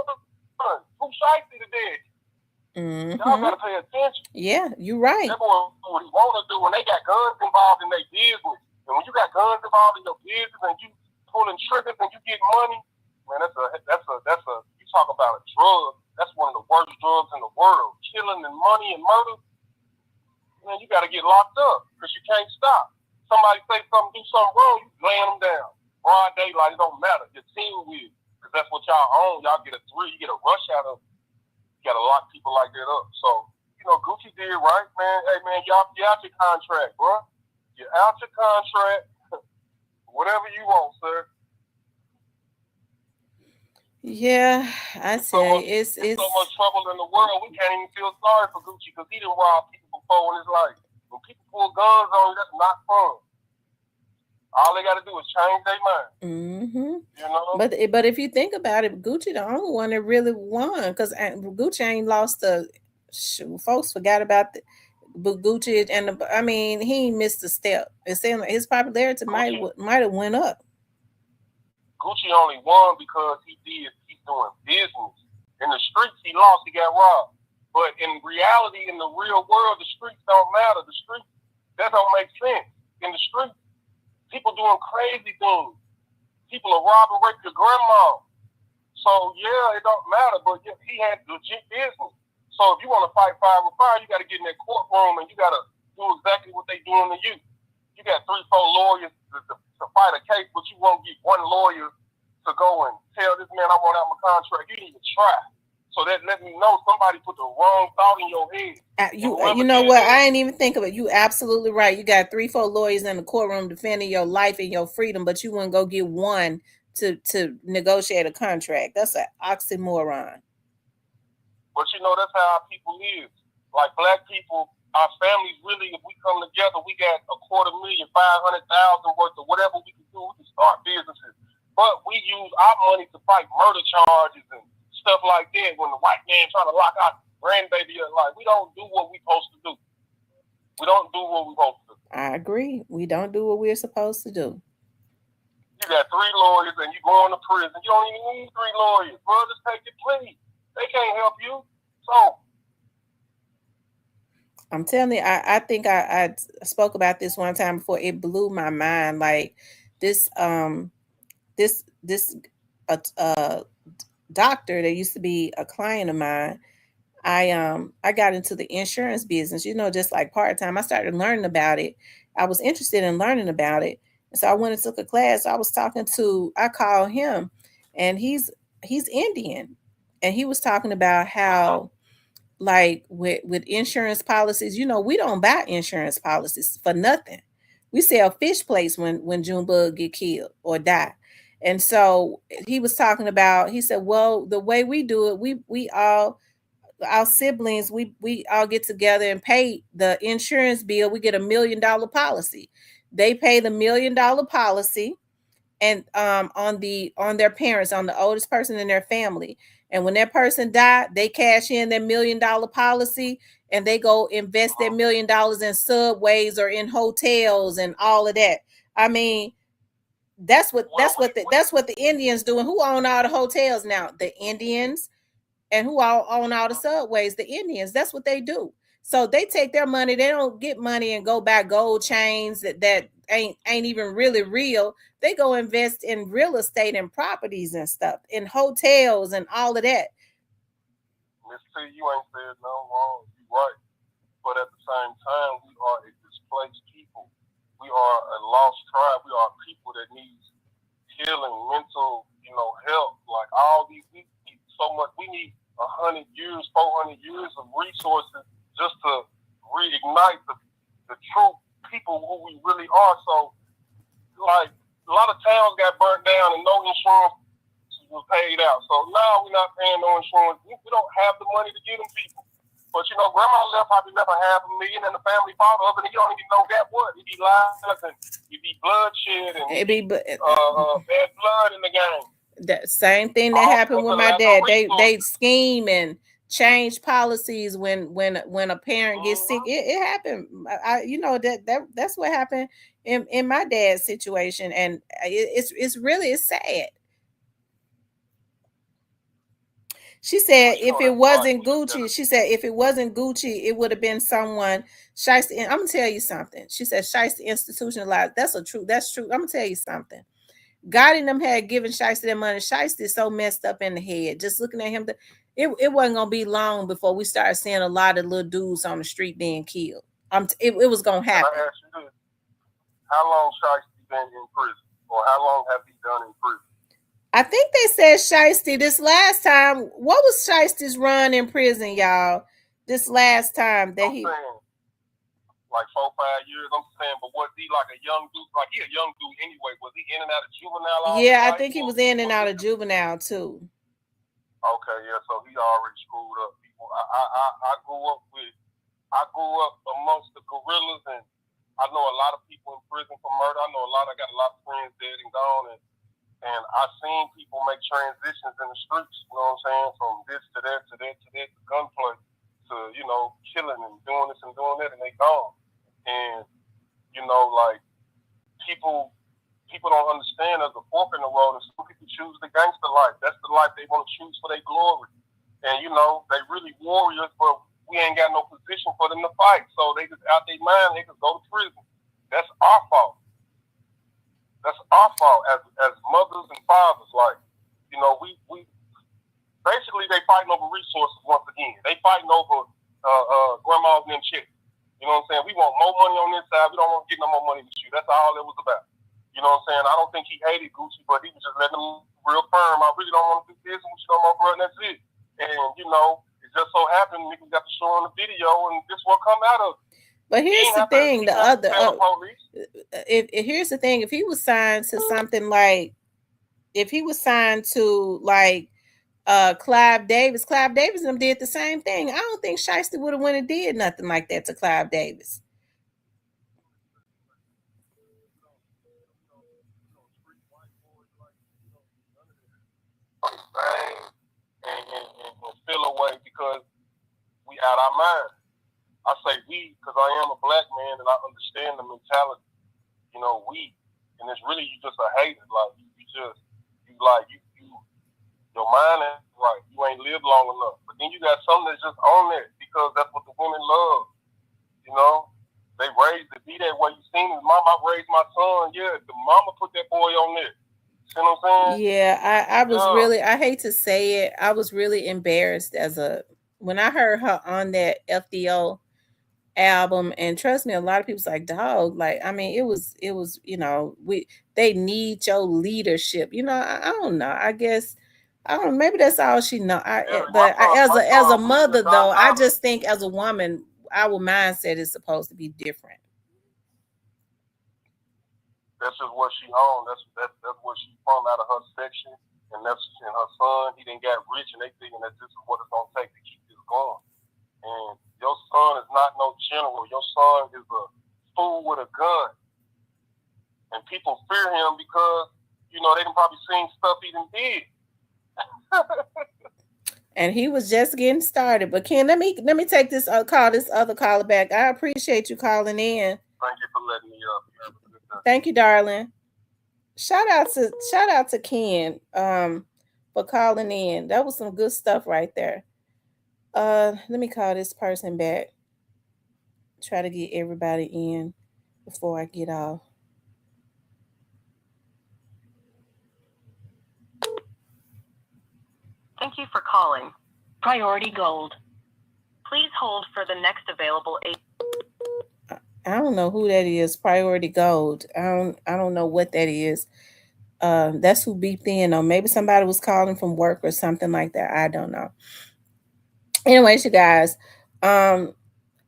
Pooh Shiesty the daddy. Y'all gotta pay attention. Yeah, you're right. That boy do what he wanna do when they got guns involved in their business. And when you got guns involved in your business and you pulling triggers and you get money, man, that's a you talk about a drug. That's one of the worst drugs in the world. Killing and money and murder. Man, you gotta get locked up because you can't stop. Somebody say something, do something wrong, you laying them down. Broad daylight, it don't matter. Your team will, because that's what y'all own. Y'all get a thrill, you get a rush out of it. You gotta lock people like that up. So, Gucci did right, man. Hey, man, you out your contract, bro. You're out your contract. Whatever you want, sir. Yeah, I say it's so much trouble in the world. We can't even feel sorry for Gucci because he didn't rob people before in his life. When people pull guns on you, that's not fun. All they got to do is change their mind. But if you think about it, Gucci the only one that really won because Gucci ain't lost folks forgot about Gucci he missed a step. It seemed like his popularity might have went up. Gucci only won because he's doing business. In the streets, he lost, he got robbed. But in reality, in the real world, the streets don't matter. The streets, that don't make sense. In the streets, people doing crazy things. People are robbing, rape your grandma. So, yeah, it don't matter, but he had legit business. So if you want to fight fire with fire, you got to get in that courtroom and you got to do exactly what they doing to you. You got 3-4 lawyers to fight a case, but you won't get one lawyer to go and tell this man I want out my contract. You need to try. So that let me know somebody put the wrong thought in your head. You know what? I ain't even think of it. You absolutely right. You got 3-4 lawyers in the courtroom defending your life and your freedom, but you wouldn't go get one to negotiate a contract. That's an oxymoron. But that's how our people live. Like black people, our families really, if we come together, we got $250,000, 500,000 worth of whatever we can do. We can start businesses. But we use our money to fight murder charges and stuff like that when the white man trying to lock our grandbaby up. Like, we don't do what we supposed to do. We don't do what we supposed to do. I agree. We don't do what we're supposed to do. You got 3 lawyers and you going to prison. You don't even need 3 lawyers. Bro, just take your plea. They can't help you. So I'm telling you, I think I spoke about this one time before. It blew my mind. Like this doctor that used to be a client of mine. I got into the insurance business, just like part-time. I started learning about it. I was interested in learning about it. And so I went and took a class. I called him, and he's Indian. And he was talking about how, like with insurance policies, we don't buy insurance policies for nothing. We sell fish plates when Junebug get killed or die. And so he was talking about, he said, well, the way we do it, we all, our siblings, we all get together and pay the insurance bill. We get $1 million policy. They pay the $1 million policy, and on their parents, on the oldest person in their family. And when that person died, they cash in their $1 million policy, and they go invest that $1 million in subways or in hotels and all of that. I mean, that's what the Indians do. And who own all the hotels now? The Indians. And who all own all the subways? The Indians. That's what they do. So they take their money. They don't get money and go buy gold chains that ain't even really real. They go invest in real estate and properties and stuff, in hotels and all of that. Miss T, you ain't said no wrong. You're right. But at the same time, we are a displaced people. We are a lost tribe. We are people that need healing, mental, help. Like all these, we need so much. We need 100 years, 400 years of resources just to reignite the true people who we really are. So, like, a lot of towns got burnt down and no insurance was paid out. So now we're not paying no insurance. We don't have the money to give them people. But grandma probably left $500,000 and the family father up, and he don't even know that what. It be lies and it be bloodshed and it be bad blood in the game. The same thing that happened with my dad. They scheme and change policies when a parent gets sick. It happened. That's what happened in my dad's situation, and it's sad. She said if it wasn't Gucci, it would have been someone shiesty. And I'm gonna tell you something. She said shiesty institutionalized. That's true. I'm gonna tell you something. God and them had given Shiesty their money. Shiesty is so messed up in the head. Just looking at him, it wasn't gonna be long before we started seeing a lot of little dudes on the street being killed. It was gonna happen. I ask you this: how long Shiesty been in prison, or how long have he done in prison? I think they said Shiesty this last time. What was Shiesty's run in prison, y'all? This last time that he. Like 4 or 5 years, I'm saying, but was he like a young dude? Like he a young dude anyway. Was he in and out of juvenile? Yeah, I think he was in and out of juvenile too. Okay, yeah, so he already screwed up people. I grew up amongst the guerrillas, and I know a lot of people in prison for murder. I got a lot of friends dead and gone, and I've seen people make transitions in the streets. You know what I'm saying? From this to that to that to that to gunplay to killing and doing this and doing that, and they gone. And like people don't understand there's a fork in the road, and some people choose the gangster life. That's the life they want to choose for their glory. And they really warriors, but we ain't got no position for them to fight. So they just out their mind, they just go to prison. That's our fault. That's our fault as mothers and fathers. Like, we basically they fighting over resources once again. They fighting over grandmas and them chicks. You know what I'm saying? We want more money on this side. We don't want to get no more money with you. That's all it was about. You know what I'm saying? I don't think he hated Gucci, but he was just letting them real firm. I really don't want to do this with you no more, bro, and that's it. And, it just so happened niggas got to show on the video, and this will come out of it. But here's the thing, here's the thing, if he was signed to something like, Clive Davis and them did the same thing. I don't think Shiesty would have went and did nothing like that to Clive Davis. And feel away because we out our mind. I say we because I am a black man and I understand the mentality. We, and it's really you just a hater. Like your mind ain't right. You ain't lived long enough. But then you got something that's just on there because that's what the women love. They raised to be that way. You seen his mama raised my son. Yeah, the mama put that boy on there. See what I'm saying? Yeah, I was really, I hate to say it, I was really embarrassed when I heard her on that FDO album, and trust me, a lot of people's like, dog, like, I mean, it was, they need your leadership. I don't know. I guess, I don't know, maybe that's all she know. As a mother though, I just think as a woman, our mindset is supposed to be different. That's just what she owned. That's what she from out of her section, and her son. He didn't get rich, and they thinking that this is what it's gonna take to keep this going. And your son is not no general. Your son is a fool with a gun, and people fear him because they can probably seen stuff he done did. And he was just getting started. But Ken, let me take this call this other caller back. I appreciate you calling in. Thank you for letting me up. Thank you, darling. Shout out to Ken for calling in. That was some good stuff right there. Let me call this person back. Try to get everybody in before I get off. Thank you for calling Priority Gold. Please hold for the next available agent. I don't know who that is. Priority Gold. I don't know what that is. That's who beeped in. Or maybe somebody was calling from work or something like that. I don't know. Anyways, you guys,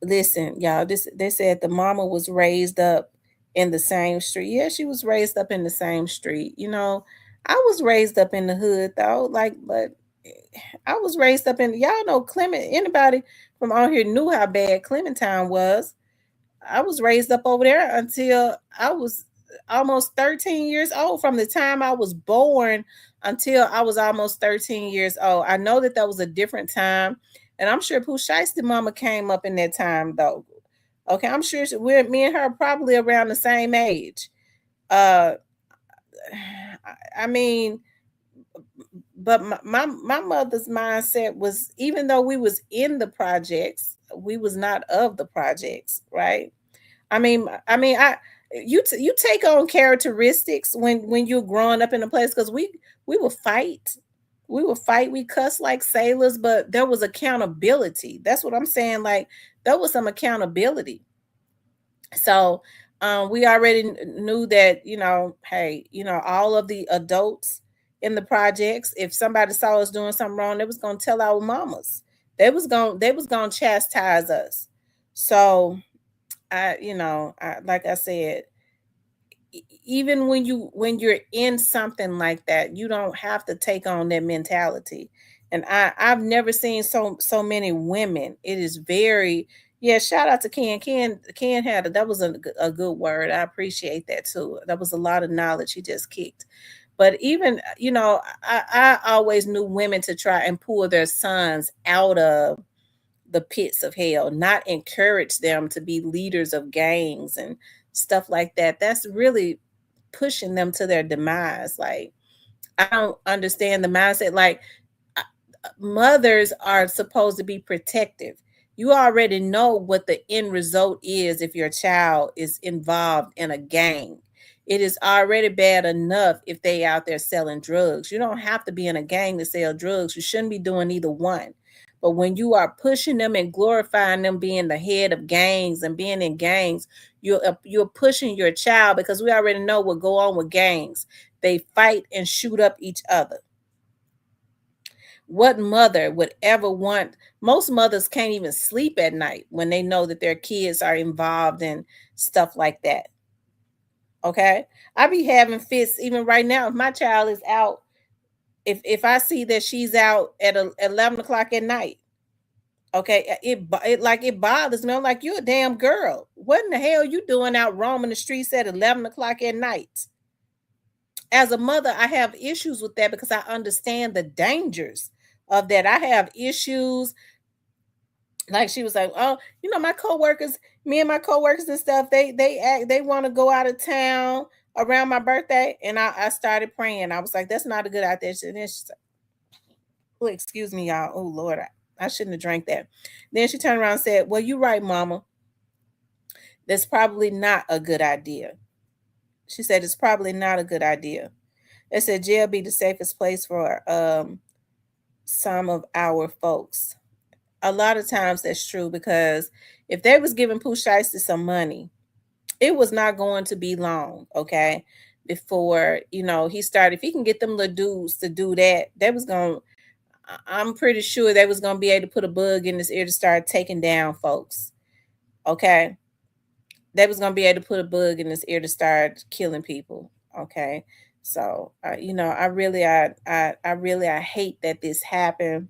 listen, y'all. They said the mama was raised up in the same street. Yeah, she was raised up in the same street. I was raised up in the hood though. But I was raised up in, y'all know Clement. Anybody from out here knew how bad Clementine was. I was raised up over there until I was almost 13 years old. From the time I was born until I was almost 13 years old. I know that was a different time. And I'm sure Pooh Shiesty mama came up in that time though. Okay, I'm sure me and her are probably around the same age. I mean, but my mother's mindset was, even though we was in the projects, we was not of the projects, right? You take on characteristics when you're growing up in a place, because we would fight. We cuss like sailors, but there was accountability. That's what I'm saying. Like, there was some accountability. So we already knew that, hey, all of the adults in the projects, if somebody saw us doing something wrong, they was going to tell our mamas. They was going to chastise us. So like I said, even when you're in something like that, you don't have to take on that mentality. And I've never seen so many women. It is very, shout out to Ken. Ken had that was a good word. I appreciate that too. That was a lot of knowledge he just kicked. But even, I always knew women to try and pull their sons out of the pits of hell, not encourage them to be leaders of gangs and stuff like that. That's really pushing them to their demise. Like, I don't understand the mindset. Like, mothers are supposed to be protective. You already know what the end result is if your child is involved in a gang. It is already bad enough if they out there selling drugs. You don't have to be in a gang to sell drugs. You shouldn't be doing either one. But when you are pushing them and glorifying them being the head of gangs and being in gangs, you're pushing your child, because we already know what go on with gangs. They fight and shoot up each other. What mother would ever want? Most mothers can't even sleep at night when they know that their kids are involved in stuff like that. Okay, I be having fits even right now. If my child is out, if I see that she's out at 11 o'clock at night, okay, it bothers me. I'm like, you a damn girl. What in the hell you doing out roaming the streets at 11 o'clock at night? As a mother, I have issues with that because I understand the dangers of that. I have issues. Like, she was like, oh, my coworkers, me and my coworkers and stuff, they want to go out of town around my birthday. And I started praying. I was like, that's not a good idea. And then she's like, oh, excuse me, y'all. Oh, Lord, I shouldn't have drank that. Then she turned around and said, well, you're right, mama. That's probably not a good idea. She said, it's probably not a good idea. They said jail be the safest place for some of our folks. A lot of times that's true, because if they was giving Pooh Shiesty some money, it was not going to be long, okay, before, he started. If he can get them little dudes to do that, I'm pretty sure they was going to be able to put a bug in his ear to start taking down folks, okay? they was gonna be able to put a bug in his ear to start killing people. Okay, so you know, I really hate that this happened.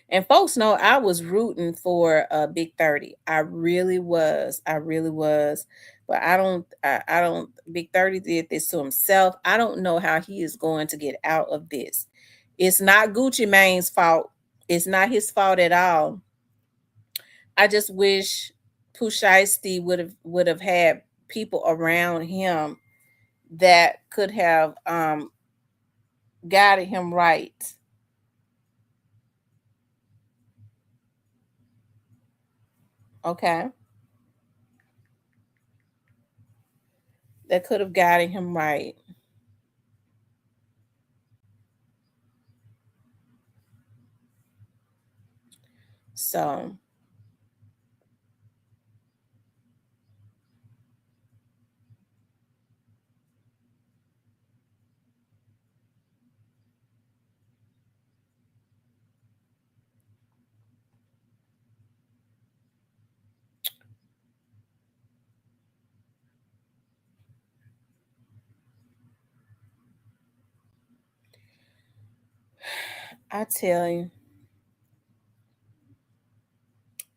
And folks know I was rooting for Big 30. I really was. I really was. But I don't Big 30 did this to himself. I don't know how he is going to get out of this. It's not Gucci Mane's fault. It's not his fault at all. I just wish Pooh Shiesty would have had people around him that could have guided him right. Okay. That could have guided him right. So I tell you.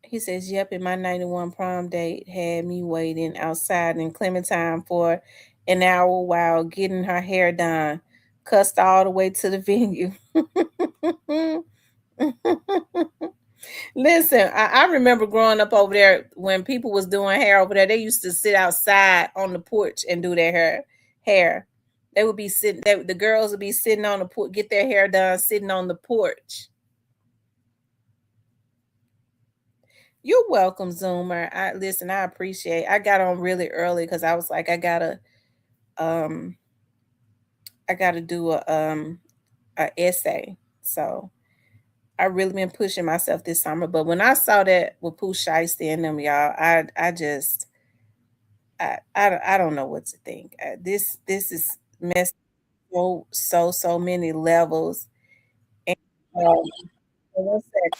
He says, yep, and my 91 prom date had me waiting outside in Clementine for an hour while getting her hair done, cussed all the way to the venue. Listen, I remember growing up over there when people was doing hair over there. They used to sit outside on the porch and do their hair. They would be sitting. The girls would be sitting on the porch, get their hair done, sitting on the porch. You're welcome, Zoomer. I appreciate. I got on really early because I was like, I gotta do a essay. So I really been pushing myself this summer. But when I saw that with Pooh Shiesty and them, y'all, I don't know what to think. This is messed so many levels. And one second.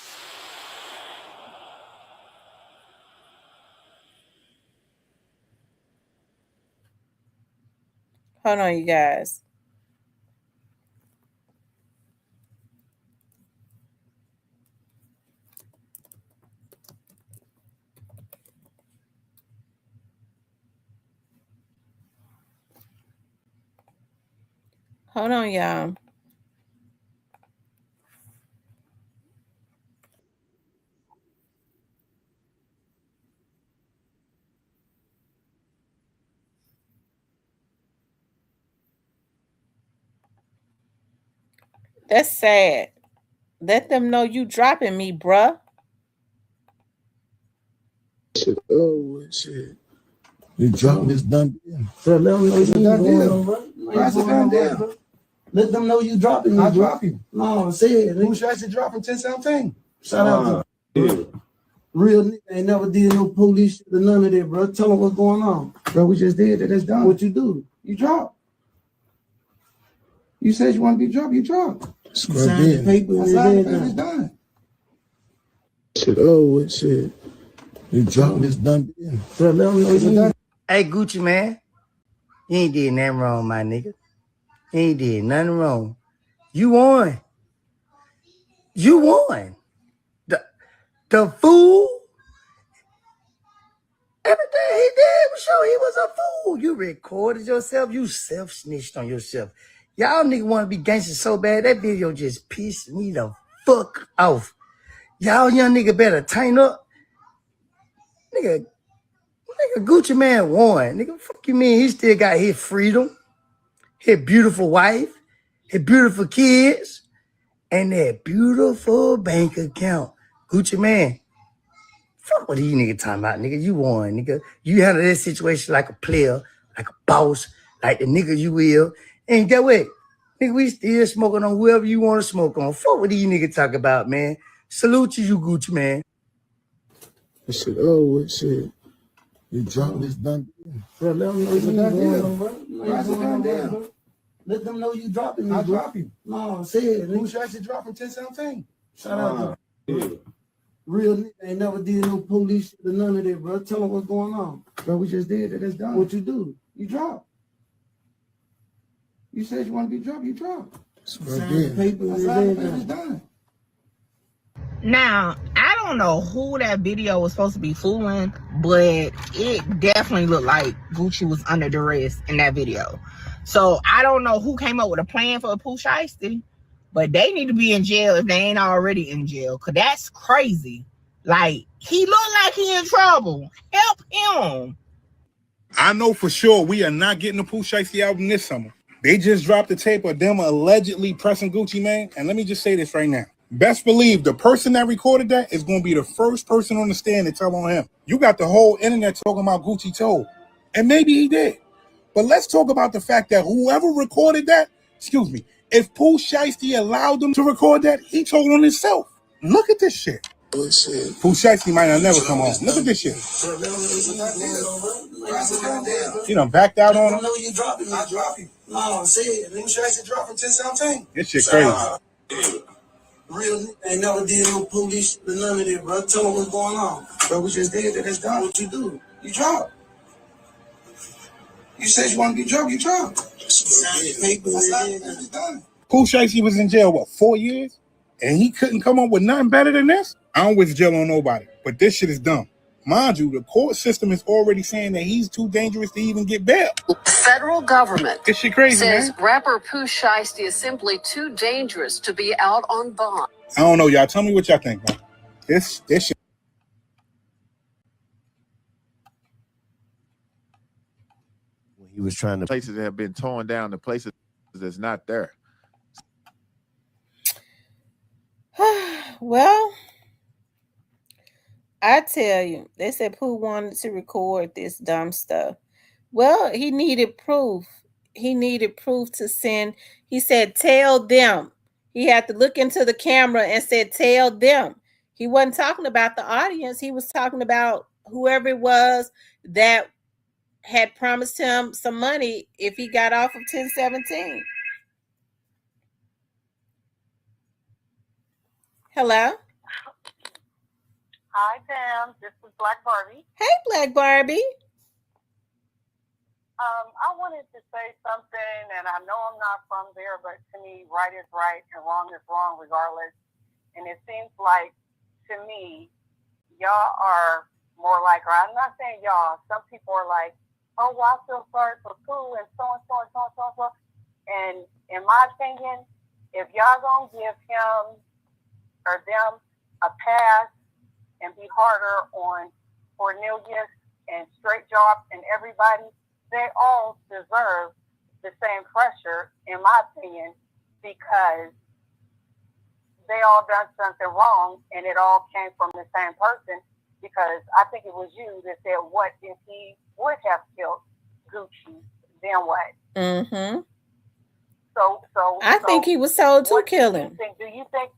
Hold on, you guys. Hold on, y'all. That's sad. Let them know you dropping me, bruh. Shit, oh shit. You dropping this done. So let them know you done deal. That's a done deal. Let them know you dropping me. I drop you. No, say it. Pooh Shiesty dropping 10-17. Shout out to real nigga ain't never did no police shit or none of that, bro. Tell them what's going on. Bro, we just did it. It's done. What you do? You drop. You said you want to be dropped. You dropped. You signed the paper and it's done. Shit, oh shit. You dropping this done. So let them know you done. Hey, Gucci, man. You ain't did nothing wrong, my nigga. You ain't did nothing wrong. You won. You won. The fool, everything he did was show he was a fool. You recorded yourself. You self-snitched on yourself. Y'all niggas want to be gangsters so bad. That video just pissed me the fuck off. Y'all young nigga better tighten up. Nigga, Gucci Man won. Nigga, fuck you mean? He still got his freedom, his beautiful wife, his beautiful kids, and that beautiful bank account. Gucci Man, fuck what these niggas talking about, nigga. You won, nigga. You handle this situation like a player, like a boss, like the nigga you will. And get what? Nigga, we still smoking on whoever you want to smoke on. Fuck what these niggas talk about, man. Salute to you, Gucci Man. Shit, oh shit. You dropping this done. So let them know you done deal. That's a done deal. Let them know you dropping me. I drop you. No, say it. Pooh Shiesty dropping 10-17. Shout out to Real nigga ain't never did no police shit or none of that, bro. Tell them what's going on. Bro, we just did it. It's done. What you do? You drop. You said you want to be dropped, you drop. That's what I did. Paper and everything. It's done. Now, I don't know who that video was supposed to be fooling, but it definitely looked like Gucci was under duress in that video. So I don't know who came up with a plan for Pooh Shiesty, but they need to be in jail if they ain't already in jail, because that's crazy. Like, he looked like he in trouble. Help him. I know for sure we are not getting the Pooh Shiesty album this summer. They just dropped the tape of them allegedly pressing Gucci Mane. And let me just say this right now. Best believe the person that recorded that is going to be the first person on the stand to tell on him. You got the whole internet talking about Gucci told. And maybe he did. But let's talk about the fact that whoever recorded that, if Pooh Shiesty allowed them to record that, he told on himself. Look at this shit. Bullshit. Pooh Shiesty might not never come home. Look at this shit. You done backed out on him. No, you dropping me. I drop you. No, say it. Pooh Shiesty dropping 10-17. This shit crazy. Real nigga ain't never did no police shit or none of that, bro. Tell them what's going on. Bro, we just did it. It's done. What you do? You drop. You said you want to be dropped, you drop. Paper and everything. It's done. Pooh Shiesty was in jail, 4 years? And he couldn't come up with nothing better than this? I don't wish jail on nobody, but this shit is dumb. Mind you, the court system is already saying that he's too dangerous to even get bail. The federal government This shit crazy, says man. rapper Pooh Shiesty is simply too dangerous to be out on bond. I don't know, y'all. Tell me what y'all think, man. This shit. When he was trying to places that have been torn down, the places that's not there. Well, I tell you, they said Pooh wanted to record this dumb stuff. Well, he needed proof. He needed proof to send. He said, tell them. He had to look into the camera and said, tell them. He wasn't talking about the audience. He was talking about whoever it was that had promised him some money if he got off of 1017. Hello? Hi, Pam. This is Black Barbie. Hey, Black Barbie. I wanted to say something, and I know I'm not from there, but to me, right is right and wrong is wrong regardless. And it seems like, to me, y'all are more like, or I'm not saying y'all, some people are like, oh, well, I feel sorry for Pooh and so and so and so and so and so. And in my opinion, if y'all gonna give him or them a pass and be harder on Cornelius and Straight Job and everybody, they all deserve the same pressure, in my opinion, because they all done something wrong and it all came from the same person. Because I think it was you that said, what if he would have killed Gucci, then what? Mm-hmm. So I think he was told to kill him. Do you think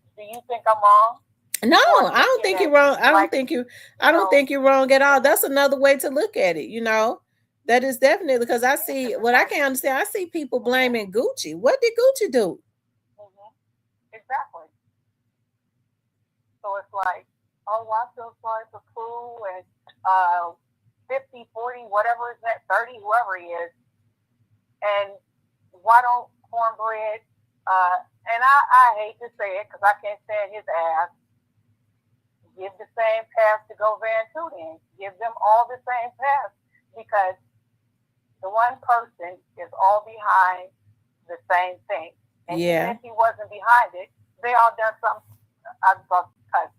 I'm wrong? No, I don't think you're wrong. I don't think you're wrong at all. That's another way to look at it, you know. That is definitely, because I see what I can't understand. I see people blaming Gucci. What did Gucci do? Mm-hmm. Exactly. So it's like, oh, I feel sorry for Pooh and 50, 40, whatever is that, 30, whoever he is. And why don't Cornbread, and I hate to say it because I can't stand his ass, give the same pass to Go Van Tootin. Give them all the same pass, because the one person is all behind the same thing. And even if he wasn't behind it, they all done something.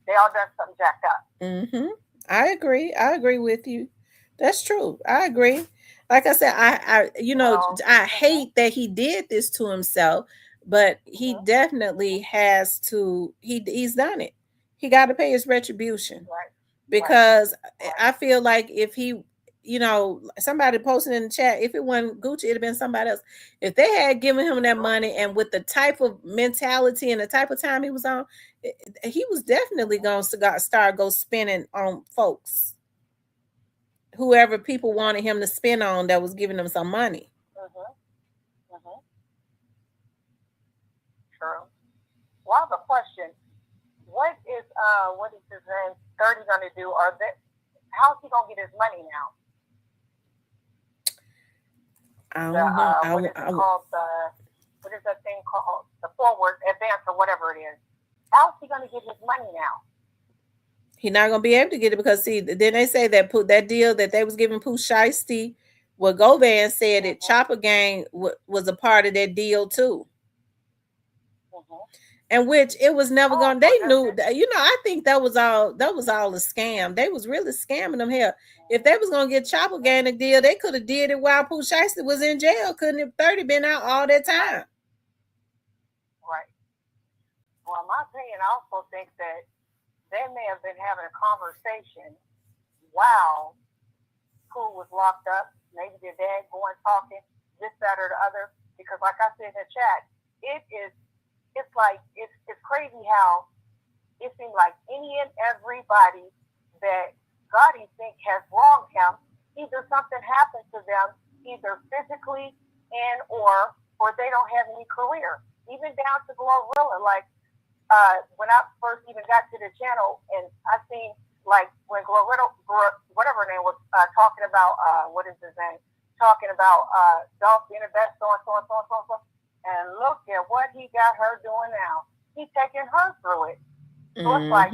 They all done something jacked up. Mm-hmm. I agree with you. That's true. I agree. Like I said, I hate that he did this to himself, but he definitely has to. He's done it. He got to pay his retribution, right? Because I feel like if he, somebody posted in the chat, if it wasn't Gucci, it'd have been somebody else. If they had given him that money, and with the type of mentality and the type of time he was on, he was definitely going to start spending on folks. Whoever people wanted him to spend on that was giving them some money. Mm-hmm. Mm-hmm. True. Well, I have a question. what is his name 30 gonna do? How's he gonna get his money now? I don't know. What is it called? What is that thing called? The forward advance or whatever it is. How's he gonna get his money now? He's not gonna be able to get it because see, then they say that that deal that they was giving Pooh Shiesty, well, Govan said that Chopper Gang was a part of that deal too. And which it was never going. They knew, I think that was all a scam. They was really scamming them. Hell, if they was gonna get Chopper Gang a deal, they could have did it while Pooh Shiesty was in jail. Couldn't have 30 been out all that time? Right. Well, in my opinion, I also think that they may have been having a conversation while Pooh was locked up. Maybe their dad going talking this, that, or the other. Because, like I said in the chat, it's crazy how it seems like any and everybody that Gotti think has wronged him, either something happened to them, either physically and or they don't have any career. Even down to Glorilla, like when I first even got to the channel and I seen like when Glorilla, whatever her name was, talking about what is his name? Talking about Dolph being the best, so and so and so and so and so. And look at what he got her doing now. He's taking her through it. So it's like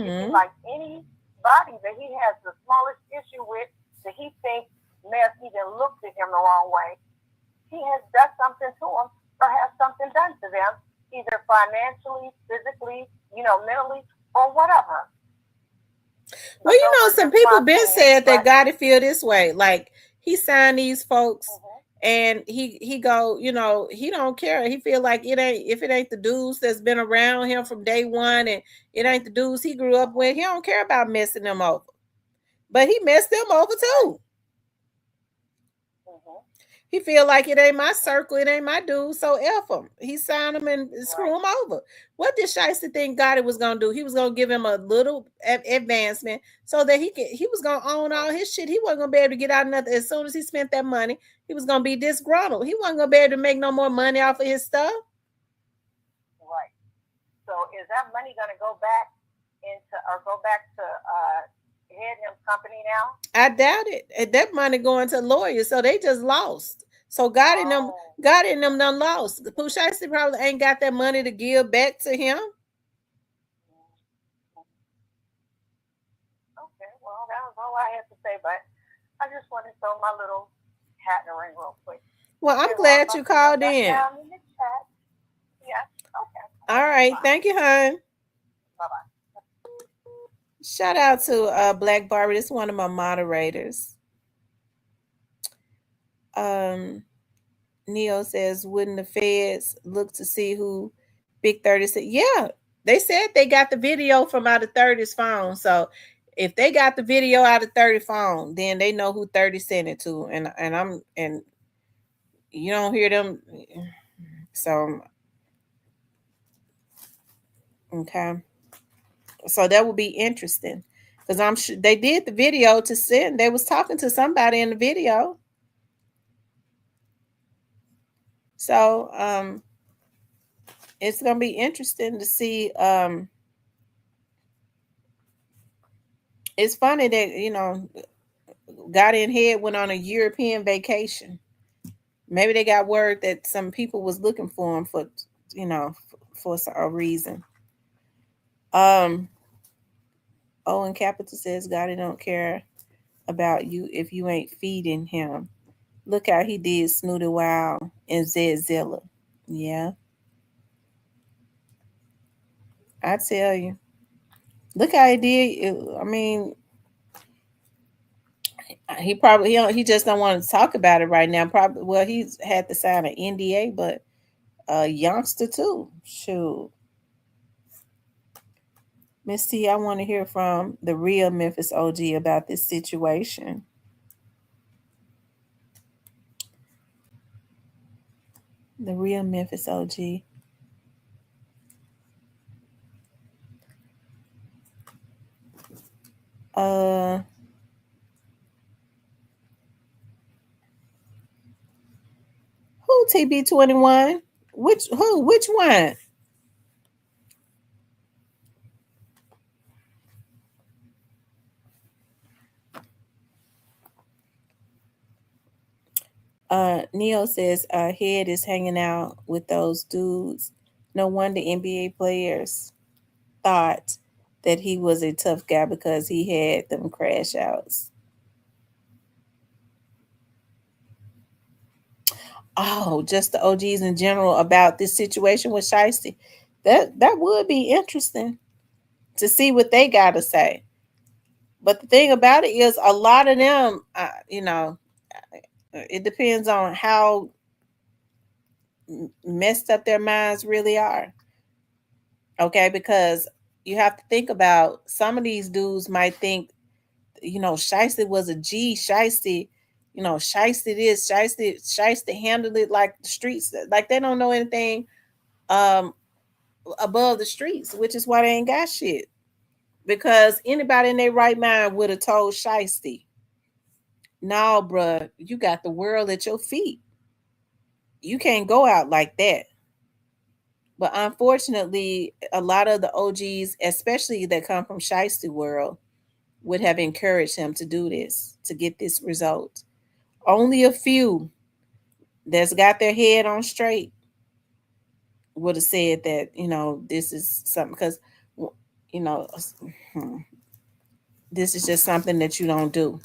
anybody that he has the smallest issue with that he thinks may have even looked at him the wrong way, he has done something to him or has something done to them, either financially, physically, mentally, or whatever. Well, some people been said that Gotti feel this way. Like he signed these folks. And he go, he don't care. He feel like if it ain't the dudes that's been around him from day one, and it ain't the dudes he grew up with, he don't care about messing them over. But he messed them over too. He feel like it ain't my circle, it ain't my dude, so F him. He signed him and screw him over. What did Shiesty think Gotti was gonna do? He was gonna give him a little advancement so that he was gonna own all his shit. He wasn't gonna be able to get out of nothing. As soon as he spent that money, he was gonna be disgruntled. He wasn't gonna be able to make no more money off of his stuff. Right. So is that money gonna go back to Headham's company now? I doubt it. That money going to lawyers, so they just lost. So Gotti and them done lost. The Pooh Shiesty probably ain't got that money to give back to him. Okay, well, that was all I had to say, but I just wanted to throw my little hat in the ring real quick. Well, I'm glad you called in. Yeah, okay. All right, thank you, hon. Bye-bye. Shout out to Black Barbie. This is one of my moderators. Neo says, wouldn't the feds look to see who Big 30 said? Yeah, they said they got the video from out of 30's phone. So if they got the video out of 30 phone, then they know who 30 sent it to. And you don't hear them. So okay. So that would be interesting because I'm sure they did the video to send. They was talking to somebody in the video. So it's gonna be interesting to see. It's funny that Gotti and Head went on a European vacation. Maybe they got word that some people was looking for him for a reason. Owen Capital says Gotti don't care about you if you ain't feeding him. Look how he did Snooty Wow and Zedzilla. Yeah. I tell you. Look how he did. I mean, he just don't want to talk about it right now. Probably, well, he's had to sign an NDA, but youngster too. Shoot. Miss T, I want to hear from the real Memphis OG about this situation. The real Memphis OG. Who TB21? Which one? Neo says Head is hanging out with those dudes. No wonder NBA players thought that he was a tough guy because he had them crash outs. Oh, just the OGs in general about this situation with Shiesty. That would be interesting to see what they got to say. But the thing about it is, a lot of them, it depends on how messed up their minds really are. Okay, because you have to think about some of these dudes might think, Shiesty was a G. Shiesty, Shiesty this, Shiesty handled it like the streets, like they don't know anything above the streets, which is why they ain't got shit. Because anybody in their right mind would have told Shiesty, no, bruh, you got the world at your feet. You can't go out like that. But unfortunately, a lot of the OGs, especially that come from Shiesty world, would have encouraged him to do this, to get this result. Only a few that's got their head on straight would have said that, this is something, because, this is just something that you don't do.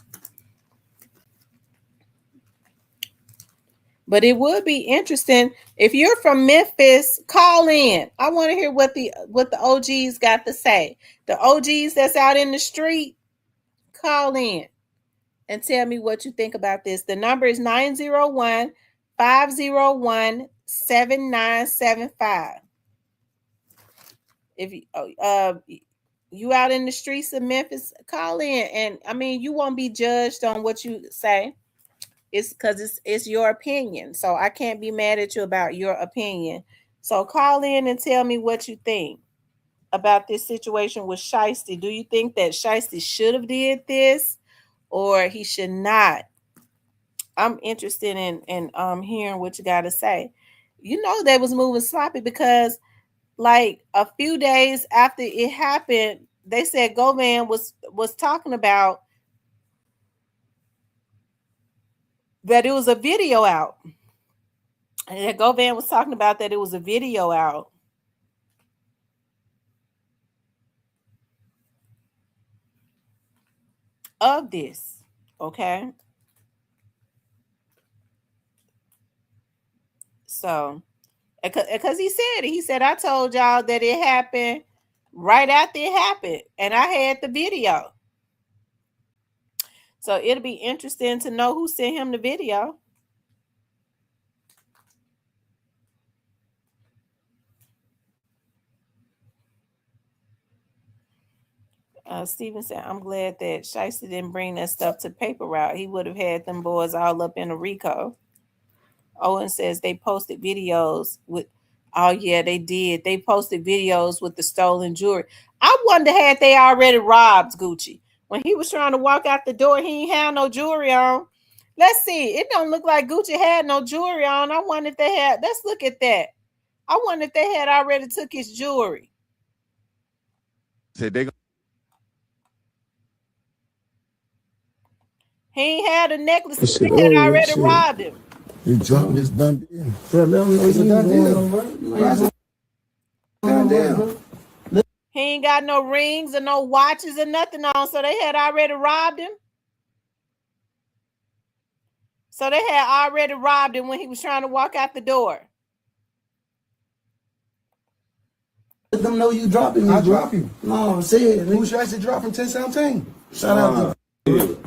But it would be interesting if you're from Memphis, call in. I want to hear what the OGs got to say. The OGs that's out in the street, call in and tell me what you think about this. The number is 901-501-7975. If you out in the streets of Memphis, call in. And I mean, you won't be judged on what you say. It's because it's your opinion. So I can't be mad at you about your opinion. So call in and tell me what you think about this situation with Shiesty. Do you think that Shiesty should have did this or he should not? I'm interested in hearing what you got to say. They was moving sloppy because like a few days after it happened, they said Govan was talking about that it was a video out. And that Govan was talking about that it was a video out. Of this. Okay. So, because he said, I told y'all that it happened right after it happened. And I had the video. So it'll be interesting to know who sent him the video. Steven said, I'm glad that Shiesty didn't bring that stuff to paper route. He would have had them boys all up in a RICO. Owen says they posted videos with, oh yeah, they did. They posted videos with the stolen jewelry. I wonder had they already robbed Gucci. When he was trying to walk out the door, he ain't had no jewelry on. Let's see. It don't look like Gucci had no jewelry on. I wonder if they had. Let's look at that. I wonder if they had already took his jewelry. Said they. He ain't had a necklace. They They had already robbed him. You dropping this done in. Bro, let them know it's a goddamn. He ain't got no rings or no watches or nothing on, so they had already robbed him. So they had already robbed him when he was trying to walk out the door. Let them know you dropping me. I drop you. No, I'm saying. Who should I say drop from 1017? Shout out to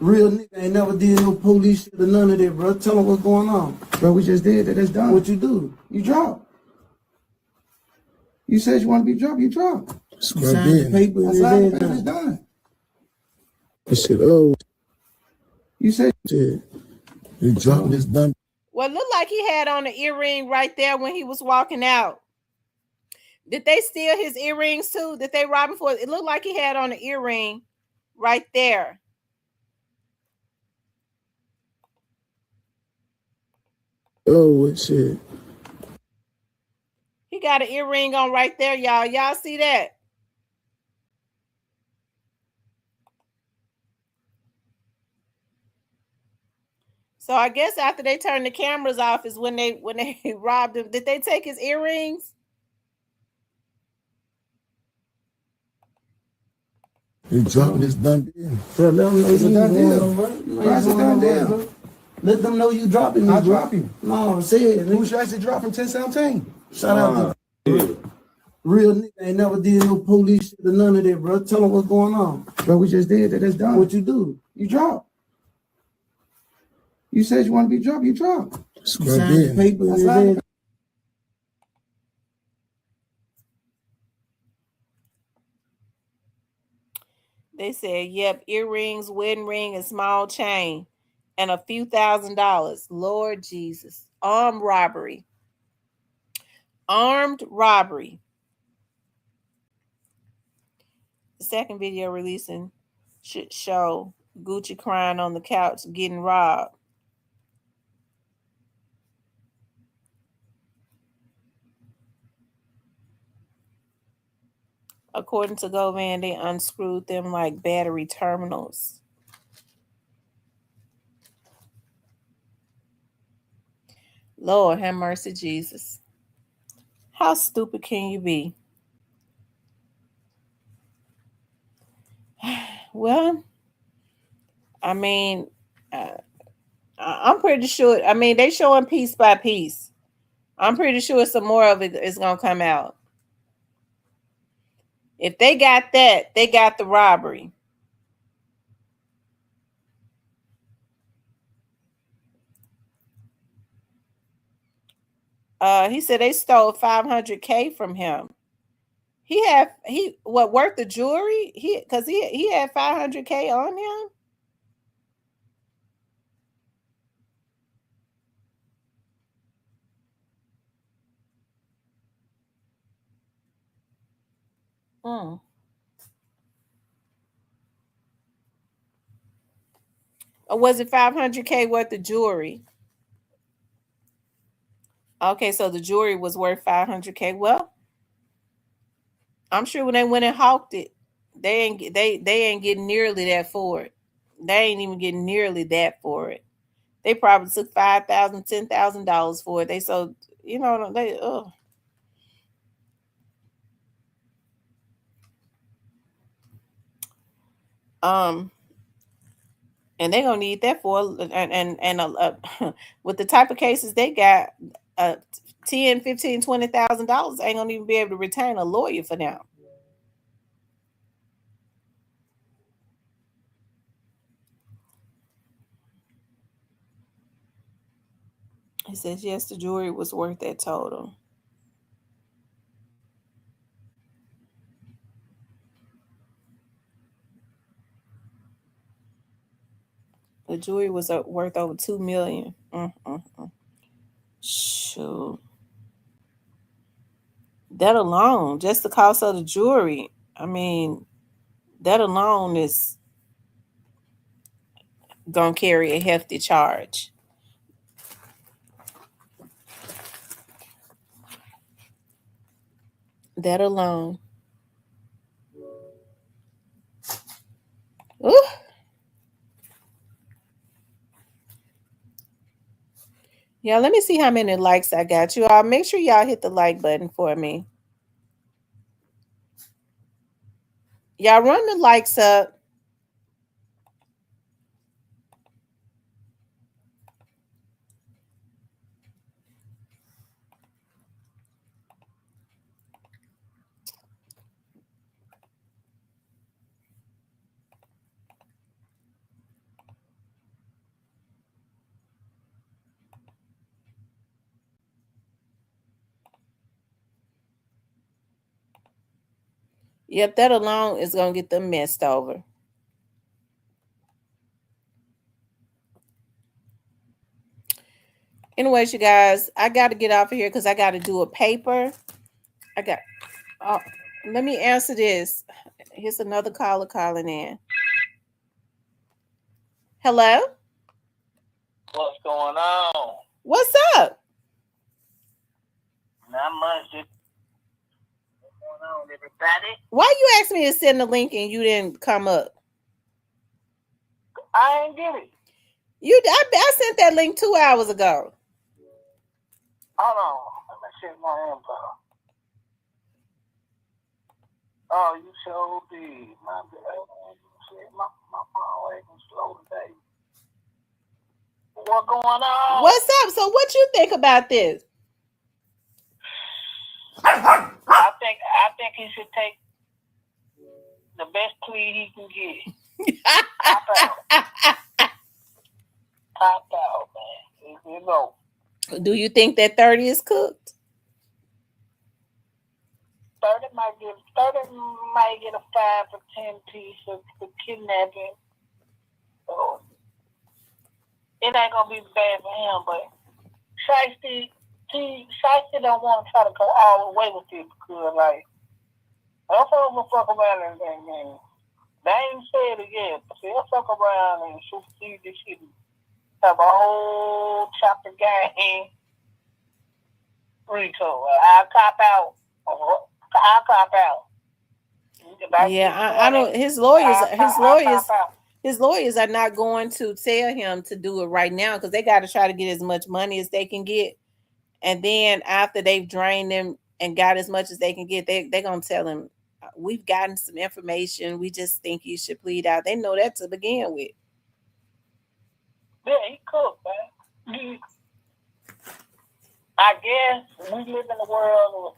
real nigga. Ain't never did no police shit or none of that, bro. Tell them what's going on. Bro, we just did that. That's done. What you do? You drop. You said you want to be dropped. You drop. You signed the paper and everything. It's done. I said, oh. You said you dropping this done. Well, it looked like he had on an earring right there when he was walking out. Did they steal his earrings too? Did they rob him for it? It looked like he had on an earring right there. Oh, shit. He got an earring on right there, y'all. Y'all see that? So I guess after they turned the cameras off is when they robbed him. Did they take his earrings? He dropping his done in. Bro, let them know It's a you done going deal. on, bro. Why is it done deal? Bro. Let them know you dropping me, I bro. drop you. No, say it. Who should I say dropping 1017? Shout out to real nigga ain't never did no police shit or none of that, bro. Tell them what's going on. Bro, we just did that. That's done. What you do? You drop. You said you want to be dropped. You drop. You signed the paper and everything. They said, yep, earrings, wedding ring, and small chain, and a few $1,000s. Lord Jesus. Armed robbery. Armed robbery. The second video releasing should show Gucci crying on the couch getting robbed. According to GoVan, they unscrewed them like battery terminals. Lord have mercy, Jesus. How stupid can you be? Well, I mean, I'm pretty sure. I mean, they showing piece by piece. I'm pretty sure some more of it is going to come out. If they got that, they got the robbery. He said they stole $500K from him. He worth the jewelry? He had $500K on him. Or was it $500K worth of jewelry? Okay, so the jewelry was worth $500K. Well, I'm sure when they went and hawked it, they ain't getting nearly that for it. They ain't even getting nearly that for it. They probably took $5,000, $10,000 for it. They sold, they and they're gonna need that for with the type of cases they got, $10,000, $15,000, $20,000 ain't gonna even be able to retain a lawyer for them. He says yes, the jewelry was worth that total. The jewelry was worth over $2 million. Shoot. That alone, just the cost of the jewelry, I mean, that alone is going to carry a hefty charge. That alone. Ooh. Yeah, let me see how many likes I got. You all make sure y'all hit the like button for me. Y'all run the likes up. Yep, that alone is going to get them messed over. Anyways, you guys, I got to get off of here because I got to do a paper. Let me answer this. Here's another caller calling in. Hello? What's going on? What's up? Not much. What's going on, everybody? Why you asked me to send the link and you didn't come up? I ain't get it. I sent that link 2 hours ago. Hold on. Let me check my inbox. Oh, you sure did. My phone ain't slow today. What going on? What's up? So what you think about this? I think he should take the best plea he can get. Top out, man. You know. Do you think that 30 is cooked? 30 might get a 5 or 10 piece for kidnapping. So it ain't gonna be bad for him, but Shiesty don't want to try to go all the way with it because like I'm gonna fuck around and they ain't said it yet, but they'll fuck around and see this shit. Have a whole chapter game. Rico, I'll cop out. Yeah, I don't. His lawyers are not going to tell him to do it right now because they got to try to get as much money as they can get, and then after they've drained them and got as much as they can get, they're gonna tell him, "We've gotten some information. We just think you should plead out." They know that to begin with. Yeah, he cooked, man. I guess we live in a world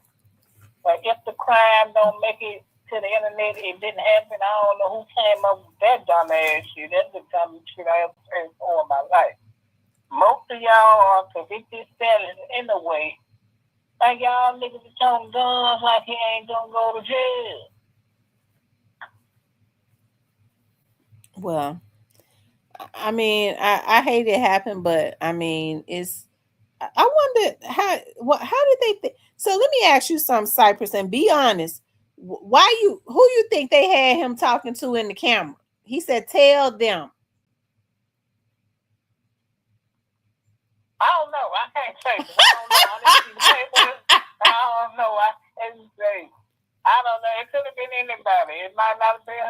where if the crime don't make it to the internet, it didn't happen. I don't know who came up with that dumbass shit. That's the dumbest shit I ever heard all my life. Most of y'all are convicted felons in a way. Like y'all niggas are throwing guns like he ain't gonna go to jail. Well, I mean, I hate it happened, but I mean, I wonder how did they think? So let me ask you something, Cypress, and be honest. Who you think they had him talking to in the camera? He said, "Tell them." I don't know. I can't say. I don't know. I didn't see the papers. I don't know. I can't say. I don't know. It could have been anybody. It might not have been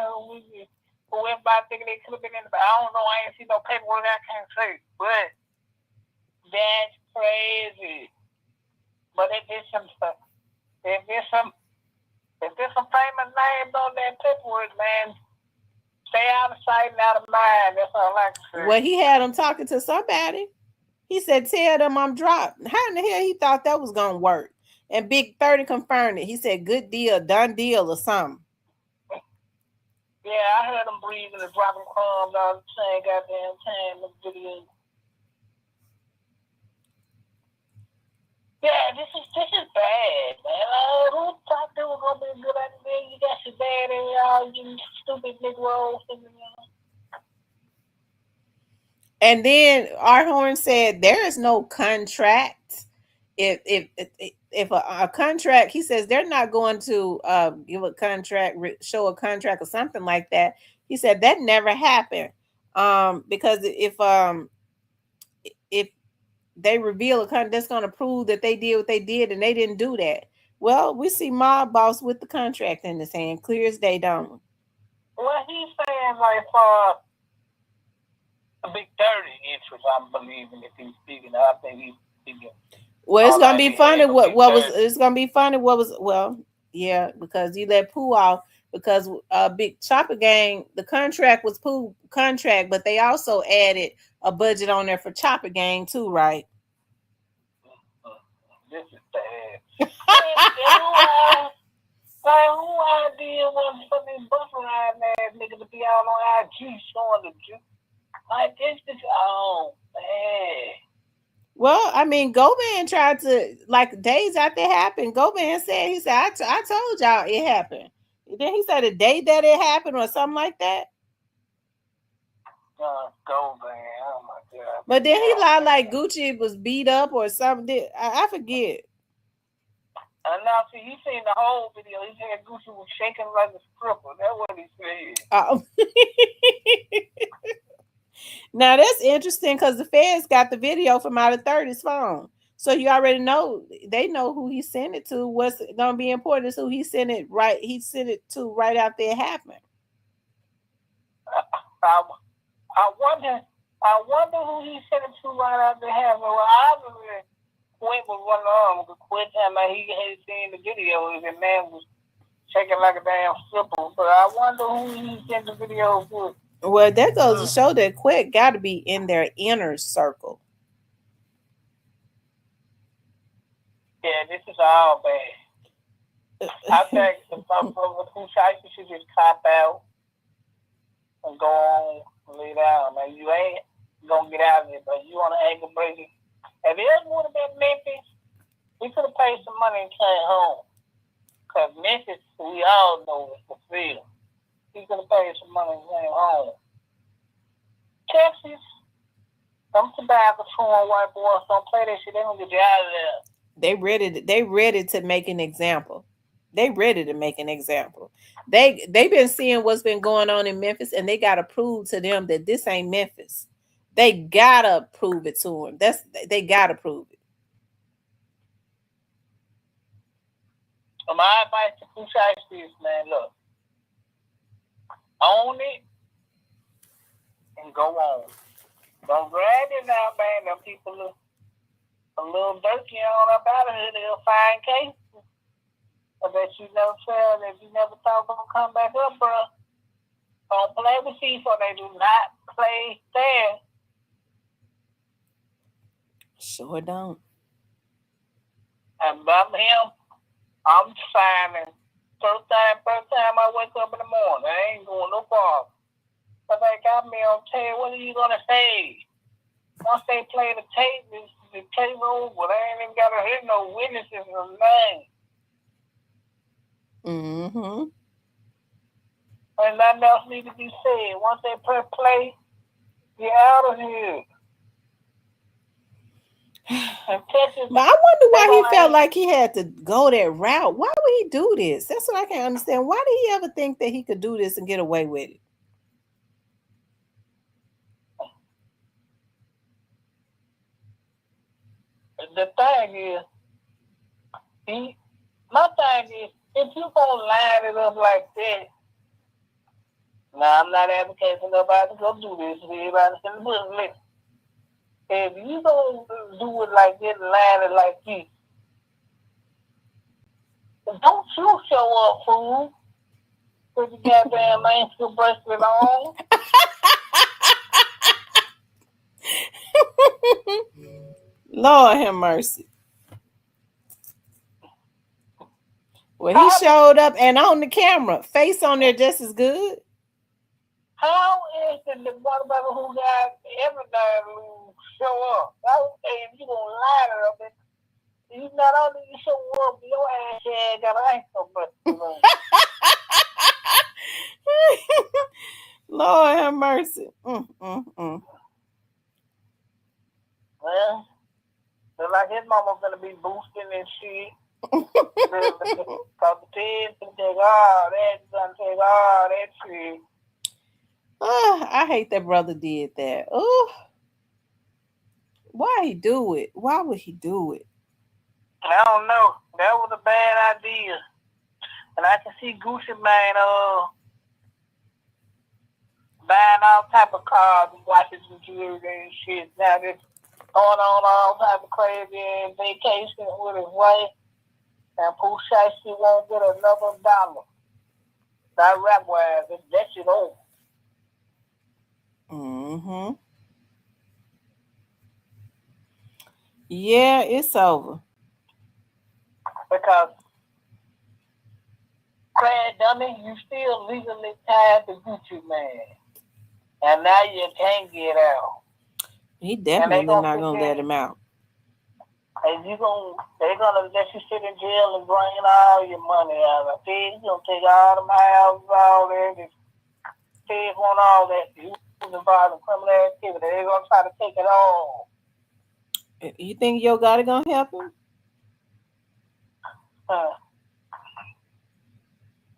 whoever I think it could have been anybody. I don't know. I ain't see no paperwork. I can't say. But that's crazy. But if there's some famous names on that paperwork, man, stay out of sight and out of mind. That's all I can say. Well, he had him talking to somebody. He said, "Tell them I'm dropped." How in the hell he thought that was gonna work? And Big 30 confirmed it. He said, "Good deal, done deal," or something. Yeah, I heard him breathing and dropping crumbs all the same goddamn time in the video. Yeah, this is bad, man. Who thought that was gonna be a good idea? You got your dad and all you stupid Negroes. And then R. Horn said there is no contract. If a contract, he says they're not going to give a contract, show a contract or something like that. He said that never happened. Because if they reveal a contract, that's going to prove that they did what they did and they didn't do that. Well, we see Mob Boss with the contract in his hand, clear as day, don't we? Well, he's saying like for a Big 30 interest, I'm believing if he's speaking. I think he's speaking. Well, it's gonna be funny. It's gonna be funny. Yeah, because you let Pooh off because Big Chopper Gang, the contract was Pooh contract, but they also added a budget on there for Chopper Gang too, right? This is bad. Who idea was for this bus ride ass nigga to be out on IG showing the juice? Like this is man. Well, I mean, Goban tried to, like, days after it happened, Goban said, he said, I told y'all it happened. Then he said the day that it happened or something like that. Goban, oh my God. But then he lied like Gucci was beat up or something. I forget. And now, see, he seen the whole video. He said Gucci was shaking like a stripper. That's what he said. Oh. Now that's interesting because the feds got the video from out of 30's phone. So you already know, they know who he sent it to. What's gonna be important is who he sent it right. He sent it to right after it happened. I wonder I wonder who he sent it to right out the house. Well, I obviously Quint was one of them. Quint time he had seen the video, and the man was shaking like a damn stripper. But I wonder who he sent the video to. Well, that goes to show that Quick got to be in their inner circle. Yeah, this is all bad. I think the Pooh Shiesty should just cop out and go on and lay down. Man, you ain't gonna get out of it, but you want to ankle break it. If it would have been Memphis, we could have paid some money and came home. Because Memphis, we all know is the field. He could have paid some money and came home. Texas, some tobacco chewing white boys don't play that shit. They gonna get you out of there. They ready to make an example. They ready to make an example. They've been seeing what's been going on in Memphis, and they gotta prove to them that this ain't Memphis. They gotta prove it to them. They gotta prove it. So my advice to Pooh Shiesty is, man, look, own it and go on. Don't drag it out, man. Them people look a little dirty on up out of here. They'll find cases. I bet you never tell that you never thought gonna come back up, bro. Don't play with FIFA. They do not play fair. Sure don't. And about him, I'm signing. First time I wake up in the morning, I ain't going no far. But they got me on tape. What are you gonna say? Once they play the tape, the tape over. They ain't even gotta hear no witnesses or nothing. Mm-hmm. And nothing else need to be said. Once they press play, you're out of here. Texas, but I wonder why he felt like he had to go that route. Why would he do this? That's what I can't understand. Why did he ever think that he could do this and get away with it? The thing is, my thing is, if you gonna line it up like that, now I'm not advocating for nobody to go do this. Everybody in the book, if you gonna do it like this, line it like this, don't you show up, fool, with the goddamn ankle bracelet on. Lord have mercy. Well, he showed up and on the camera, face on there just as good. How is the motherfucker who got everything to show up? I would say if you gonna line it up, you not only you show up, your ass got an ankle bracelet on. Lord have mercy. Well, look like his mama gonna be boosting and shit. Cause the kids can take all that, gonna take all that shit. I hate that brother did that. Oh, why he do it? Why would he do it? I don't know. That was a bad idea. And I can see Gucci Mane buying all type of cars and watching some jewelry and shit. Now they're going on all type of crazy vacation with his wife. And Pooh Shiesty won't get another dollar. That rap wise, that shit over. Mm-hmm. Yeah, it's over. Because, Craig Dummy, you still legally tied to Gucci Mane. And now you can't get out. He definitely not gonna let him out. And they're gonna let you sit in jail and bring all your money out of it. He's gonna take all them houses, all that. The kids want all that. You was involved in criminal activity. They're gonna try to take it all. You think Yo Gotti gonna help him?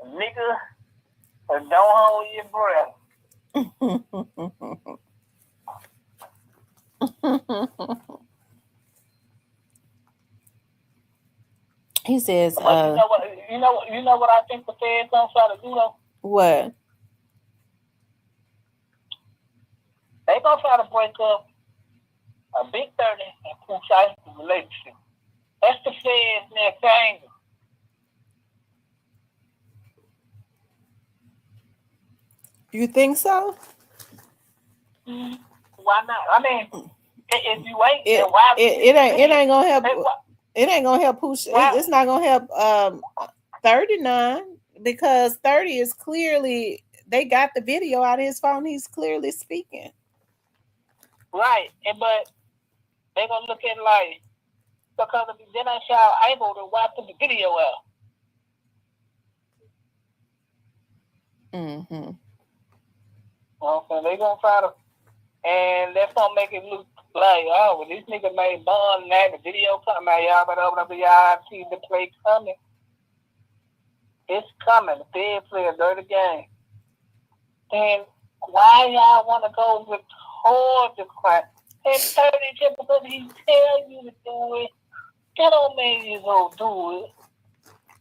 Nigga, don't hold your breath. He says, you know what I think the Feds gonna try to do though? What? They gonna try to break up a Big 30 and Pooh Shiesty relationship. That's the Fed's next angle. You think so? Why not? I mean, if you ain't, then It why? ain't gonna help. Hey, why- It ain't gonna help Pooh. Why? It's not gonna help 39 because 30 is clearly they got the video out of his phone. He's clearly speaking. Right, but they gonna look at it like because if then I y'all able to watch the video out. Mm-hmm. Okay, they gonna try to, and that's gonna make it look like, oh, well, this nigga made bond and had the video coming out. Y'all better open up the y'all see the play coming. It's coming. The Fed play a dirty game. And why y'all want to go with towards the crime? And 30 just because he tell you to do it, that don't mean you gonna do it.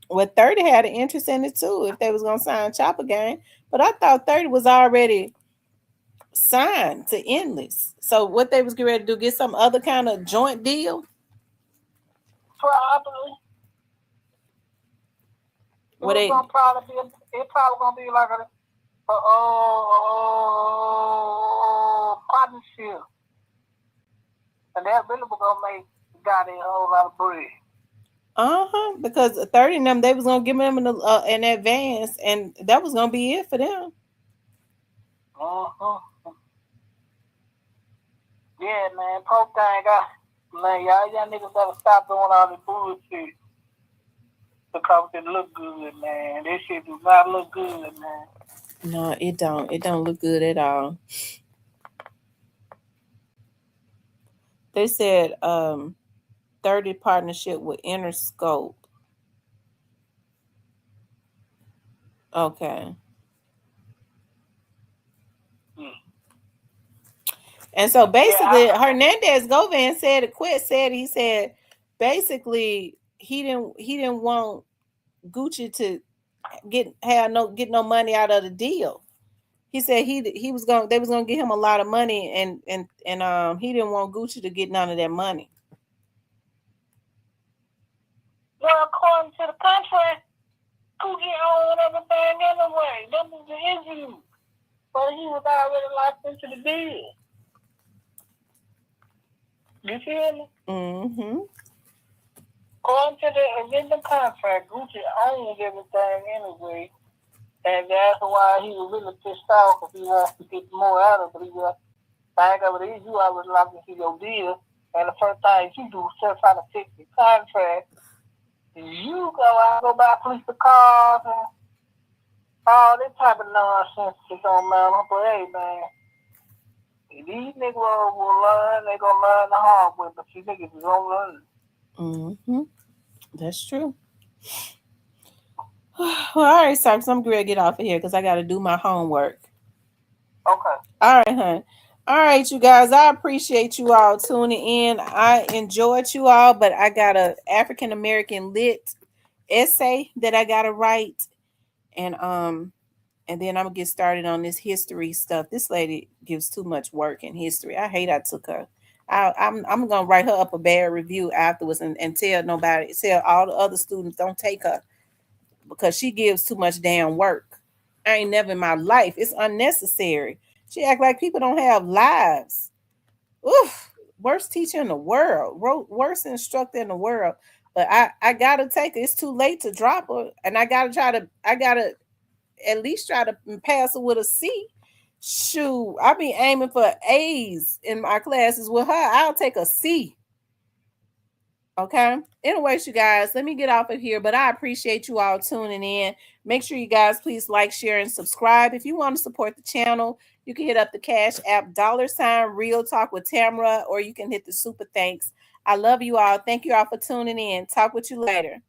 Well, 30 had an interest in it too if they was gonna sign Chopper Gang, but I thought 30 was already signed to Endless. So what they was getting ready to do, get some other kind of joint deal? Probably. What It's probably gonna be like a partnership, and that really was gonna make got a whole lot of bread. Because 30 of them, they was gonna give them an advance, and that was gonna be it for them. Yeah, man, Pope thing man, y'all niggas gotta stop doing all this bullshit because it look good, man. This shit do not look good, man. No, it don't. It don't look good at all. They said 30 partnership with Interscope. Okay. And so basically, Hernandez Govan said it quit. He said basically he didn't want Gucci to get no money out of the deal. He said they was gonna give him a lot of money, and he didn't want Gucci to get none of that money. Well, according to the contract, Gucci owned everything anyway. That was the issue. But he was already locked into the deal. You feel me? Mm-hmm. According to the original contract, Gucci owns everything anyway. And that's why he was really pissed off because he wants to get more out of it. He was like, you always locked into your deal. And the first thing you do is try to fix the contract. You go buy police cars and all this type of nonsense. It don't matter. But hey, man, these niggas will learn. They're going to learn the hard way. But you niggas is going to learn. Mm-hmm. That's true. Well, all right, Sarks, I'm going to get off of here because I got to do my homework. Okay. All right, hon. All right, you guys. I appreciate you all tuning in. I enjoyed you all, but I got a African American lit essay that I got to write, and then I'm gonna get started on this history stuff. This lady gives too much work in history. I hate I took her. I'm gonna write her up a bad review afterwards and tell all the other students don't take her because she gives too much damn work. I ain't never in my life. It's unnecessary. She act like people don't have lives. Oof, worst teacher in the world, worst instructor in the world. But I gotta take her. It's too late to drop her, and I gotta at least try to pass her with a C. Shoot, I be aiming for A's in my classes with her. I'll take a C. Okay. Anyways, you guys, let me get off of here. But I appreciate you all tuning in. Make sure you guys please like, share, and subscribe. If you want to support the channel, you can hit up the Cash App $ Real Talk with Tamara, or you can hit the super thanks. I love you all. Thank you all for tuning in. Talk with you later.